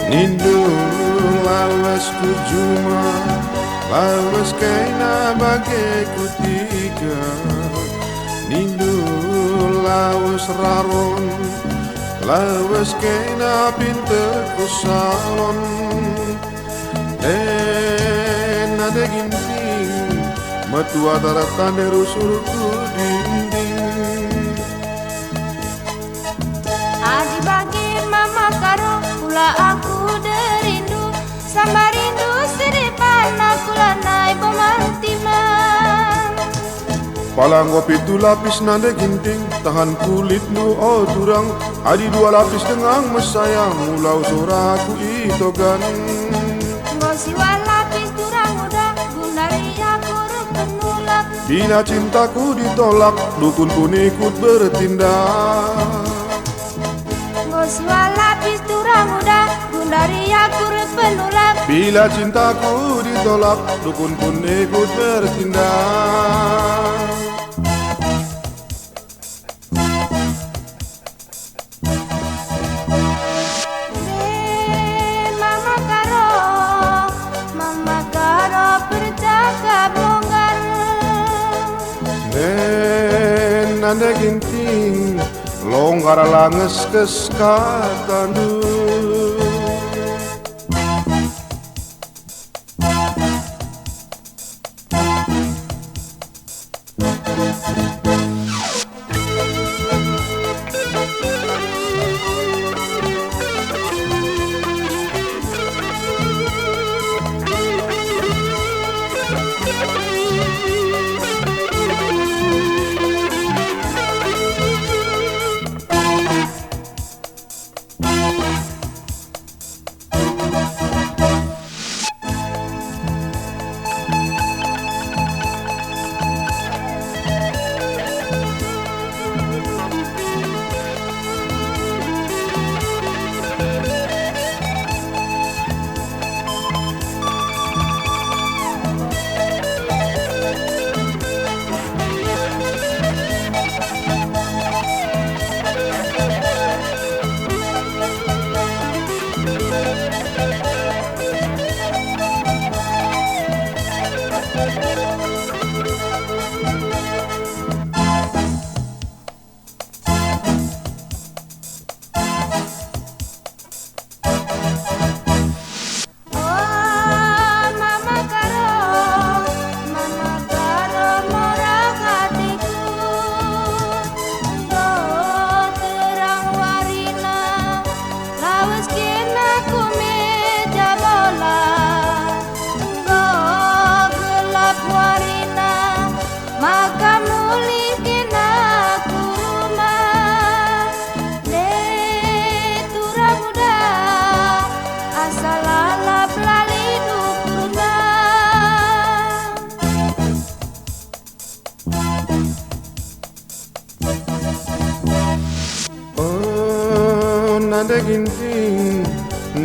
Nindu lawas kujuma Lawas kaina bagai kutiga Nindu lawas raron Lawas kaina pinter kusalon Nanda ginting Matua daratan derusurku dinding Adi bagi mama karo pula aku derindu sama rindu seripan aku lanai pemantiman. Palang kopi tu lapis nanda ginting tahan kulit nu oh turang adi dua lapis dengang mesayang mulau soraku itogan. Ngosiwa lapis turang muda gunari aku penulak. Bila cintaku ditolak dukun pun ikut bertindak. Ngosiwa lapis turang muda gunari aku penulak. Bila cintaku ditolak dukun pun ikut bertindak. Nanda ginting longgar langes keskatandu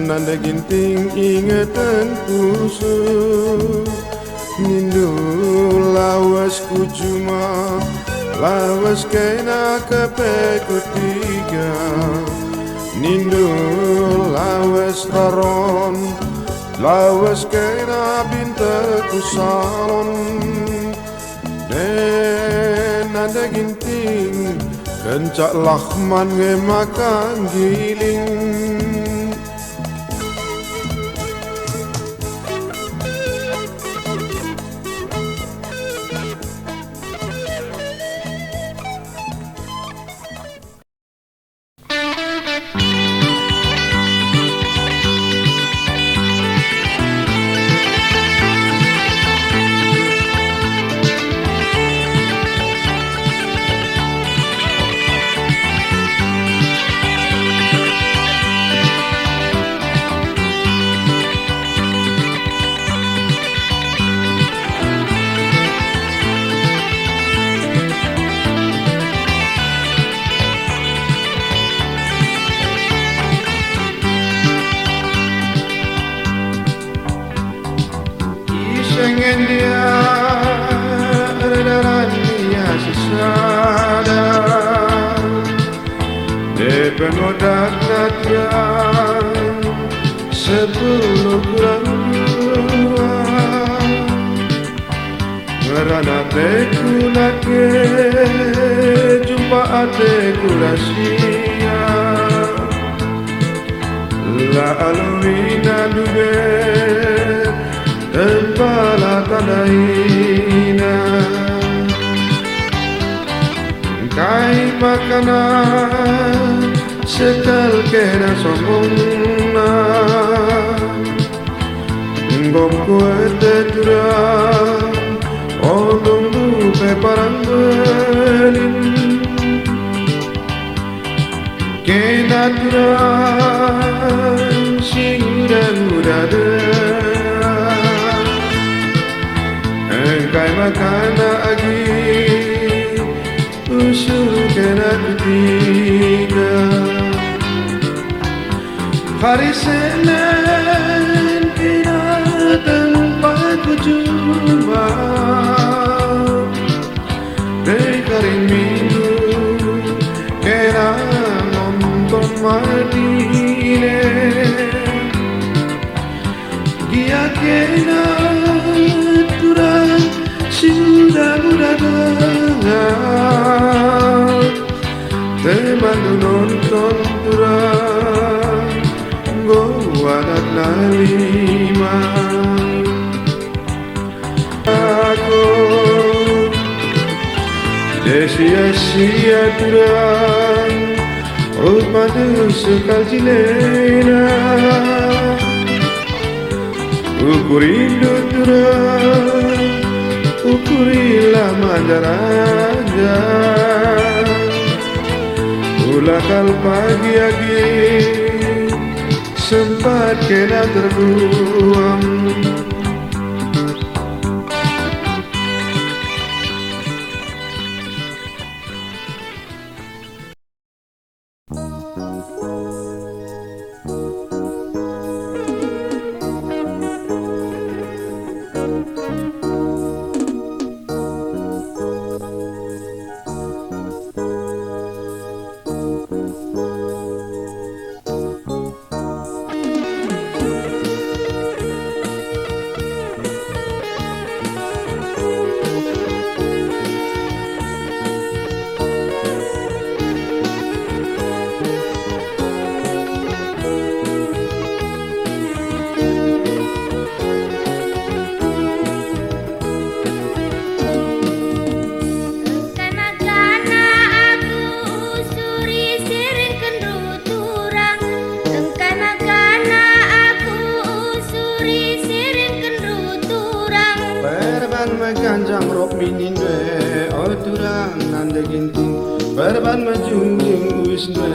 Nanda ginting ingatan pusu Nindu lawas kujuma Lawas kaina kepe ketiga Nindu lawas raron lawas kena bintaku salon nanda ginting kencak lahman ngemakan giling. Pengen dia darahnya sesada de pengodak latihan 10 kurang 2 ngerana teku lagi jumpa ateku rahasia la alwina dube Tempala tadaina Kai makanan Setel kena somona Ngom kue teturang Ondong lupe parang belin Kena turang Sing dan udada Kai makana agi usul kena ketiga hari Senin kena tempat berjumpa dari hari Minggu kena nonton Madine Gia kena turang sudah dengar teman nonton turang gua anak lima aku sia-sia turang rumah sekal jilena ukurindo turang ukurilah mandaraja ulakal pagi-agi sempat kena terbuang Ganjang rok minindwe turang nande ginting berban majungjung wisne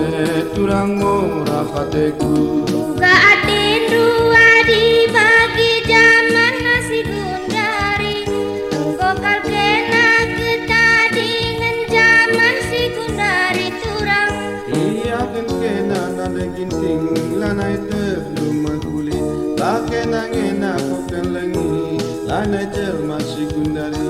turang mora fateku Buka atin dua dibagi zaman nasi gundari Engkau kalkena ketadingan zaman si gundari turang Iya kena nande ginting lanai tebelum maguli tak kena ngena koken lengi lanai jelma si gundari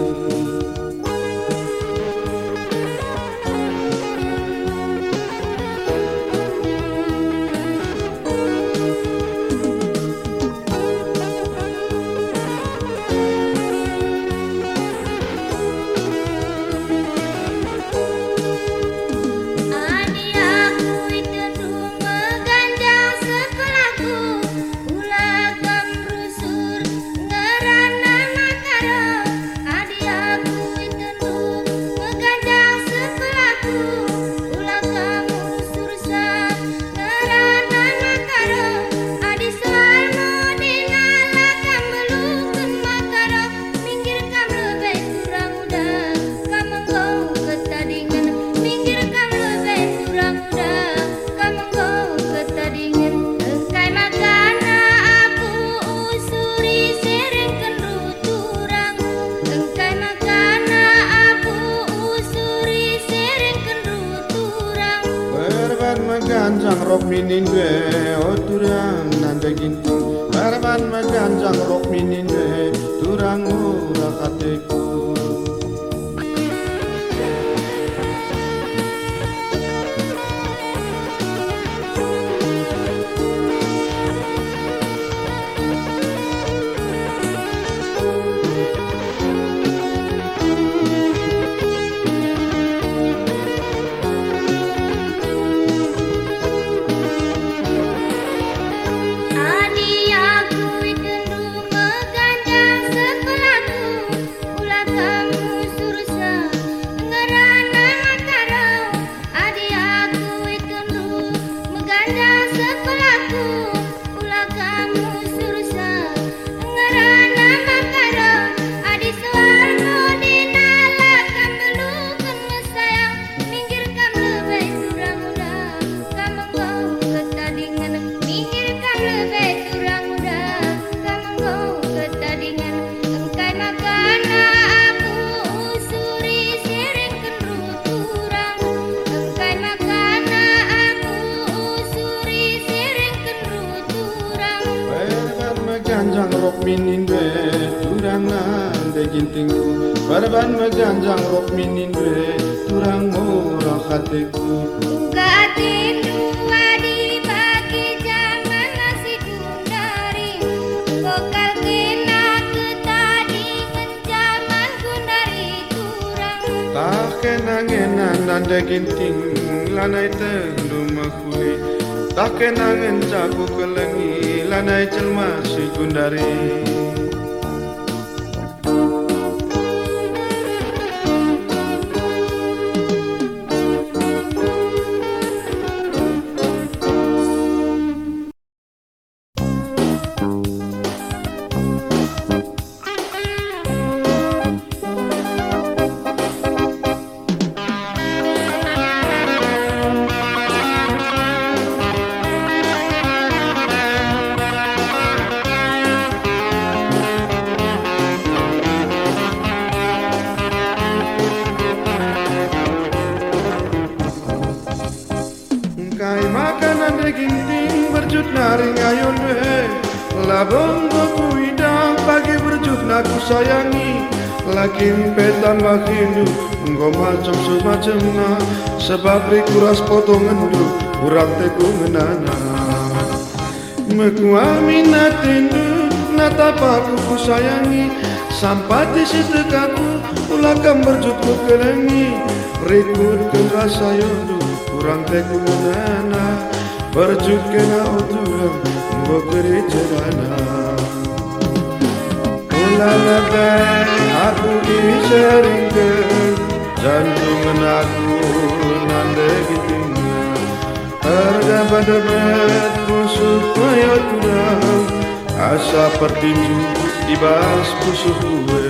rok minin we oturang nande ginting Barban maganjang rok minin we turang ura kateku Ganjang rok minin we turang nande gintingku Barban maganjang rok minin we turang ura kateku Gatin dua dibagi zaman nasi gundari Kokal kena ketadingan zaman gundari turang Tak kenangenan nande ginting lanai tendu makuli Tak kenangan caku kelengi lanai celma si gundari Kai makanan ginting berjut naring ayon we Labong aku hidang pagi berjut naku sayangi Lakin petan makindu Ngo macam semacam na Sebab rikuras potongan du Urang teku menana Meku aminat tindu Natapaku ku sayangi Sampati setekaku Ulakam berjut ku kelengi Rikut ke rasa yondu Kurang teku menana Berjut kena otulang Ngo keri cerana Ulana ben Aku diseringkan Jantungan aku Nande gitingnya Harga pada bet Musuh mayat kurang Asa pertinju Ibas musuh gue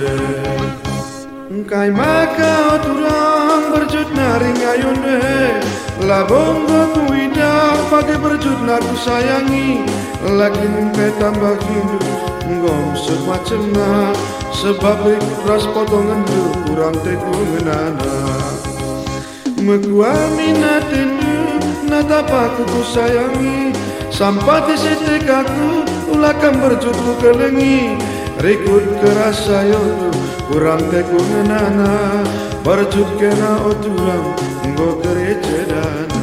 Kai maka oturang Berjut naring ayun deh Labong aku hidup pakai berjut naku sayangi Lakin petambah hindu Ngom semacam na Sebab ras potongan du kurang teku menana Meku aminat tindu Natapaku ku sayangi Sampati setekaku Ulakam berjut ku kelengi Rikut kerasa yodu kurang teku menana Berjut kena otulang Ngo kerejadana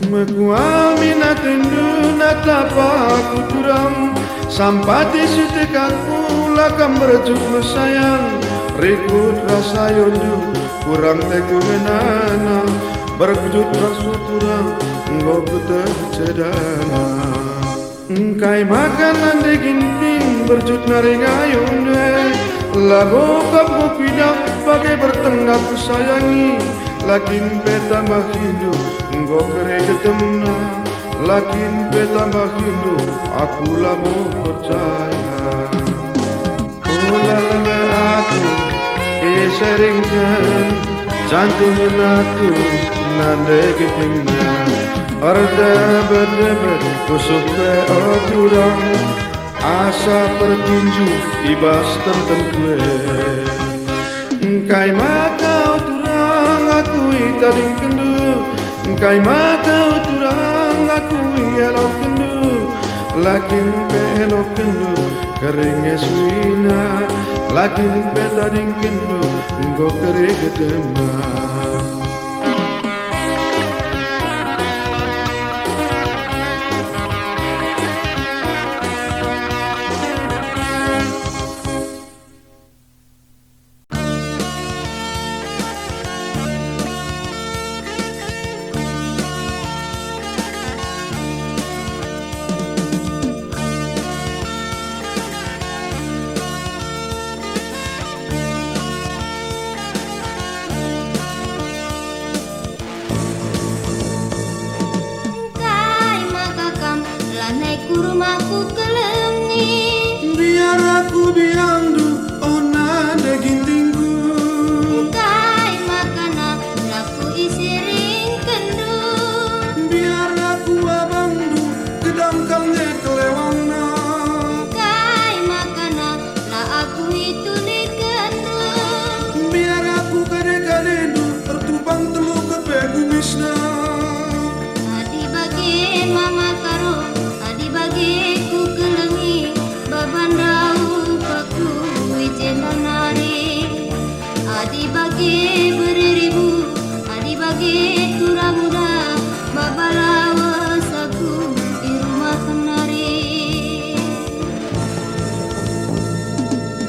Meku aminat tindu natapaku turang Sampati setekaku lakam berjut sayang Rikut rasa yondu kurang teku menana Berjut rasa turang Ngo kutek cedana Kai makanan de ginting berjut naring ayun Lago kamu pidak pakai bertengah ku sayangi Lakin petambah hidup Ngo kere ketemna Lakin petambah hidup Aku lamo percaya Ulala aku diseringkan Jantung aku nande ketingnya Arda berdebet kusuk ke oturang Asa pertunju ibas tertentu Kai makau turang aku itading kendu Kai makau turang aku elok kendu Lakin pelok kendu keringnya suina Lakin petading kendu Nggo kering gedemah Kai makakam lanai kurmaku kelengi Biar aku biangdu ona daging tinggu Kai makana laku isiring kendu Biar aku abangdu kedangkalnya kelewangna Kai makana la aku itu kendu Biar aku kade-kadedu tertupang telu kepegu misna Adi bagi mama karo adi bagi ku kelengi babandau paku ijen nari Adi bagi beribu adi bagi turang muda babalawas aku di rumah kenari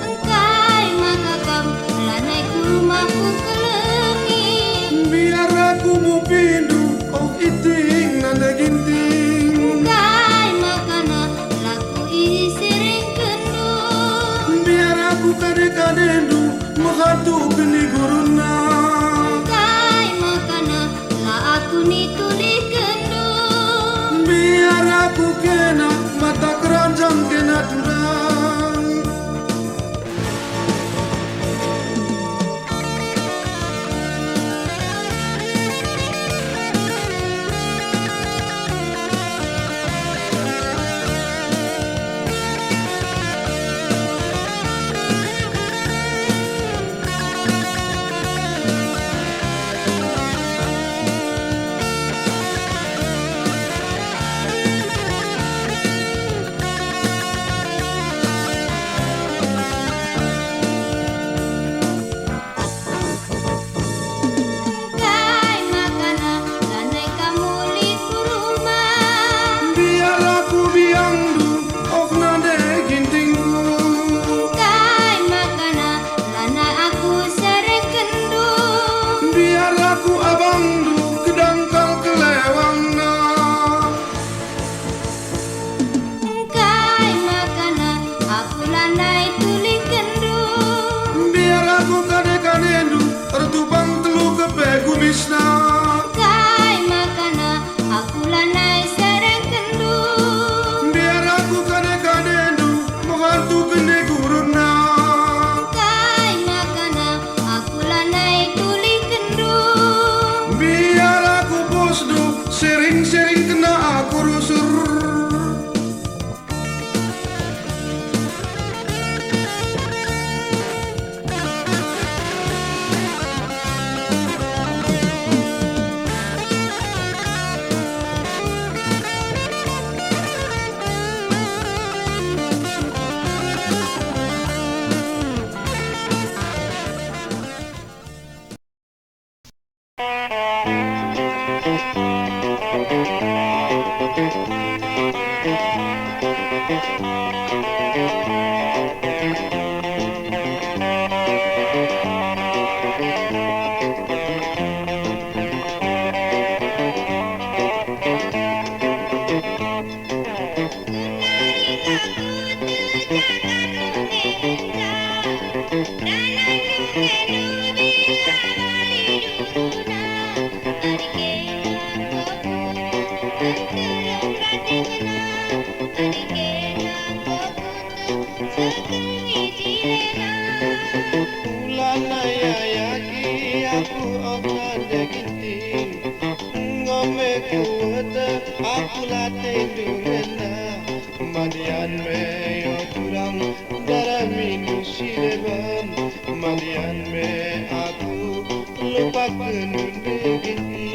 Engkai makakam lanai ku rumahku kelengi Biar aku mau pindu oh iting nanda ginting Kai makana laku isiring kendu Biar aku kade-kadedu menghatu geni guruna Kai makana la aku nituli kendu Biar aku kena mata keranjang kena turang Kai makana lanai kamu liku rumah Biar aku biangdu oh nanda gintingku Kai makana lana aku sering kendu Biar aku abangdu kedangkal kelewangna Kai makana aku lanai tuli kendu Biar aku kade-kadedu tertupang telu kepegu misna Kai makana aku lanai sering kendu Biar aku kade-kadedu menghatu geni guruna Kai makana aku lanai tuli kendu Biar aku bosdu sering-sering kena aku rusur Ulana ya yaki aku kuota aku latih dulena Madian me yo turang darah minum si deban Madian me aku lupakan begini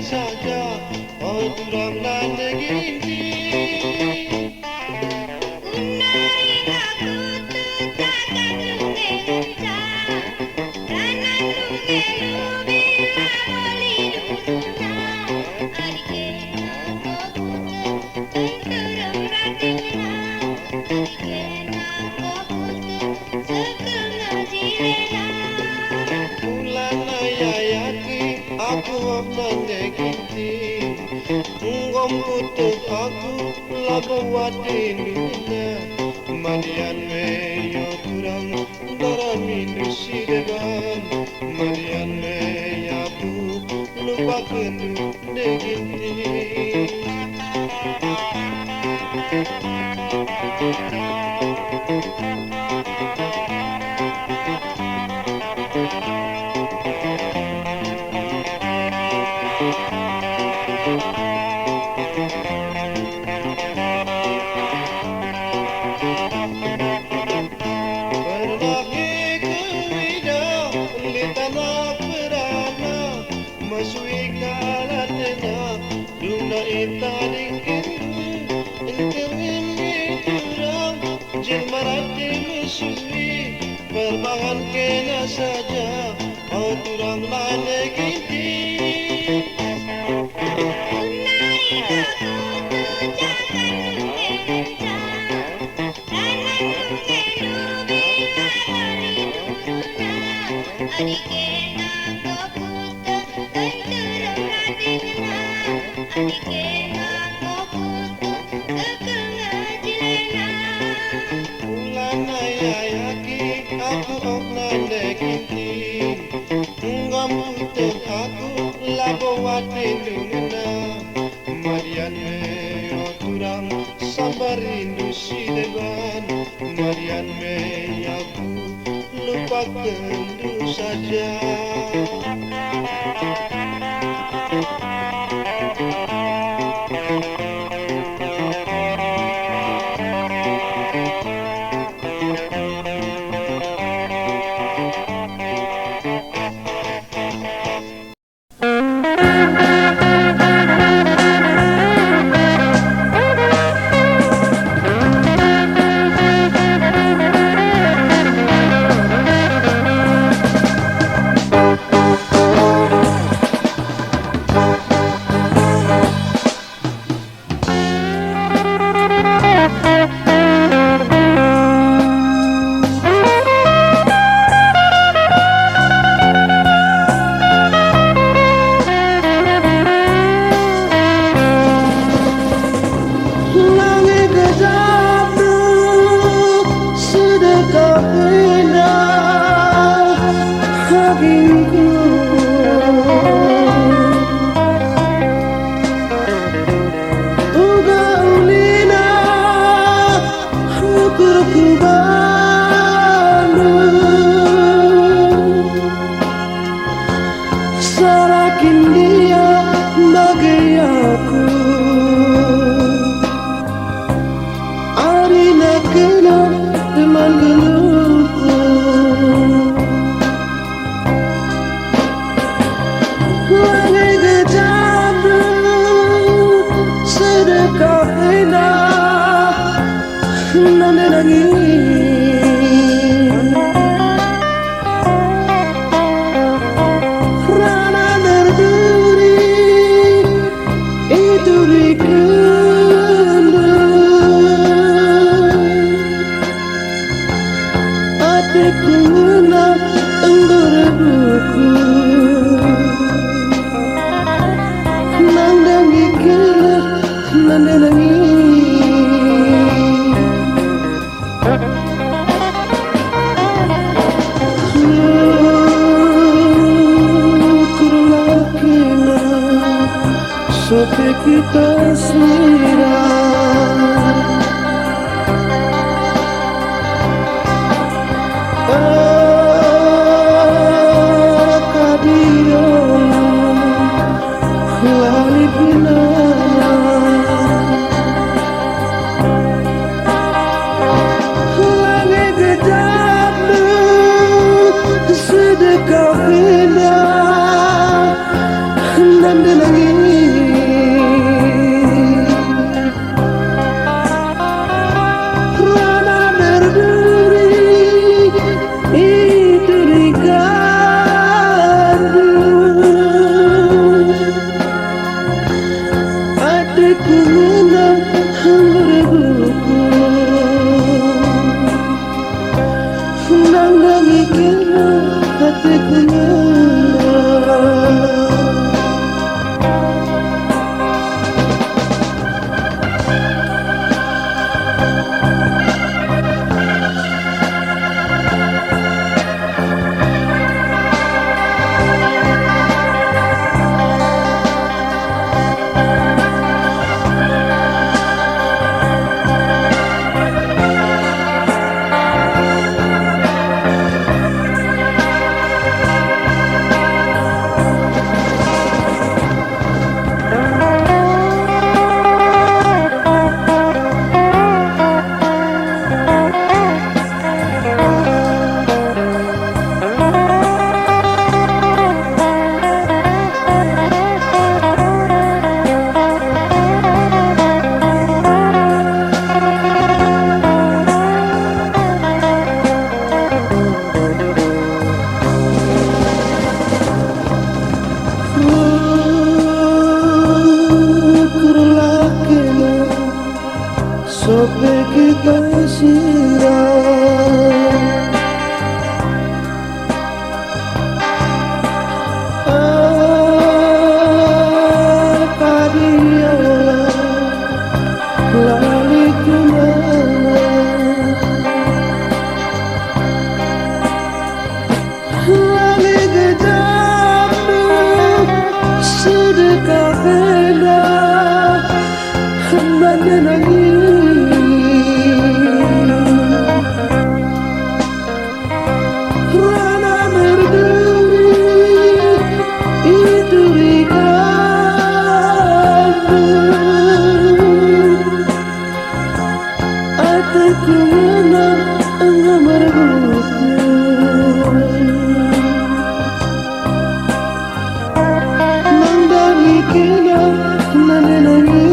saja oh turang nanda gini aku nanda gini ngom kutuk aku lagu watin dunia Madian me yo kurang darah minum si deban Madian me aku lupakan negini Berbahan kena saja mau turang lana gini Madian me yo turang sabar rindu si deban Madian me aku lupakan dulu saja Rana berduri itu sampai kita siram. Kadio lali pinana, langit gejapmu sedekah bina dan langit rana berduri itu digandu. Adikku menang berbuku nang mikirnya hatiku menang. Sampai kita siram. Kadio lali kemana, langit gejapmu sedekah bina hambanya nangis rana berduri itu digandu. Hatiku menang enggak berbuku mendangi kena menenangi.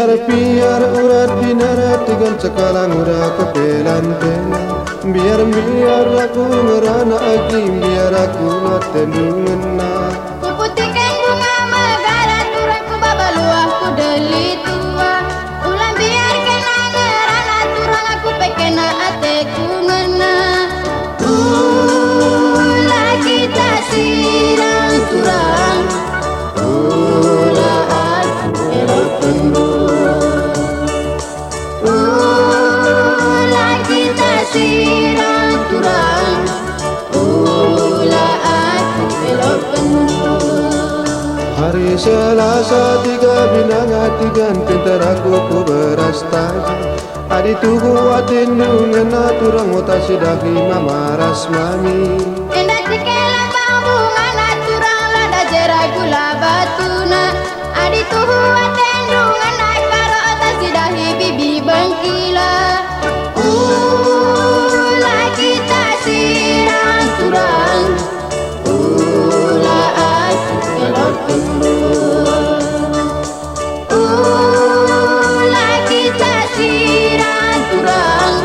Biar urat binarat dengan sekalang ura kepelan pena. Biar aku ngerana lagi, biar aku natendungena. Kuputihkan bunga megara turang ku babaluah ku deli tua. Ulang biarkan angerana turang aku pekena ateku ngena. Kita sirang turang aku elok kita sirang turang aku elok penuh. Hari Selasa tiga binang atigan pintar aku ku beras tadi. Adi tugu atin ngena turang utasi dahi mama rasmani. Indah cikela pambungan aturang lada jera gula batuna. Adi tuhu atendungan naik karo atas sidahi bibi bengkila. Lagi tak sirang turang. Aku elok lagi tak sirang turang.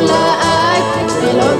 Aku elok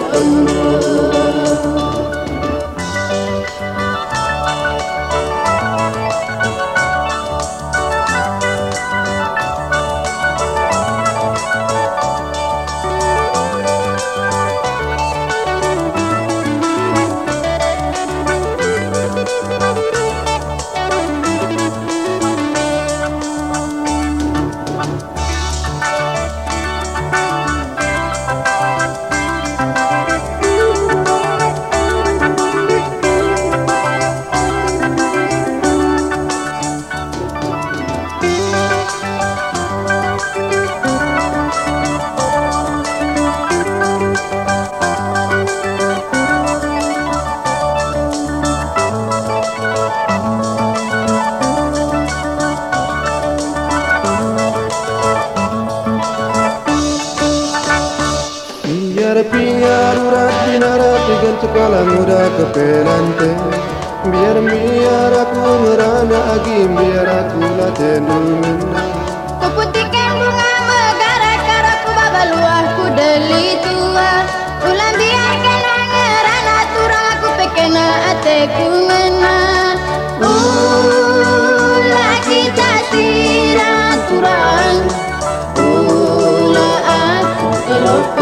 Biar urat binara tiga sekolah muda kepelante. Biar aku merana agi biar aku latih mena. Kuputikan bunga megara karaku babaluah ku deli tua. Ulang biarkan angerana turang aku pekena ateku ngena. Lagi tak sirang turang. Aku elok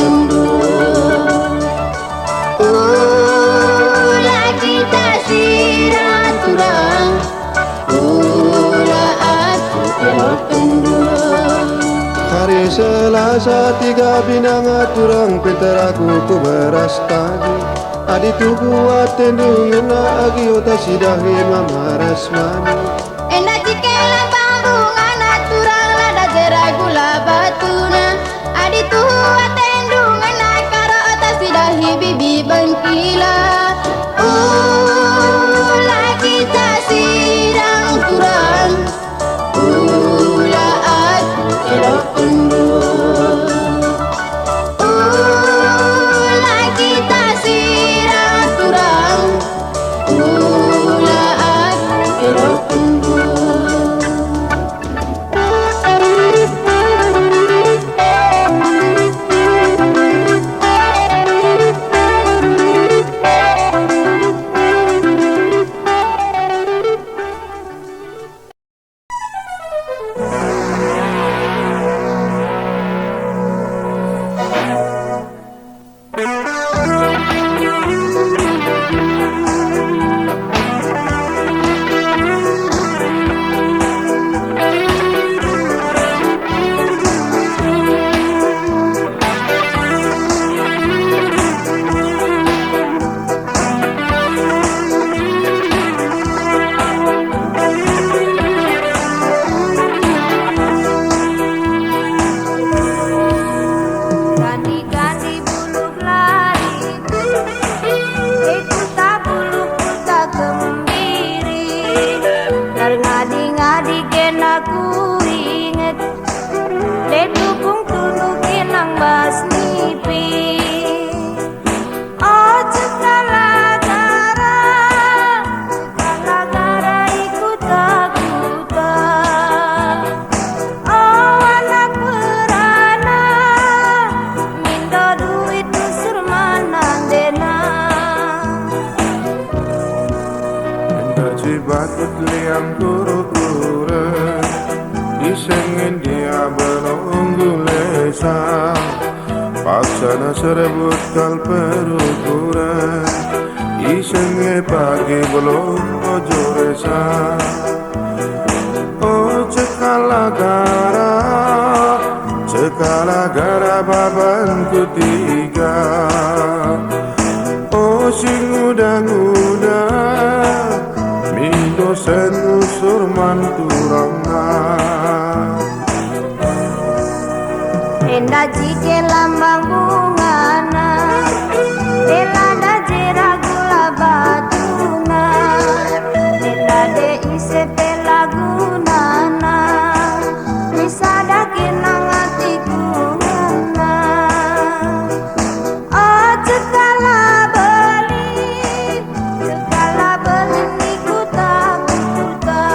lagi tak sirang turang. Aku elok Hari Selasa tiga binang turang pintar aku ku beras tadi. Adi tugu atendu ngena agi utasi dahi mama rasmani. Endah cikela pambungan aturang lada jera gula batuna. Adi tuhu atendungan naik karo atas sidahi bibi bengkila. Lagi tak sirang turang. Aku elok lagi tak sirang turang. Aku elok Bakut liang kuru-kuru disengin dia belum lesa. Paksana serebut kal perukuran isenge pagi belum ojoresa. Oh cekala gara baban ketiga. Oh sing udang-udang mindo dosen usur manturanga Enda jike lambang bungana Elada jera gula batuna Enda de isepe lagunana Misada kinang hatiku ngena Oh cekala beli niku tak buta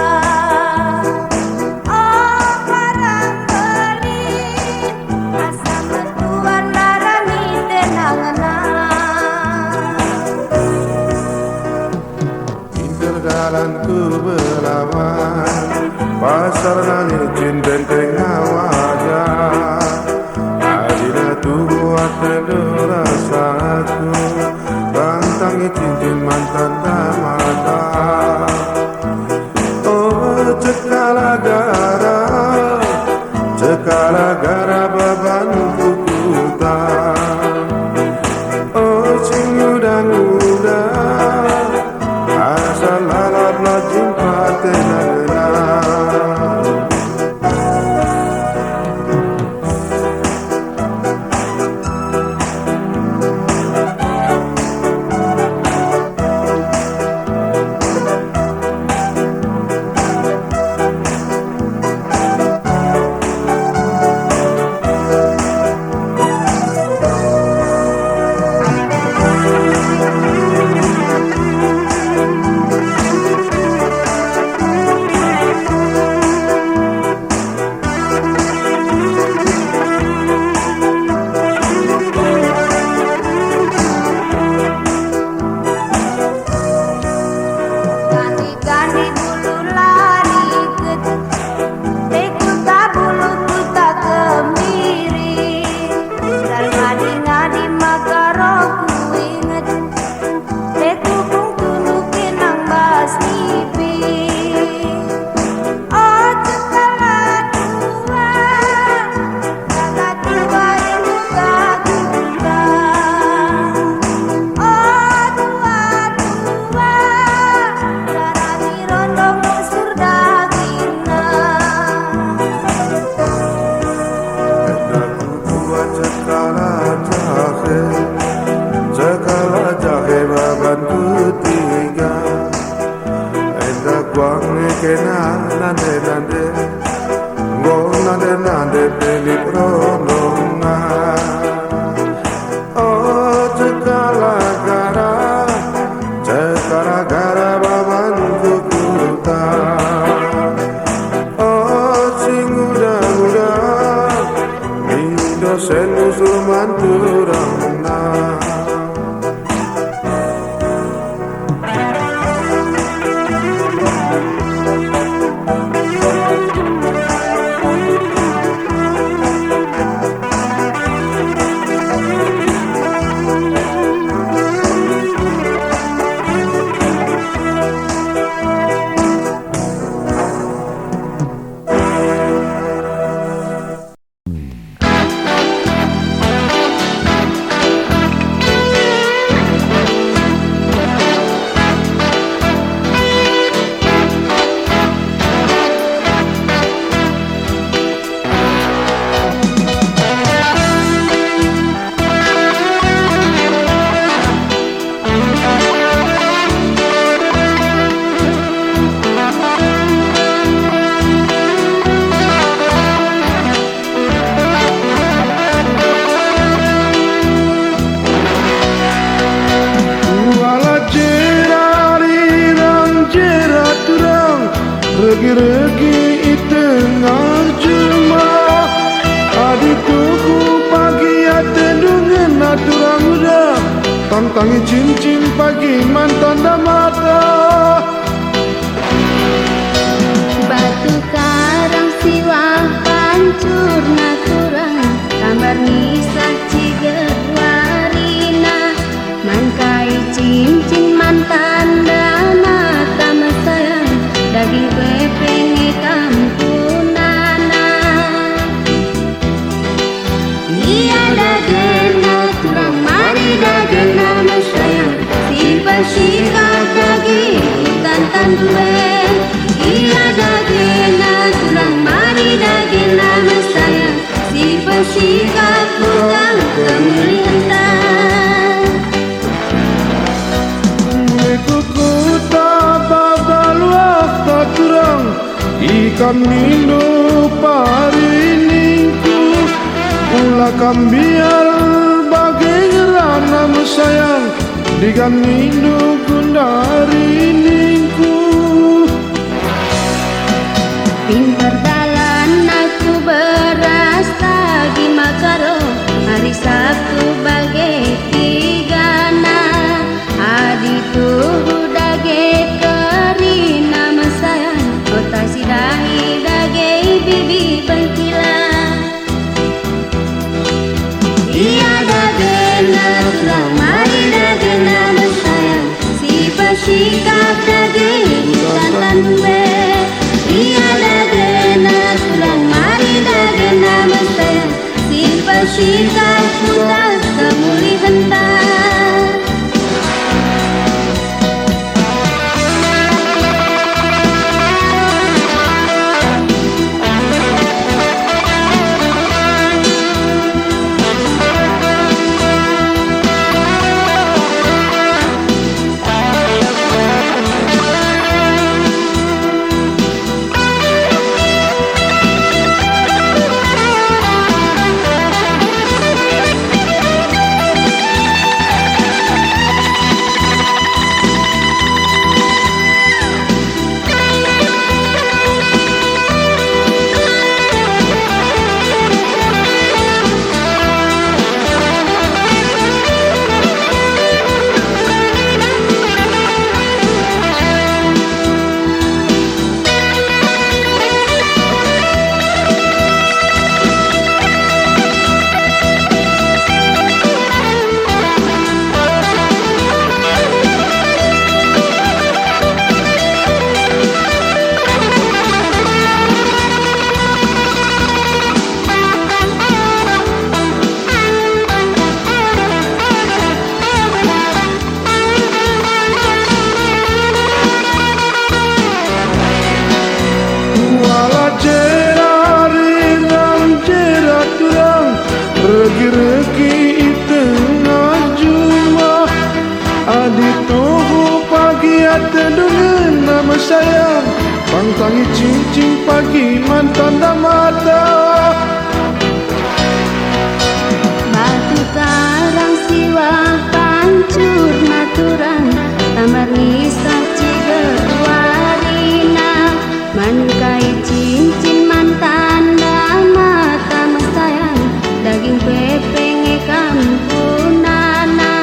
Oh barang beli asa metuan darani tenangana Interdalan ku belawan Pasar nani cinden tengah wajah Adina tubuh atendo rasaku Bantangi cincin mantan mata Oh cekala gara beban kukuta Oh sing muda asal lalat la jumpa tenagena Gandhi bulu lari kecil Teku tak bulu ku tak kemiri Dan ngadi-ngadi maka rohku inget Teku kung tunukin ang basnipi Oh cekala tua ibu tak guna Oh tua darani rondong usur dagingna Endaku buat cekala jahe baban ketiga Endak wangi kena nande Nande beli rondonga Oh cekala gara baban kukuta Oh sing muda Mi dosen usul manturana Regi-regi itengah jema Adikuku pagi atendungan aturang muda Tantangi cincin pagi mantan mata Batu karang siwah pancur naturang Kambar nisah cigerwarina Mangkai cincin mantan dana Tama sayang daging pepenge kampunana Iya dagena turang mari dagena sayang Si pasika daging tantan duwe pasikat bukan kemuliaan. Kukuta babaluak taturang ikan nindo pariningku ula kambiar bagai rana sayang digan nindo kundariningku. Pintar dalan aku beras lagi makaro hari Sabtu bagai tigana adi tuh dage keri nama sayang kota sidahi dage bibi pengkila. Iya dage naturang mari dage nama sayang si pasikap dage bukan tanwe. Iya dage naturang mari dage nama sayang si pasikap bukan kemuli hendak. Regi-regi tengah jua adi tuhu pagi ada dengan nama sayang pangtangi cincin pagi mantan mata. Batu karang siwa pancur naturang tamar nisa cigewarina mankai cincin mantan mata mesayang daging pepenge kampunana.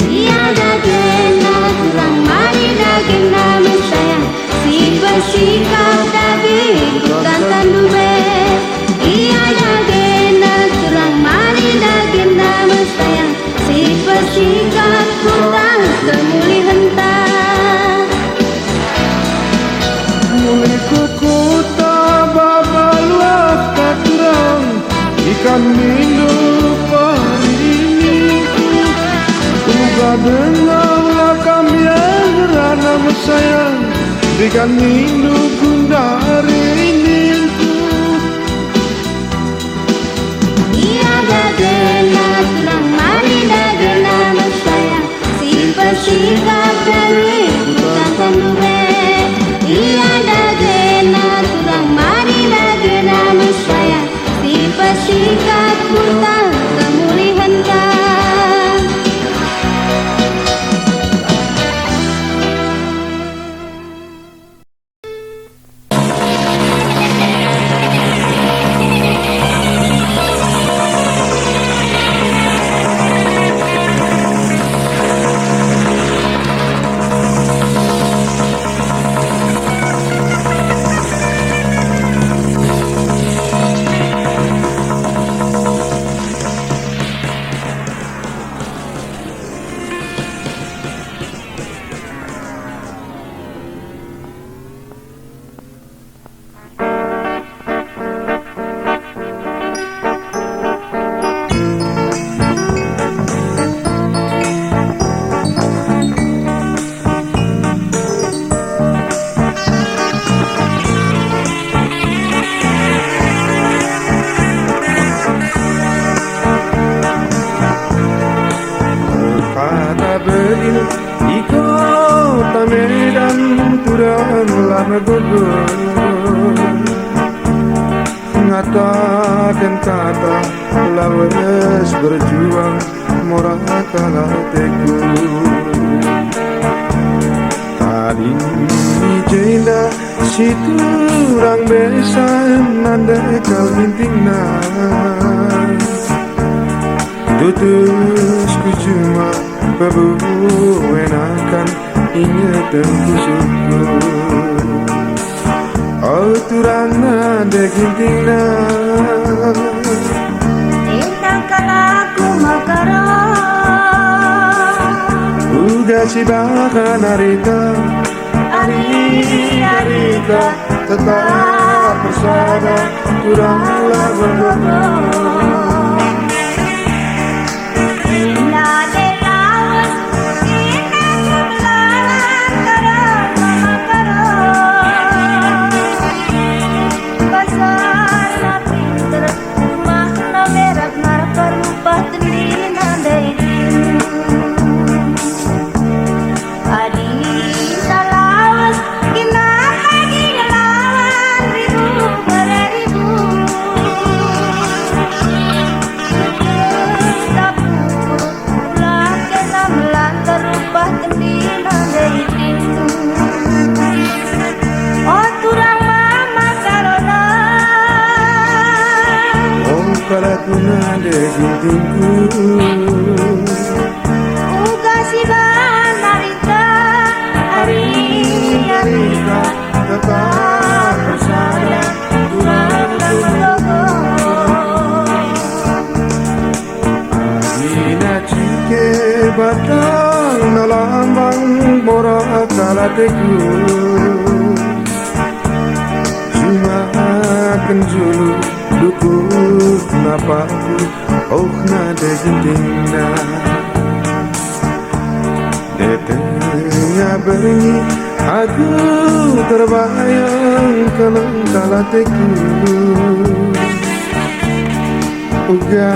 Iya dage naturang mari dage nama sayang si pasikap dage bukan tandube. Iya dage naturang mari dage nama sayang si pasikap bukan kemuli hentak. Mulai kukuta babaluak taturang ikan nindo pariningku uga dengar kami rana sayang ikan nindo kundariningku. Iya dage naturang mari dage nama sayang si pasikap dage bukan tandube. Iya dage naturang mari dage nama sayang si pasikap bukan kemuli hendak. mengatakan kata lawas berjuang moral kalah teku. Tadi jenda situ orang besan nanda kal bintingna. Tutus ku cuma bebuenakan ingatan ku syukur. Oh turana degintingna. Tentang kalaku makara Uga si baka narita Arita tetap bersama turanglah berdua. Ina de lawas Ina kumlalan Karang mamakara Pasar na pinter Rumah na merak Marapar rupah tendina daidin Adi na lawas Ina lagi lawan Ribu beribu Kalaku nade gintingku Uga si narita Arita tetap bersama Adina cike batang nalambang mora kalateku Cuma kenjulu dukut napaku oh nade gintingna. Detengah bernyi aku terbayang kalau kalateku Uga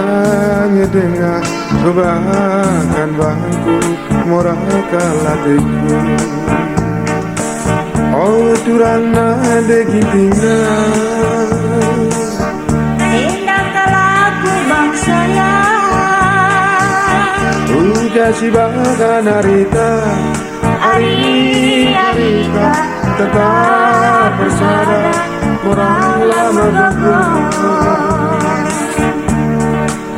ngedengar kebakan bangku moral kalateku. Oh turana degintingna. Uga si baka narita Arita tetap bersama orang lama berdua.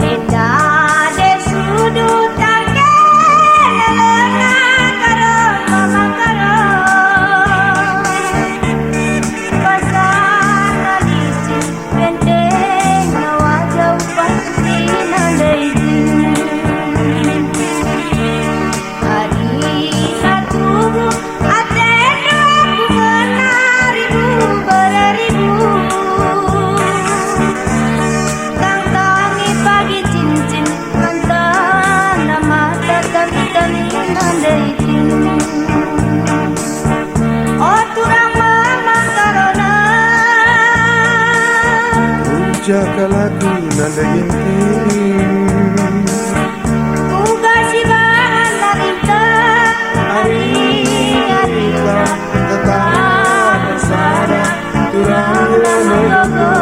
Indah de sudut tangga lelena karo mamakara Pasana licin benteng wajah pasti nandaidin Jakalaku nanda ginting Uga si narita Arita tetap bersama turanglah berdua.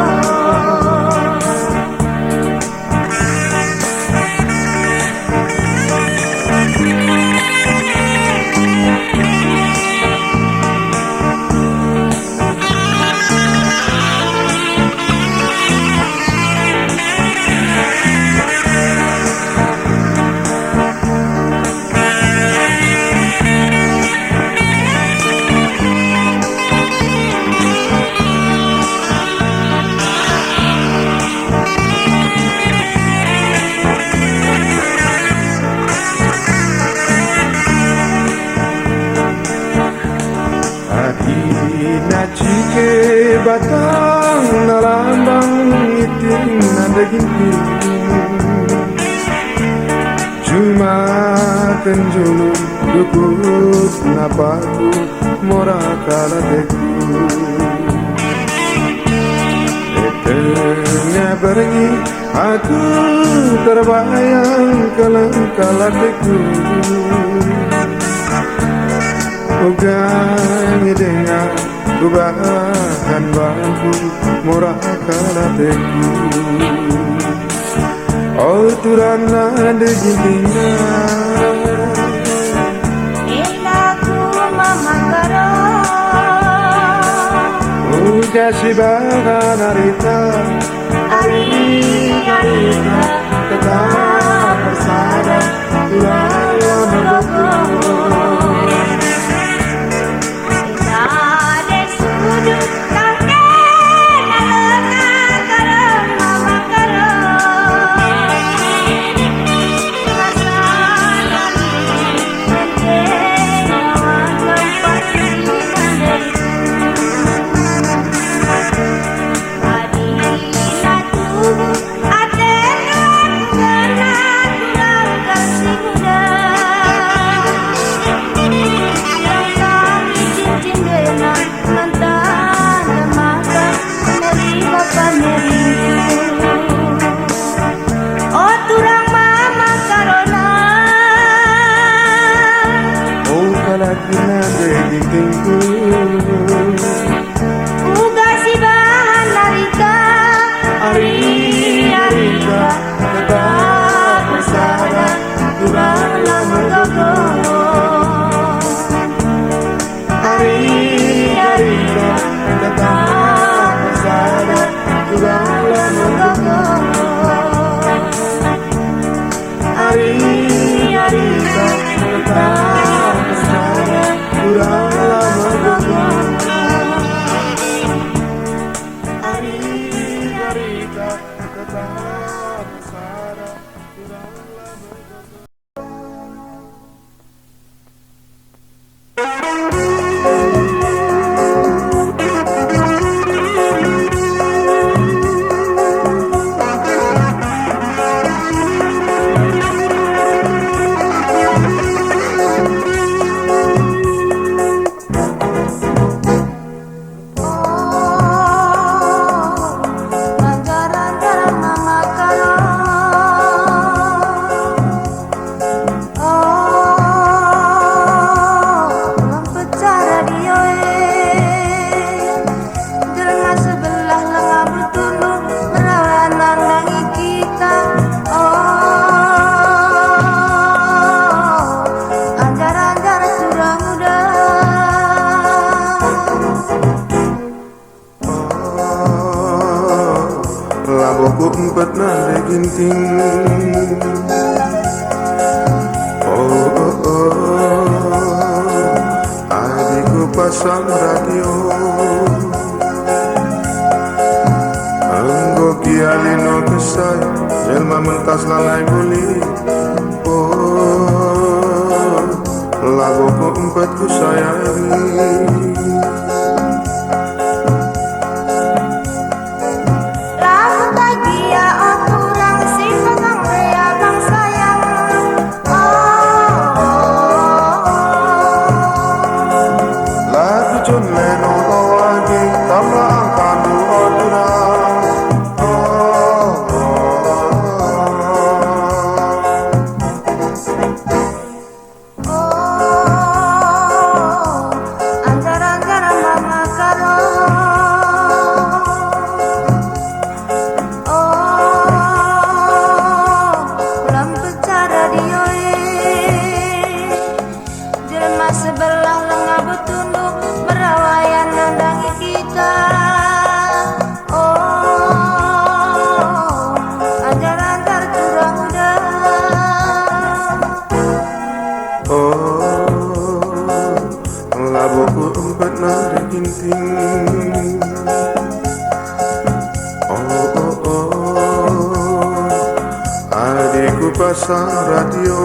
Adina cike batang nalambang iting nanda ginting Cuma kenjulu dukut napaku mora kalateku Etengah bernyi aku terbayang kalang kalateku Uga ngedengar ku bahan bangku murah kalateku oh turang nade jintina Enaku mama karo uga si bahan arita arita tetap bersama turang nade uga si bahan narita arita tetap bersama turang lama gogo arita tetap bersama turang lama gogo arita tetap bersama turang lama gogo arita tetap bersama turang lama gogo. Laboku empat nade ginting adikku pasang radio anggo kialino kesay jelma mentas lalai buli laboku empat ku sayangi sebelah lengah betunduk berawayan nandangi kita. Oh, anjar-anjar turang udah. Labuku empat nari ginting. Adikku pasang radio.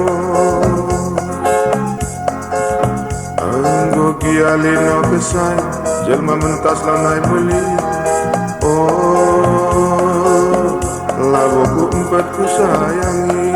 Anggo kialino kesay jelma mentas lanai beli. Labuku empat ku sayangi.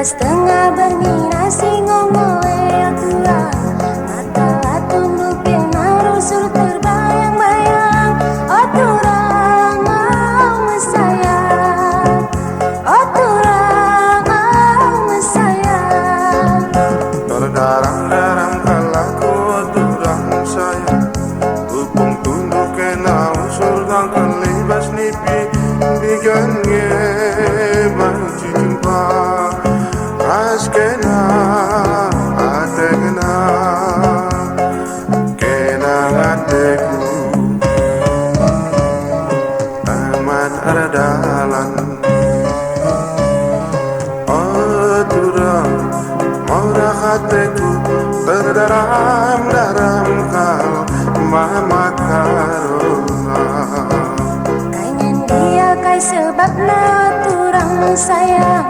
Setengah bernina singongoe aturan Matala tundukin arusul terbayang-bayang Oturang mesayang Oturang mesayang Terdarang-darang kalaku oturang sayang Tupung tundukin arusul dan kelibas nipi Biganye banci jumpa Askena, atekena, kenang ateku Aman ada dalan Oturang, murah hatiku Terdaram-daram kal Mama karuna Pengen dia kai sebabna oturang sayang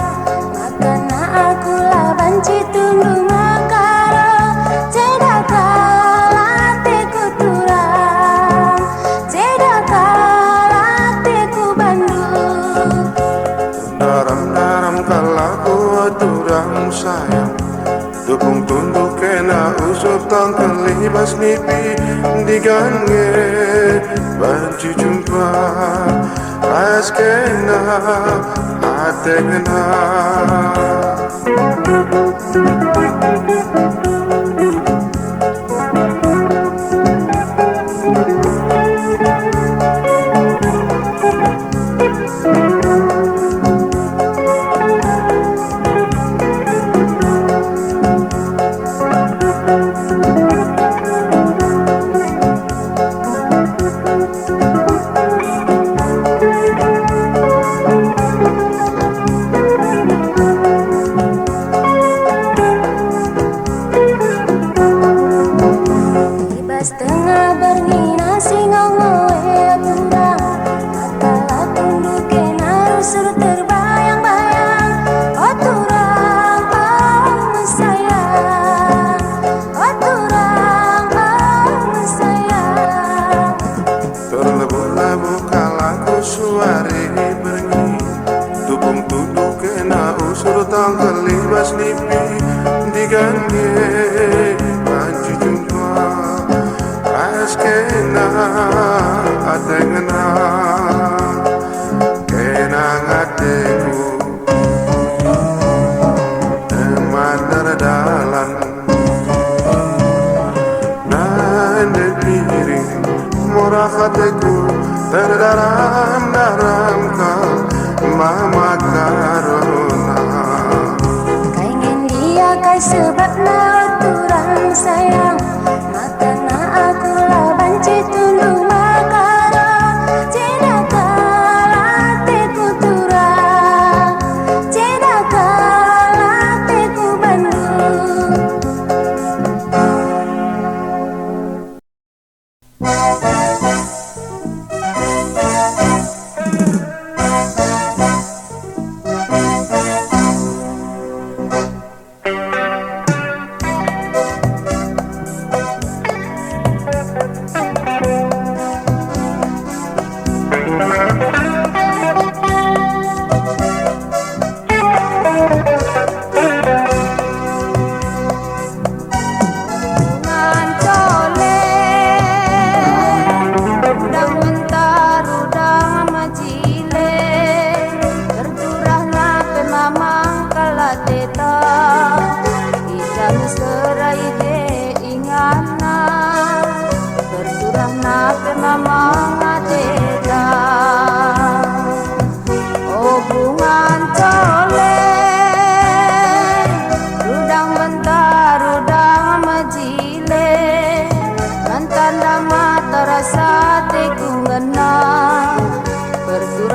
Makana aku lah banci tundung makara Cedakala teku turang Cedakala teku bandung Daram-daram kalaku oturang sayang Dukung tunduk kena usup tang kelibas nipi Digange banci jumpa Askena atekena Setengah bernina singongoe aturan Matala tundukin arusul terbayang-bayang Oturang mesayang Oturang mesayang Terlebu-lebu kalaku suari bengi Dukung tunduk kena usur tang kelibas nipi Digange banci jumpa Askena atekena kenang ateku Eman terdalan Nande piring murah hatiku Terdaram-daram kau Mama karuna Kaingen dia kai sebabna oturang sayang Makana aku lah banci tundung makara Cedakala teku turang Cedakala teku bandung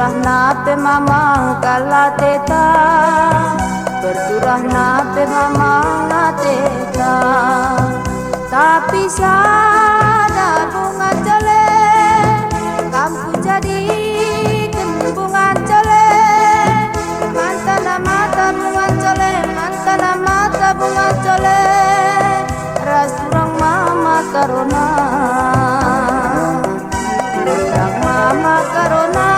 nape mamang kalateta, berturah nape mamang lateta. Tapi sada bunga cole, kamu jadi bunga cole. Mantana mata bunga cole, mantana mata bunga cole ras turang mama karona turang mama karona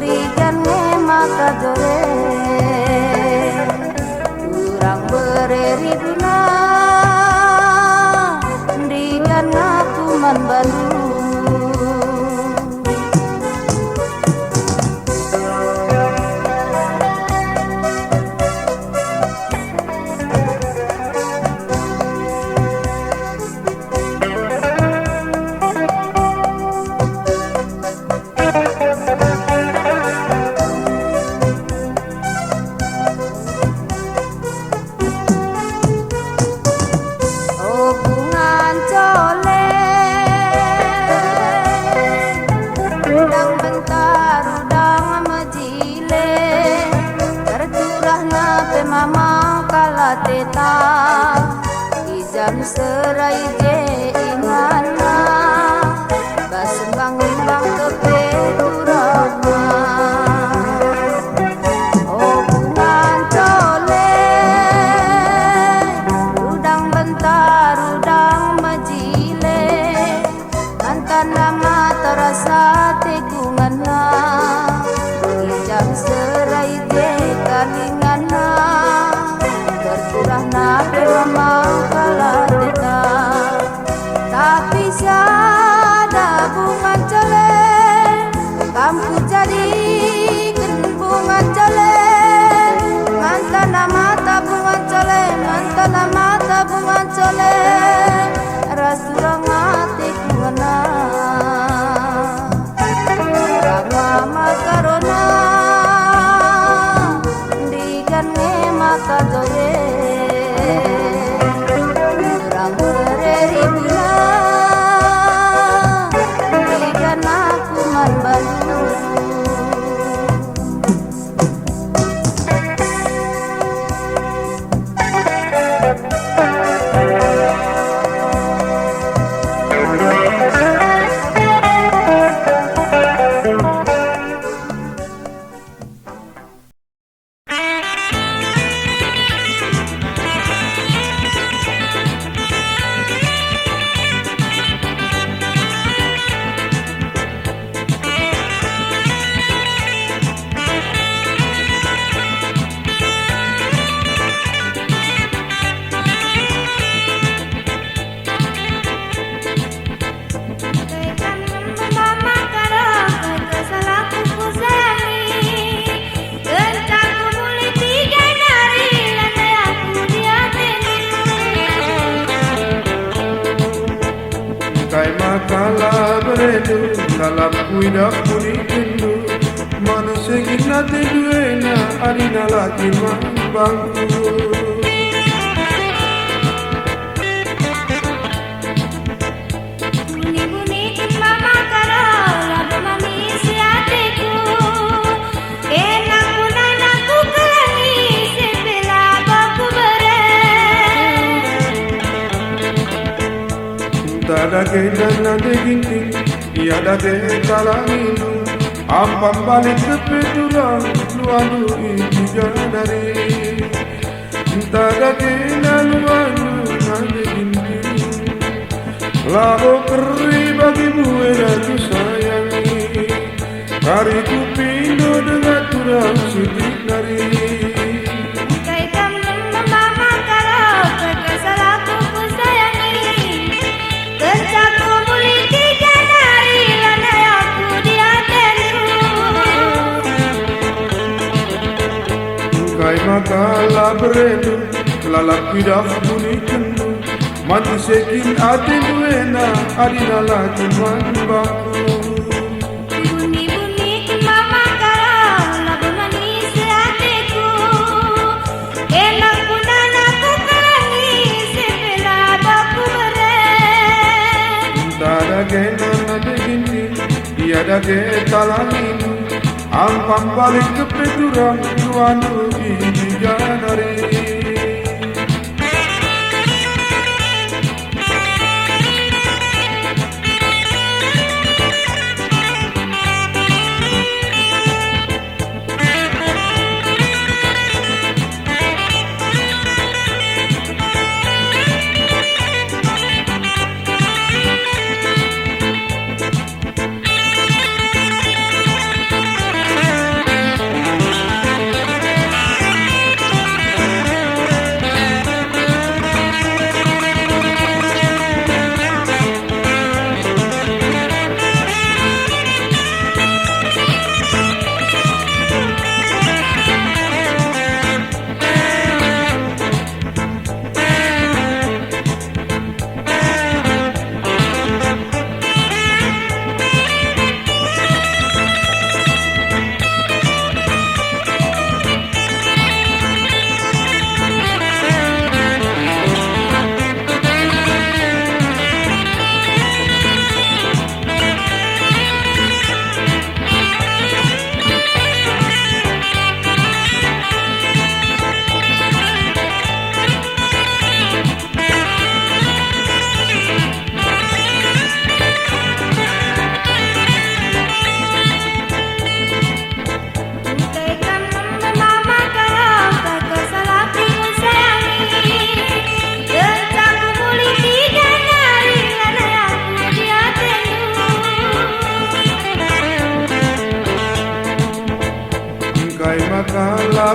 digan maka jore turang bereri duna digan ngaku man Bandung. Teta izam serai je ingana basembang imbang kepe durama oh bungan cole udang bentar udang majile mantan nama terasa tekungana izam serai je kalingana na mama kalateta tapi sada bunga cole kamu jadikan bunga cole mantan mata bunga cole mantan mata bunga cole rasurang hati kungana rama karona digan mata jore Kala beredu dalam kuidak puni kendu manusia kita teduena arina lagi bangku Buni-buni mama karo labu manis hatiku enak punan aku kelangi sepela baku Tada kedan nade ginting Iada de talangilu Ampam balik ke peturang Luanu ini janari Tada kedan luanu nade ginting Lalu keri bagimu aku sayangi Kariku pindo dengan turang sidik nari Kala beredu lalap tidak bunyi kendu mati sekin ati duena adina lagi manbaku Buni-buni mama karo labu manis hatiku enak punan aku kelangi sepela baku beren Tada kenan ade ginting Iada ke talangilu Ampam balik ke peturang Luanu ini janari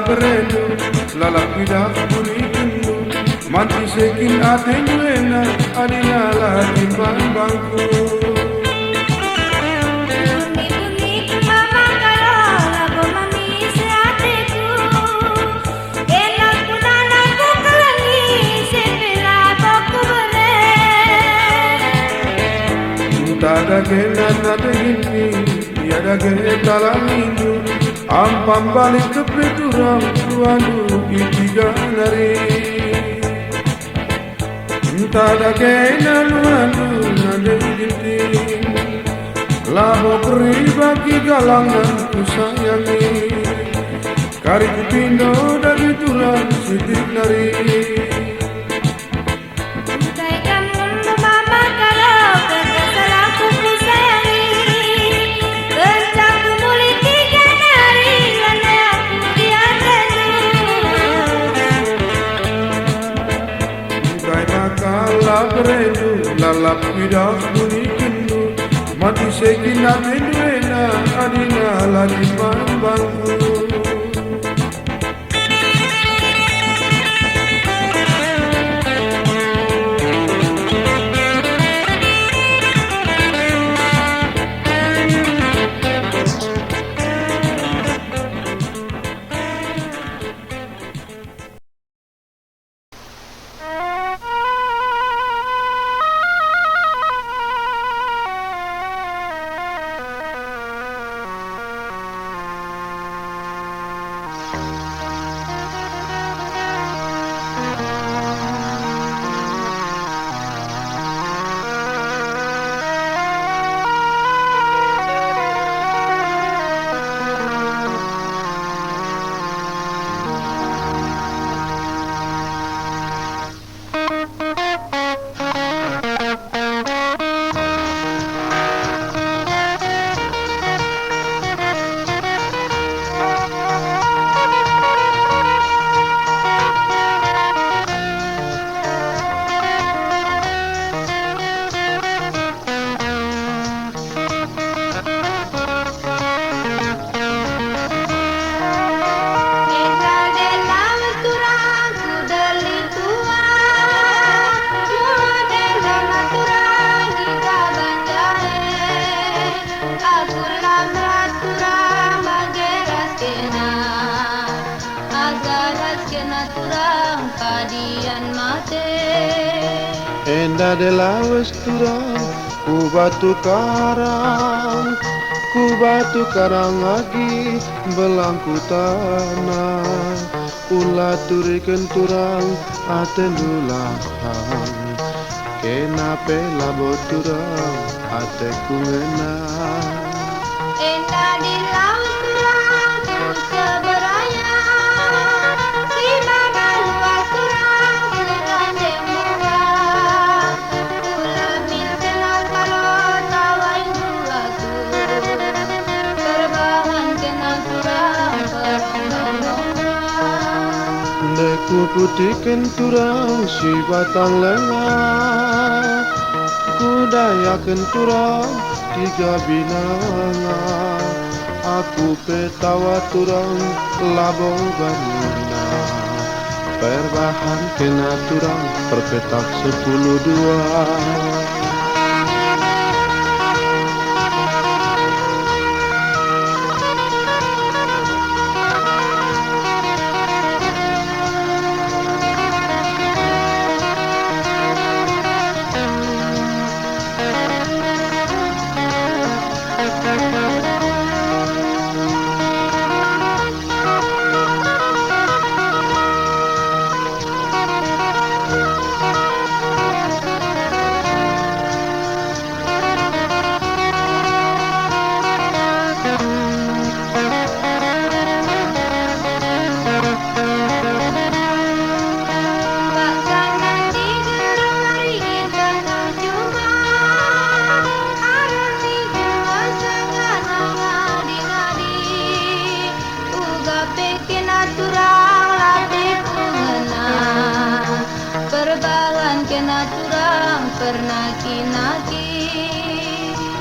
berenu lalak pidak bunikendu manti sekin atenuena adina lagi bangku. Bunyi-bunyi mama kalau lagu mami sehatiku enak punan aku kelangi sepila boku beren. Tak ada genan ada gini tiada getalan minggu ampam balik ke peturang tuanu itiga nari. Tak ada genan anu ada gini labo peri bagi galangan ku sayangi kari ku pindo dari turang sidik nari. Bukai kamu mama kalau kesal aku ku sayangi kencangku mulut tiga nari lana aku diatedu. Kay bakala beredu lalap pidak bunikendu mati sekin atenuena adina lagi bangku. Endah de lawas turang ku batu karang lagi belangku tanah ulah turikan turang atendulahan kenape labo turang ateku ngenah. Endah di laut turang ku seberaya si baga luas turang segan demua ula min kenal kalau tawain gulaku terbahan kenal turang perong-perong. Neku putihkan turang si batang lengah kudayakan turang tiga binangan aku petawa turang labong banuna perbahan kena turang perpetak 10-2.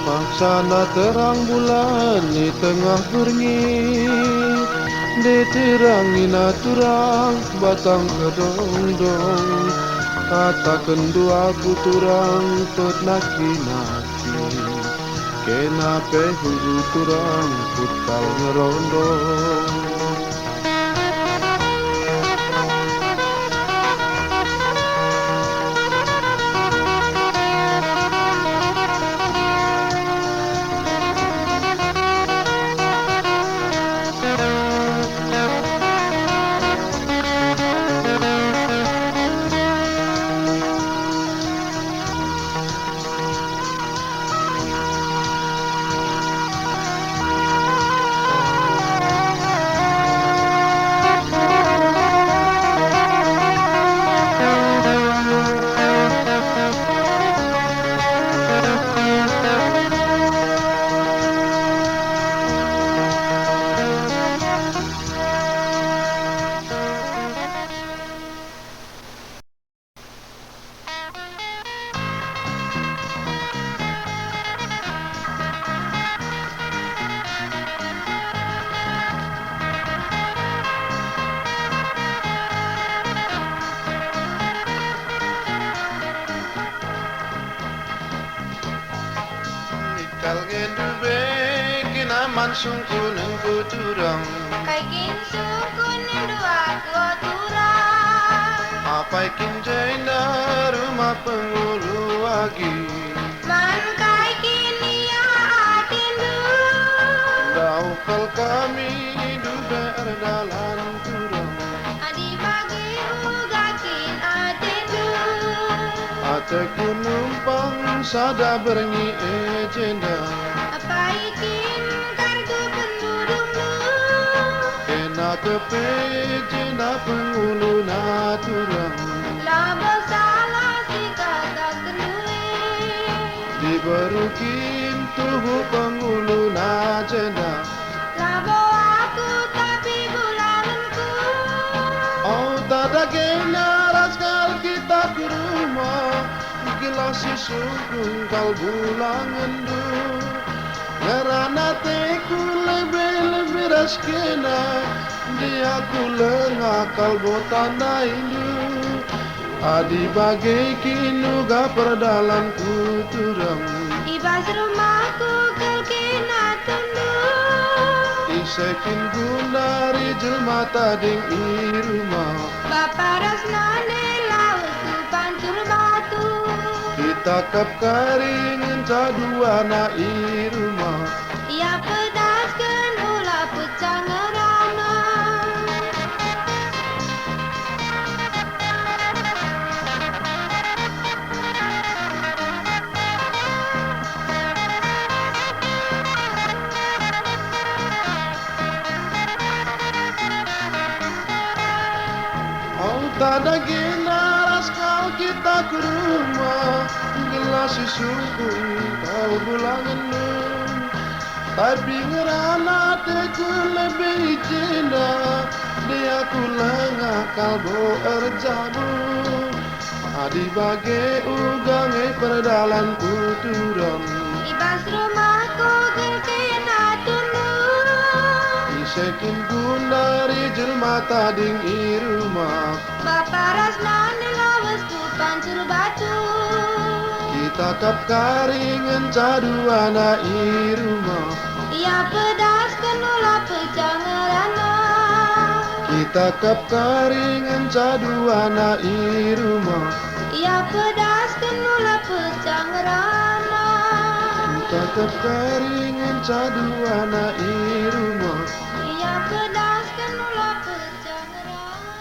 Paksana terang bulan di tengah bernyi Diterangina turang batang kedong-dong, katakan dua ku turang pet naki-naki, kenapa hulu turang putal ngerondong. Kalgen dube kinaman sungkuneng kuturang, Kay kinsukun dua ko turang, apa kinjay na rumah pengulu lagi. man kay kiniya atindu. Daukal kami dube erdalan turang, Adi bagi ugakin atindu. ate kunumpang sada bernyi ejenda, Apa ikin kargo pendudung lu. kena kepejenda pengulu na turang. Labo salah si kata kenduri. Diberukin tuhu pengulu na jenda, Labo aku tapi bulananku. oh tada kena raskal kita ke rumah, gila si sungkung kal bulangan du, ngerana teku lebih raskena, dia ku lengah kal botana indu, adi bagai kinuga perdalan kuturang. Ibas rumahku kelkina tundu. Isekin gundari jelma tading irumah, Bapak Rasnane laut ku pancur batu. kita kap karingin cadua na irumah. Ia pedaskan ulah pecah ngerana. Oh tada ginaras kau kita ke rumah, gelas si sungkung kau bulangan nun, tapi ngerana teku lebih jenda, dia ku lengah kalbo erjabu, adi bagai ugange perdalan kuturang. Ibas rumahku kelkina tundu. Isekin gundari jelma tading irumah, Bapak Rasnane lawas ku pancur batu. kita kap karingan cadua na irumah. Ia pedaskan ulah pecah ngerana. Kita kap karingan cadua na irumah, Ia pedaskan ulah pecah ngerana. kita kap karingan cadua na irumah. Ia pedaskan ulah pecah ngerana.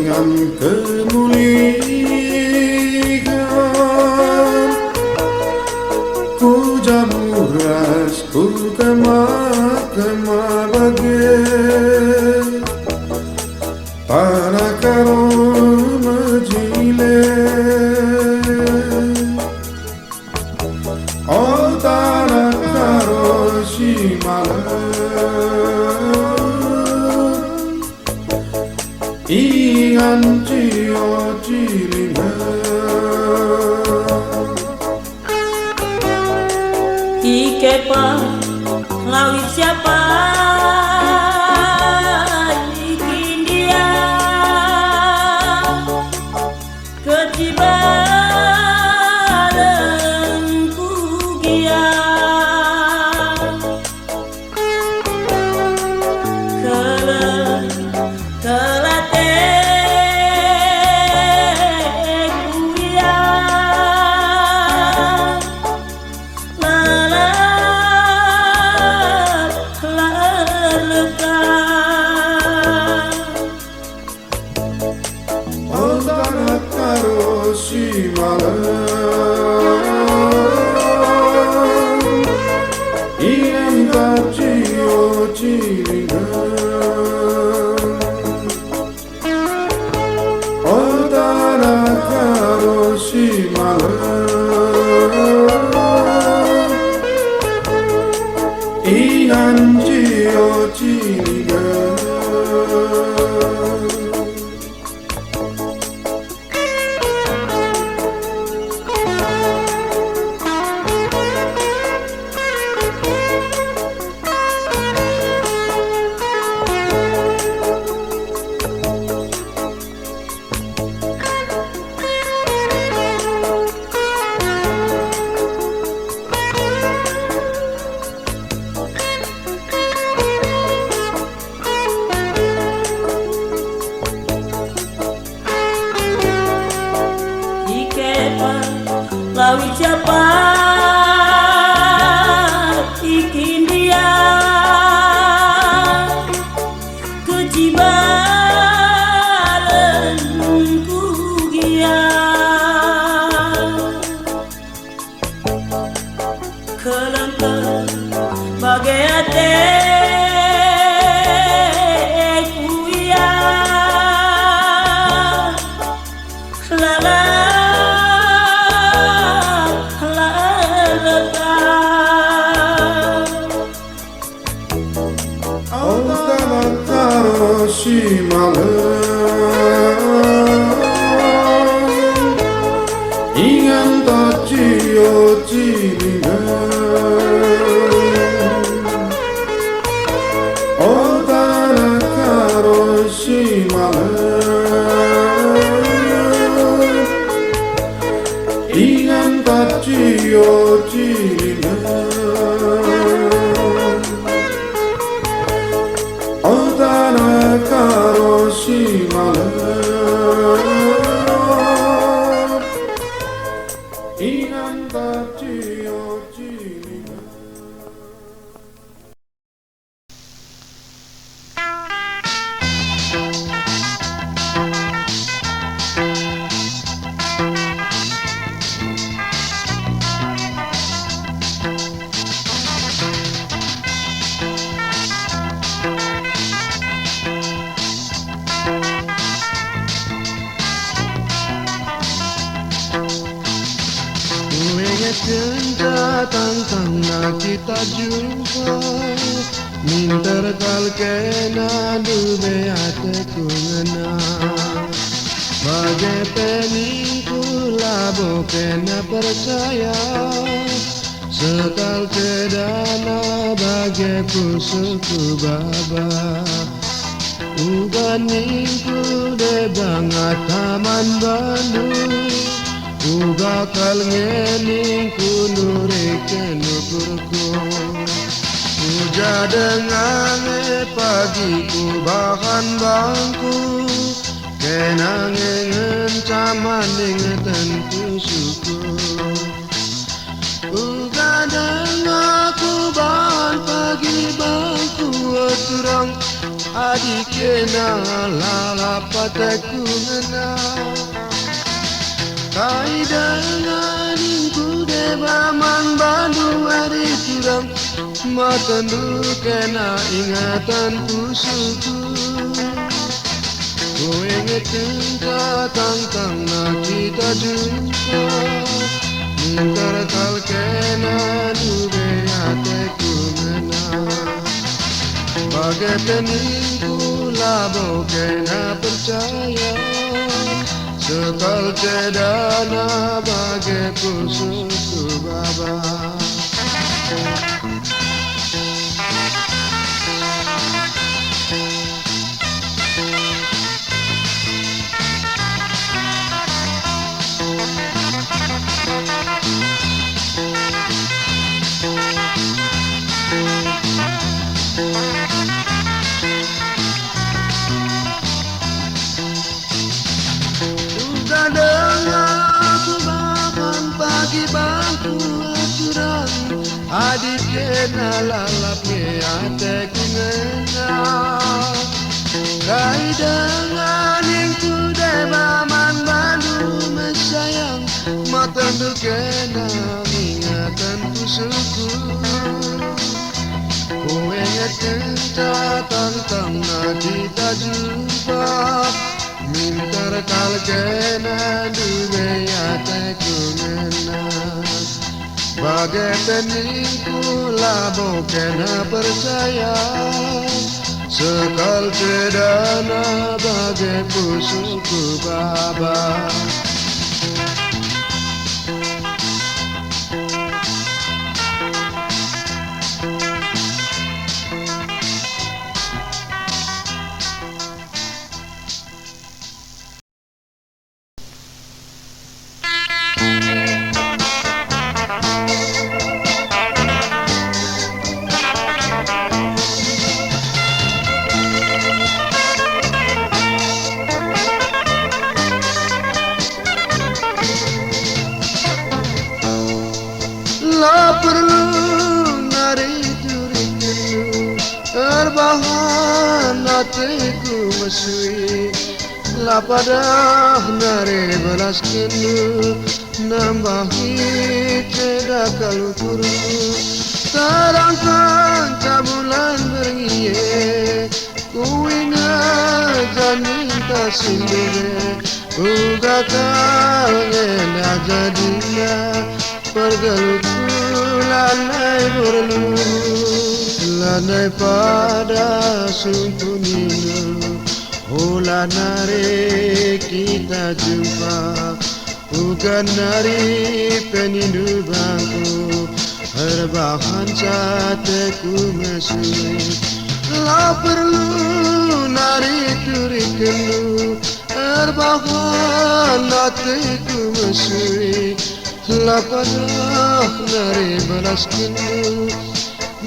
dengan kemuliaan. Ku jamuras, ku kema-kema bagai tanah karo mejile. Oh tanah karo simalan, ingan cio cilingan. Ikepa lawi siapa bikin dia ketibaran kugia kelate kuya Oh tanah karo simalan, ingan tak cio cilingan. Oh tanah karo simalan, ingan cio cilingan. Lawi siapa bikin dia kejibaran kugia kelengkap bagai ate kuya lala. Oh tanah karo simalan, ingan tak cio cilingan. Oh tanah karo simalan, ingan tak cio cilingan. Oh tanah karo simalan, ingan tak cio cilingan. Cinta tantang kita jumpa, minta kal kena dube hatiku ngena. Bagai peningku labo kena percaya, sekal kedana bagai pusuku baba. Uganingku de bangat taman Bandung, uga kal ngening kunure kenukurku. Uja dengange pagi ku bahan bangku, kenangen caman ingeten kusuku. Uga dengaku bahan pagi bangku, turang adikena lalapataku ngena kaidangan ku deba man bandu hari turang matandu kena ingatan pusuku ku ingat tentang na kita jumpa mintar kal kena dube hatiku ngena bagai peningku labo kena percaya sekal cedana bagai pusuku baba adik kena lalapnya hatiku ngena kaidangan yang ku debaman bandu mesayang matandu kena ingatan pusuku ku ingat tentang na kita jumpa mintar kal kena dube hatiku ngena bagai peningku labo kena percaya sekal cedana bagai pusuku baba la perlu nari turiku terbahan hatiku mesui la padah nari belas kenu nambahi ceda kalukuru terangkan cabulan berngiye ku ingat janinta sendiri uga kalnya jadinya pergeluku lanai berlu lanai pada sumpuninu ulanare kita jumpa bukan dari penindu bangku herbahan cateku mesui la perlu nari turikenu herbahan hatiku mesui la padah nari balas kenu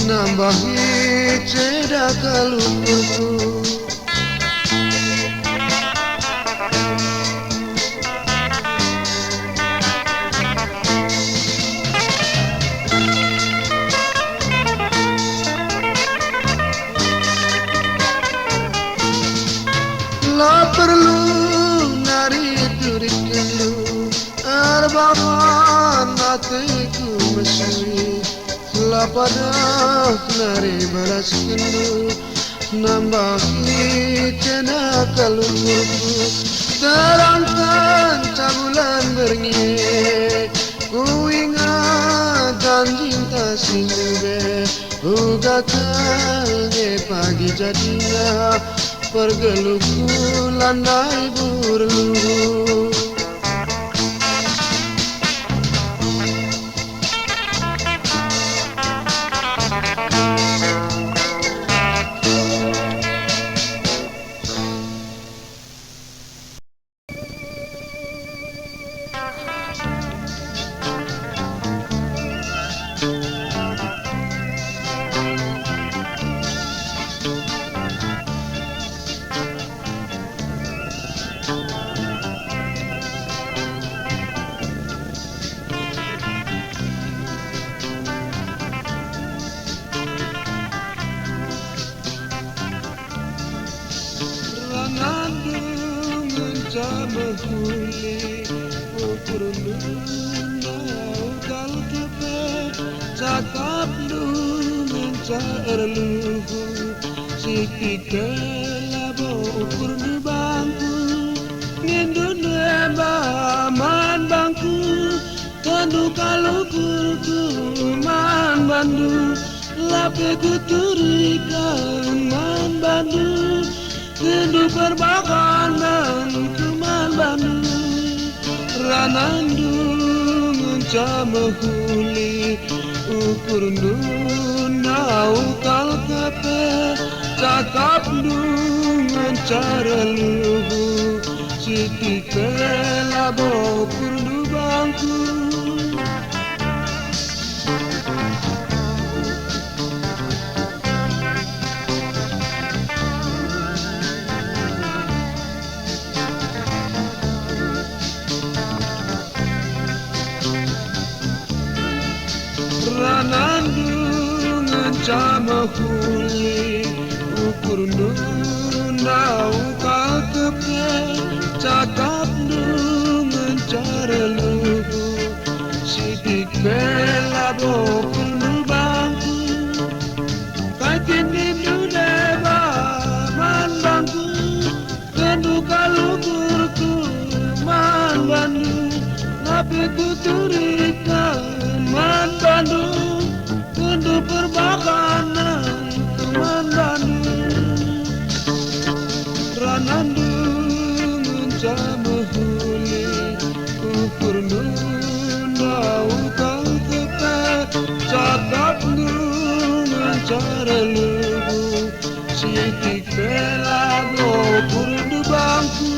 nambahi ceda kalukuru la perlu nari turikenu arbahan hatiku mesui la padah nari balas kenu nambahi ceda kalukuru terangkan cabulan berngiye ku ingat cinta sindube uga kalnya pagi jadinya pergeluku landai burlu mahuli ukurnu kal kepe cakap lu mencarlu sikike labo ukurnu bangku ngindun man bangku kandu kalau kurku man bandu lape kuturikan man bandu kendu perbakan dan kuman bandu ranandu mencama huli ukur nau kal kepe cakap nu mencara luhu siti kelabo ukur bangku ranandung cama huli ukur nau kal kepe cakap nu mencara luhu sidik belabo kunu bangku kakin dindu deba man bangku kendu kalukurku man bandu napi kuturikan man bandu kendu perbakanan man bandu ranandu mencama huli ukur nau kal kepe cakap nu mencara lugu sidik belago ukur bangku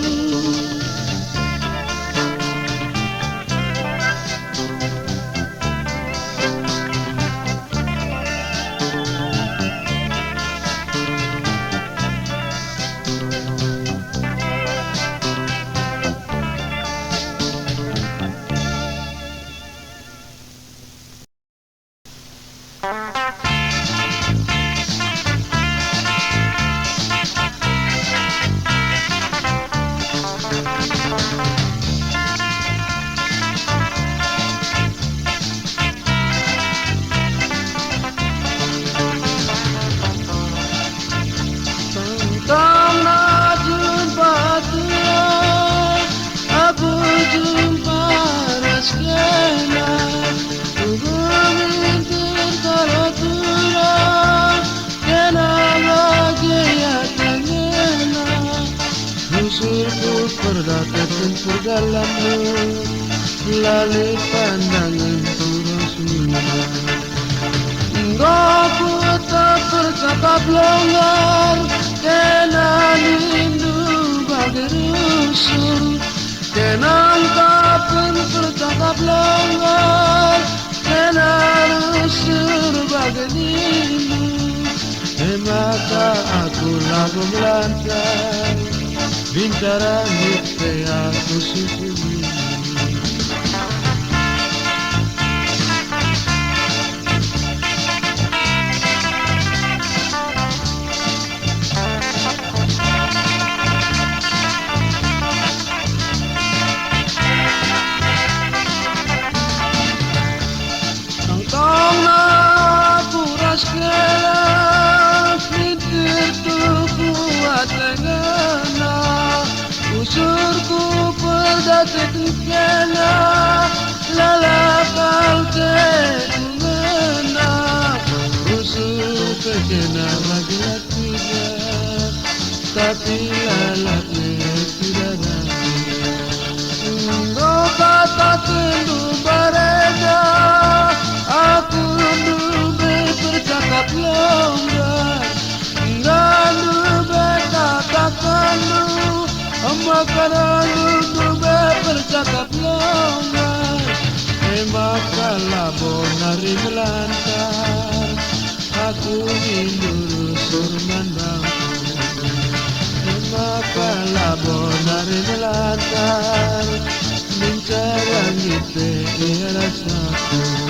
Perdataan perjalanan lalai pandangan terus Engkau tak bercakap longgar kena rindu bagai rusuh kena engkau bercakap longgar kena rusuh bagai rindu maka aku lagu melancar bintara nite aku sukuni Tong na puras kela fitir tuku atengana usurku perdatik kena lalakal tekungena usur kena lagi tiga tapi lalaknya tidak ada Engkau kata kendu bereda aku nube bercakap longgar nube katakan lu makanan nube bercakap longgar maka labon hari melantar aku indur surman bangku maka labon hari melantar mincarang ite rasaku